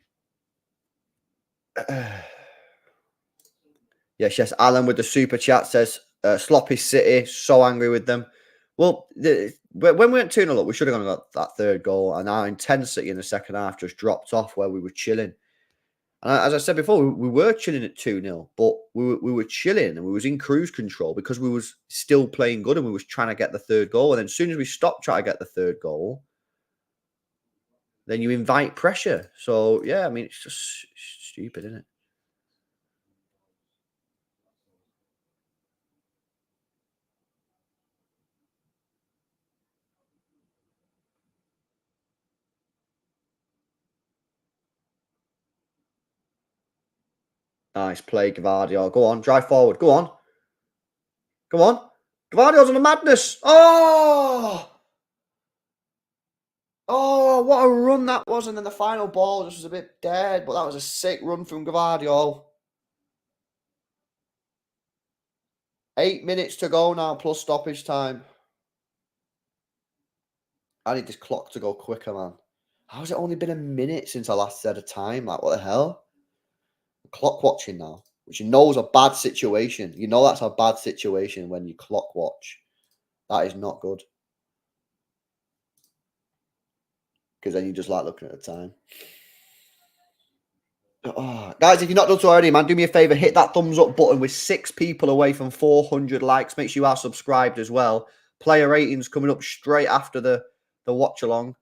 Yes. Alan with the super chat says, sloppy City, so angry with them. Well, when we went 2-0 up, we should have gone and got that third goal. And our intensity in the second half just dropped off where we were chilling. And as I said before, we were chilling at 2-0, but we were chilling and we was in cruise control because we was still playing good and we was trying to get the third goal. And then as soon as we stopped trying to get the third goal, then you invite pressure. So, yeah, I mean, it's just stupid, isn't it? Nice play, Gavardio. Go on, drive forward. Go on. Come on. Gavardio's on a madness. Oh! Oh, what a run that was. And then the final ball just was a bit dead, but that was a sick run from Gavardio. 8 minutes to go now, plus stoppage time. I need this clock to go quicker, man. How's it only been a minute since I last said a time? Like, what the hell? Clock watching now, which you know is a bad situation. You know that's a bad situation when you clock watch. That is not good. Because then you just like looking at the time. Oh, guys, if you're not done so already, man, do me a favor, hit that thumbs up button. We're 6 people away from 400 likes. Make sure you are subscribed as well. Player ratings coming up straight after the watch along.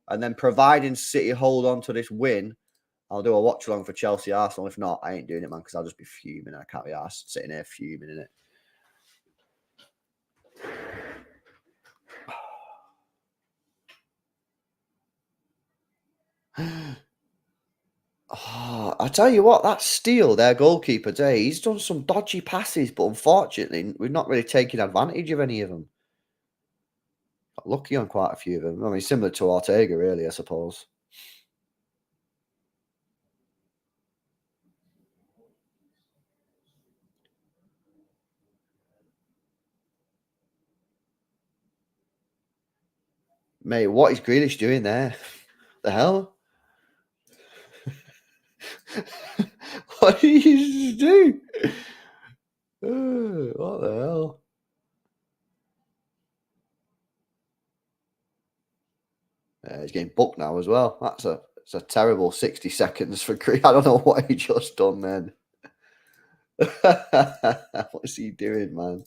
And then providing City hold on to this win, I'll do a watch along for Chelsea Arsenal. If not, I ain't doing it, man, because I'll just be fuming. I can't be arsed sitting there fuming in it. Oh, I tell you what, that Steele, their goalkeeper today, he's done some dodgy passes, but unfortunately, we've not really taken advantage of any of them. Got lucky on quite a few of them. I mean, similar to Ortega, really, I suppose. Mate, what is Grealish doing there? The hell? What did he just do? What the hell? He's getting booked now as well. It's a terrible 60 seconds for Grealish. I don't know what he just done then. What's he doing, man?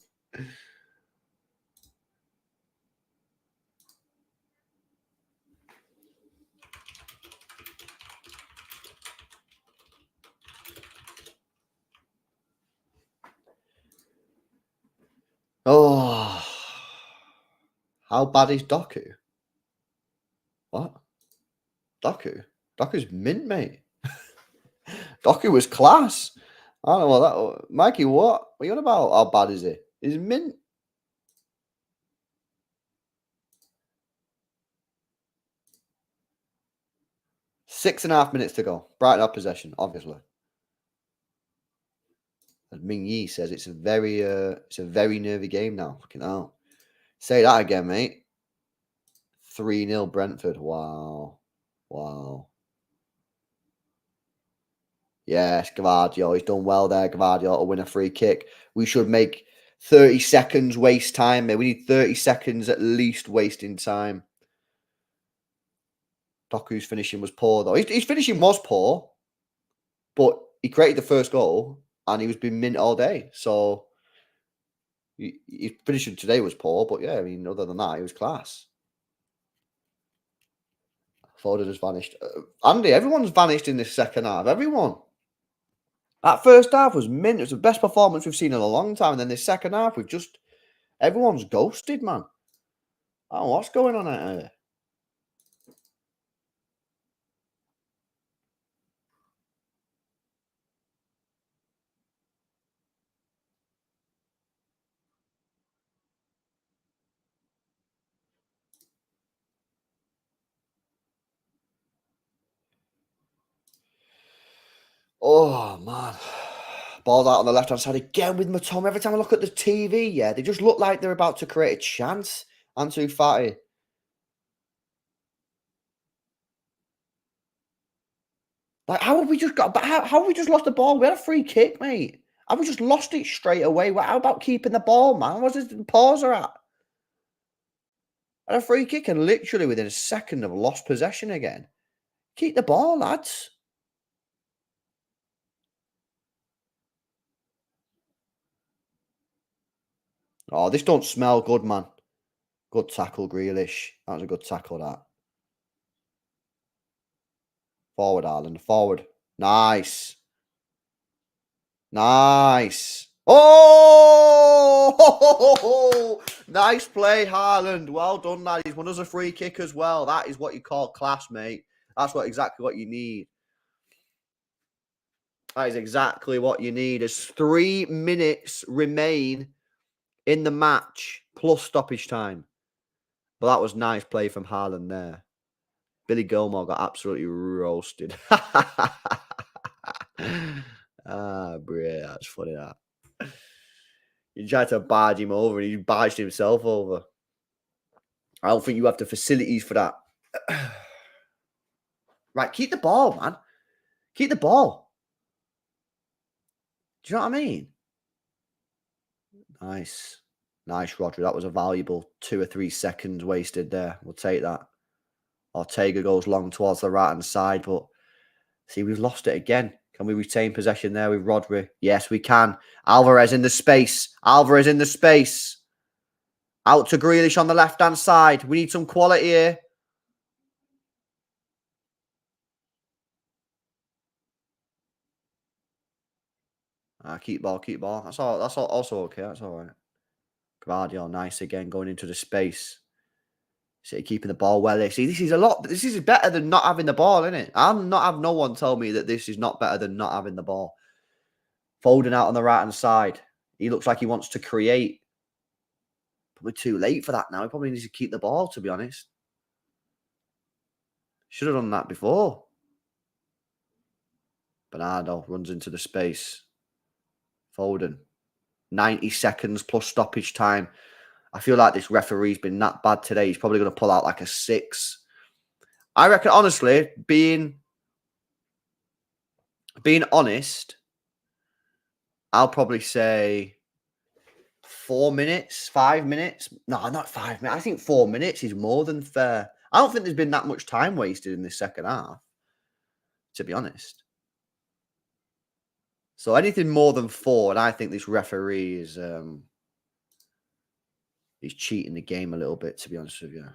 Oh, how bad is Doku? What? Doku? Doku's mint, mate. Doku was class. I don't know what that. Mikey, what? What are you on about? How bad is he? He's mint. Six and a half minutes to go. Brighton up possession, obviously. As Ming Yi says, it's a very nervy game now. Fucking hell. Say that again, mate. 3-0 Brentford. Wow. Wow. Yes, Gavardio. He's done well there, Gavardio, to win a free kick. We should make 30 seconds waste time. We need 30 seconds at least wasting time. Doku's finishing was poor, though. His finishing was poor, but he created the first goal and he was being mint all day. So his finishing today was poor, but yeah, I mean, other than that, he was class. Foden has vanished. Andy, everyone's vanished in this second half. Everyone. That first half was mint. It was the best performance we've seen in a long time. And then this second half, everyone's ghosted, man. I don't know what's going on out here. Oh, man. Ball's out on the left-hand side again with Matoma. Every time I look at the TV, yeah, they just look like they're about to create a chance. Ansu Fati. Like, how have we just got... How have we just lost the ball? We had a free kick, mate. Have we just lost it straight away? How about keeping the ball, man? What's this pause at? Had a free kick and literally within a second of lost possession again. Keep the ball, lads. Oh, this don't smell good, man. Good tackle, Grealish. That was a good tackle, that. Forward, Ireland. Forward. Nice. Nice. Oh! Nice play, Haaland. Well done, lad. He's won us a free kick as well. That is what you call class, mate. That's exactly what you need. That is exactly what you need. As 3 minutes remain in the match, plus stoppage time. But that was nice play from Haaland there. Billy Gilmore got absolutely roasted. Bro, that's funny, that. You tried to barge him over, and he barged himself over. I don't think you have the facilities for that. Right, keep the ball, man. Keep the ball. Do you know what I mean? Nice. Nice, Rodri. That was a valuable 2 or 3 seconds wasted there. We'll take that. Ortega goes long towards the right-hand side, but see, we've lost it again. Can we retain possession there with Rodri? Yes, we can. Alvarez in the space. Alvarez in the space. Out to Grealish on the left-hand side. We need some quality here. Keep ball, keep ball. That's all. That's all, also okay. That's all right. Guardiola, nice again, going into the space. See, keeping the ball well. See, this is a lot. This is better than not having the ball, isn't it? I'm not have no one tell me that this is not better than not having the ball. Foden out on the right-hand side. He looks like he wants to create. But we're too late for that now. He probably needs to keep the ball, to be honest. Should have done that before. Bernardo runs into the space. Foden. 90 seconds plus stoppage time. I feel like this referee's been that bad today. He's probably going to pull out like a 6. I reckon, honestly, being honest, I'll probably say 4 minutes, 5 minutes. No, not 5 minutes. I think 4 minutes is more than fair. I don't think there's been that much time wasted in this second half, to be honest. So anything more than 4, and I think this referee is he's cheating the game a little bit, to be honest with you.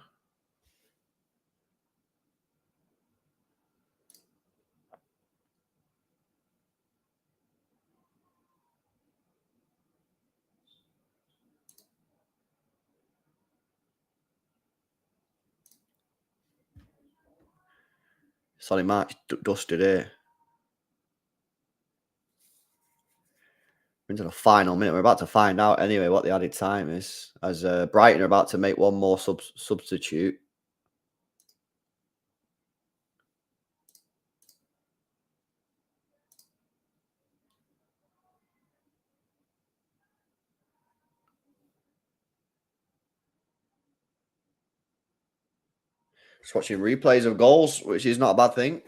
Solly March dusted here. Into the final minute. We're about to find out anyway what the added time is, as Brighton are about to make one more substitute. Just watching replays of goals, which is not a bad thing.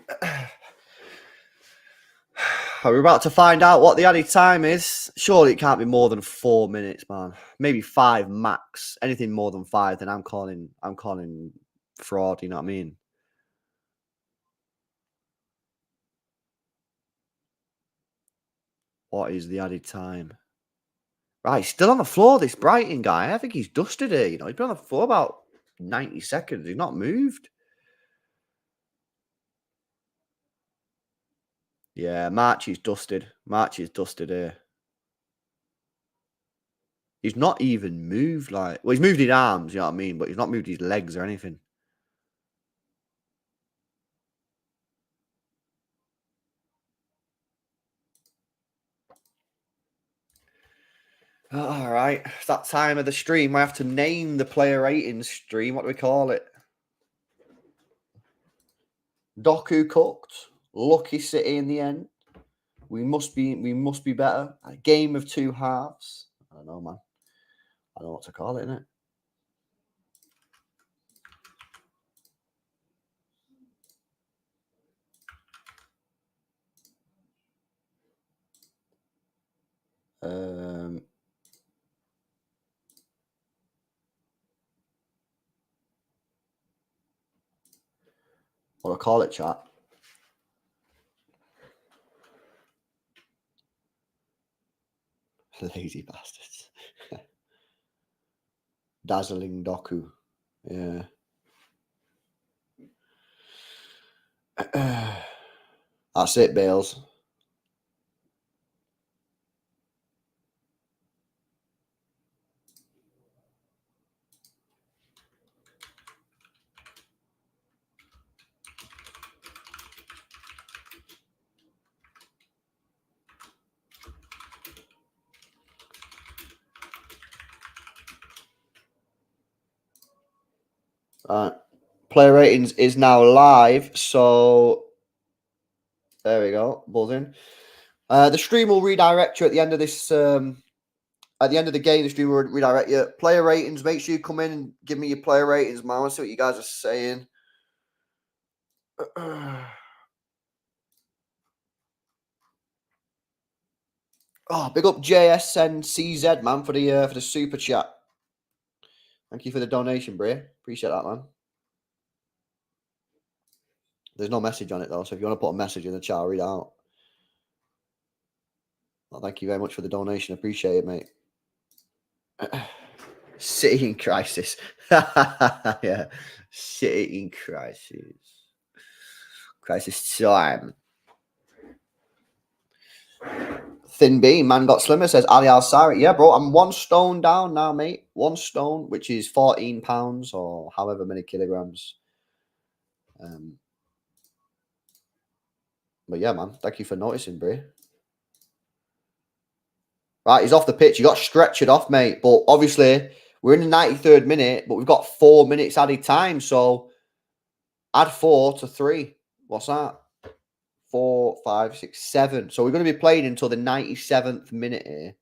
Are we about to find out what the added time is? Surely it can't be more than 4 minutes, man. Maybe 5 max. Anything more than 5, then I'm calling fraud, you know what I mean? What is the added time? Right, still on the floor, this Brighton guy. I think he's dusted it, you know. He's been on the floor about 90 seconds. He's not moved. Yeah, March is dusted. March is dusted here. He's not even moved, like... Well, he's moved his arms, you know what I mean? But he's not moved his legs or anything. All right. It's that time of the stream. I have to name the player rating stream. What do we call it? Doku cooked. Lucky City in the end. We must be better. A game of two halves. I don't know, man. I don't know what to call it, innit? What do I call it, chat? Lazy bastards. Dazzling Doku. Yeah. That's it, Bales. Player ratings is now live, so there we go. Buzzing. The stream will redirect you at the end of this. At the end of the game, the stream will redirect you. Player ratings. Make sure you come in and give me your player ratings, man. I want to see what you guys are saying. Oh, big up JSNCZ, man, for the super chat. Thank you for the donation, Bray. Appreciate that, man. There's no message on it, though, so if you want to put a message in the chat, I'll read it out. Well, thank you very much for the donation. Appreciate it, mate. City in crisis. Yeah. City in crisis. Crisis time. Thin B, man got slimmer, says Ali Al-Sari. Yeah, bro, I'm 1 stone down now, mate. 1 stone, which is 14 pounds or however many kilograms. But yeah, man, thank you for noticing, Bray. Right, he's off the pitch. He got stretchered off, mate. But obviously, we're in the 93rd minute, but we've got 4 minutes added time. So add 4 to 3. What's that? 4, 5, 6, 7. So we're going to be playing until the 97th minute here.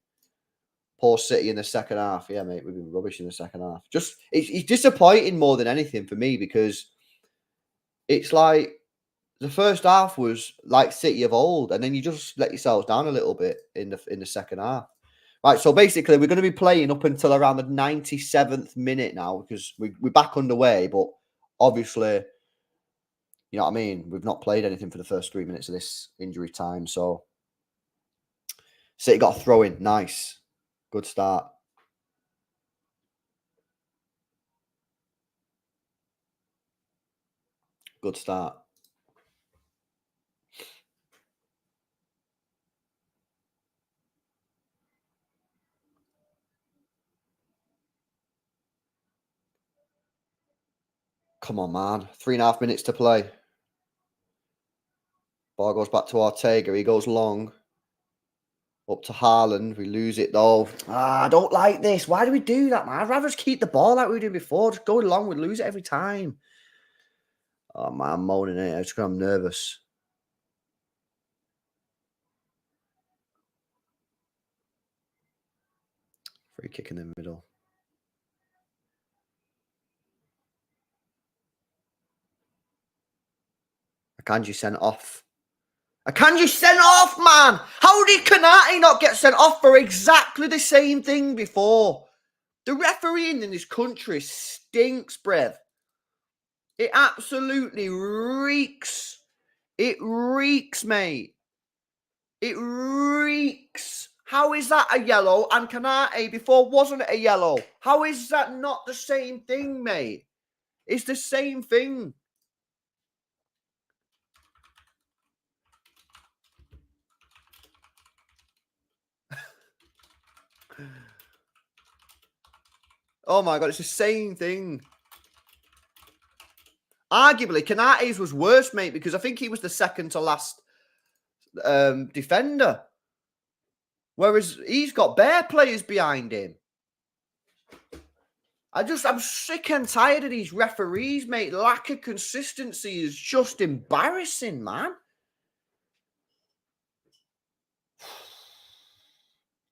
Poor City in the second half. Yeah, mate, we've been rubbish in the second half. Just, it's disappointing more than anything for me because it's like the first half was like City of old, and then you just let yourselves down a little bit in the second half. Right, so basically we're going to be playing up until around the 97th minute now because we're back underway, but obviously, you know what I mean? We've not played anything for the first 3 minutes of this injury time, so City got a throw in. Nice. Good start. Good start. Come on, man. 3.5 minutes to play. Ball goes back to Ortega. He goes long. Up to Haaland. We lose it, though. I don't like this. Why do we do that, man? I'd rather just keep the ball like we were doing before. Just go long. We lose it every time. Oh, man, I'm moaning it. Just because I'm nervous. Free kick in the middle. Akanji sent off. Akanji sent off, man! How did Kanate not get sent off for exactly the same thing before? The refereeing in this country stinks, brev. It absolutely reeks. It reeks, mate. It reeks. How is that a yellow? And Kanate before wasn't a yellow. How is that not the same thing, mate? It's the same thing. Oh my God, it's the same thing. Arguably, Kanate's was worse, mate, because I think he was the second to last defender. Whereas he's got bare players behind him. I'm sick and tired of these referees, mate. Lack of consistency is just embarrassing, man.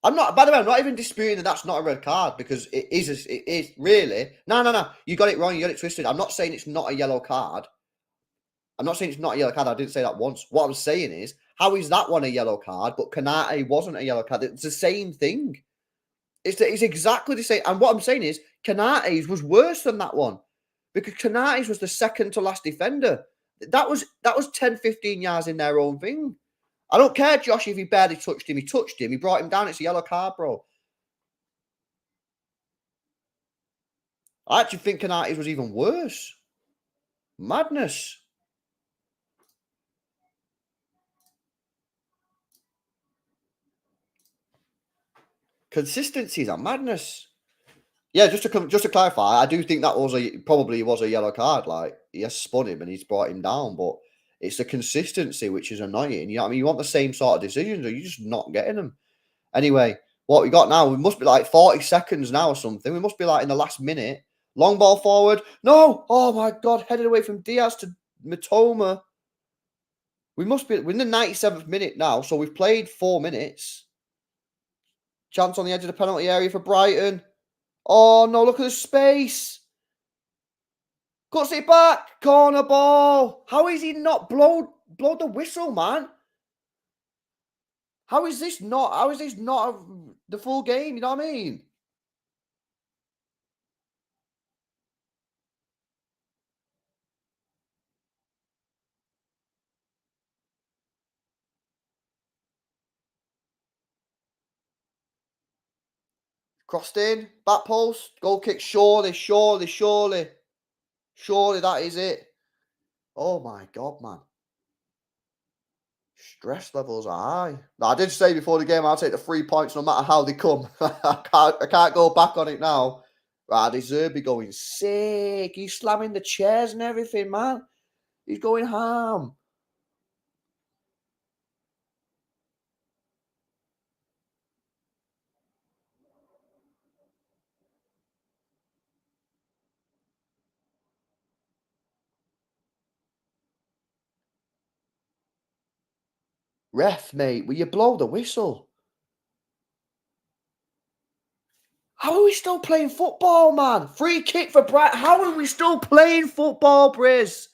I'm not, by the way, I'm not even disputing that that's not a red card because it is really. No. You got it wrong. You got it twisted. I'm not saying it's not a yellow card. I'm not saying it's not a yellow card. I didn't say that once. What I'm saying is, how is that one a yellow card, but Kanate wasn't a yellow card? It's the same thing. It's exactly the same. And what I'm saying is, Kanate's was worse than that one because Kanate's was the second to last defender. That was 10, 15 yards in their own thing. I don't care, Josh, if he barely touched him. He touched him. He brought him down. It's a yellow card, bro. I actually think Kanate's was even worse. Madness. Consistency is a madness. Yeah, just to clarify, I do think that was probably was a yellow card. Like, he has spun him and he's brought him down, but it's the consistency which is annoying. You know what I mean? You want the same sort of decisions, or you're just not getting them. Anyway, what we got now, we must be like 40 seconds now or something. We must be like in the last minute. Long ball forward. No! Oh my God, headed away from Diaz to Matoma. We're in the 97th minute now, so we've played 4 minutes. Chance on the edge of the penalty area for Brighton. Oh no, look at the space. Cuts it back. Corner ball. How is he not blow the whistle, man? How is this not the full game? You know what I mean? Crossed in, back post, goal kick, surely that is it. Oh my God, man. Stress levels are high. Now, I did say before the game I'll take the 3 points no matter how they come. I can't go back on it now. Right, De Zerbi going sick. He's slamming the chairs and everything, man. He's going ham. Ref, mate, will you blow the whistle? How are we still playing football, man? Free kick for Brighton. How are we still playing football, Briz?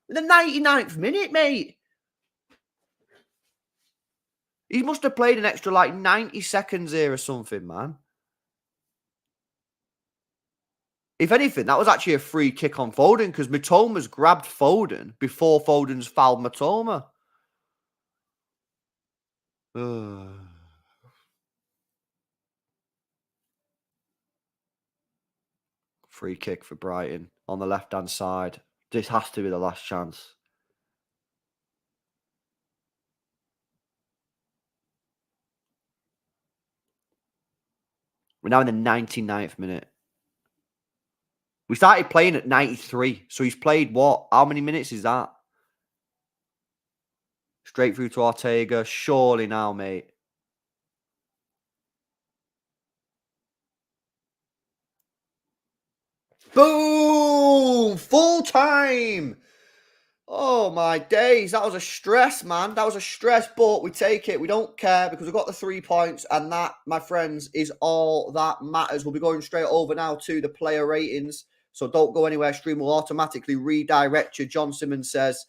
In the 99th minute, mate. He must have played an extra like 90 seconds here or something, man. If anything, that was actually a free kick on Foden because Mitoma's grabbed Foden before Foden's fouled Mitoma. Free kick for Brighton on the left-hand side. This has to be the last chance. We're now in the 99th minute. We started playing at 93. So he's played what? How many minutes is that? Straight through to Ortega. Surely now, mate. Boom! Full time! Oh, my days. That was a stress, man. That was a stress, but we take it. We don't care because we've got the 3 points, and that, my friends, is all that matters. We'll be going straight over now to the player ratings, so don't go anywhere. Stream will automatically redirect you. John Simmons says,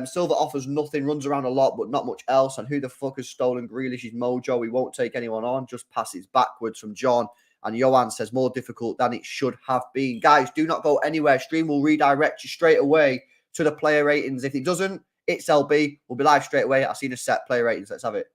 Silva offers nothing, runs around a lot, but not much else. And who the fuck has stolen Grealish's mojo? We won't take anyone on, just passes backwards from John. And Johan says, more difficult than it should have been. Guys, do not go anywhere. Stream will redirect you straight away to the player ratings. If it doesn't, it's LB. We'll be live straight away. I've seen a set player ratings. Let's have it.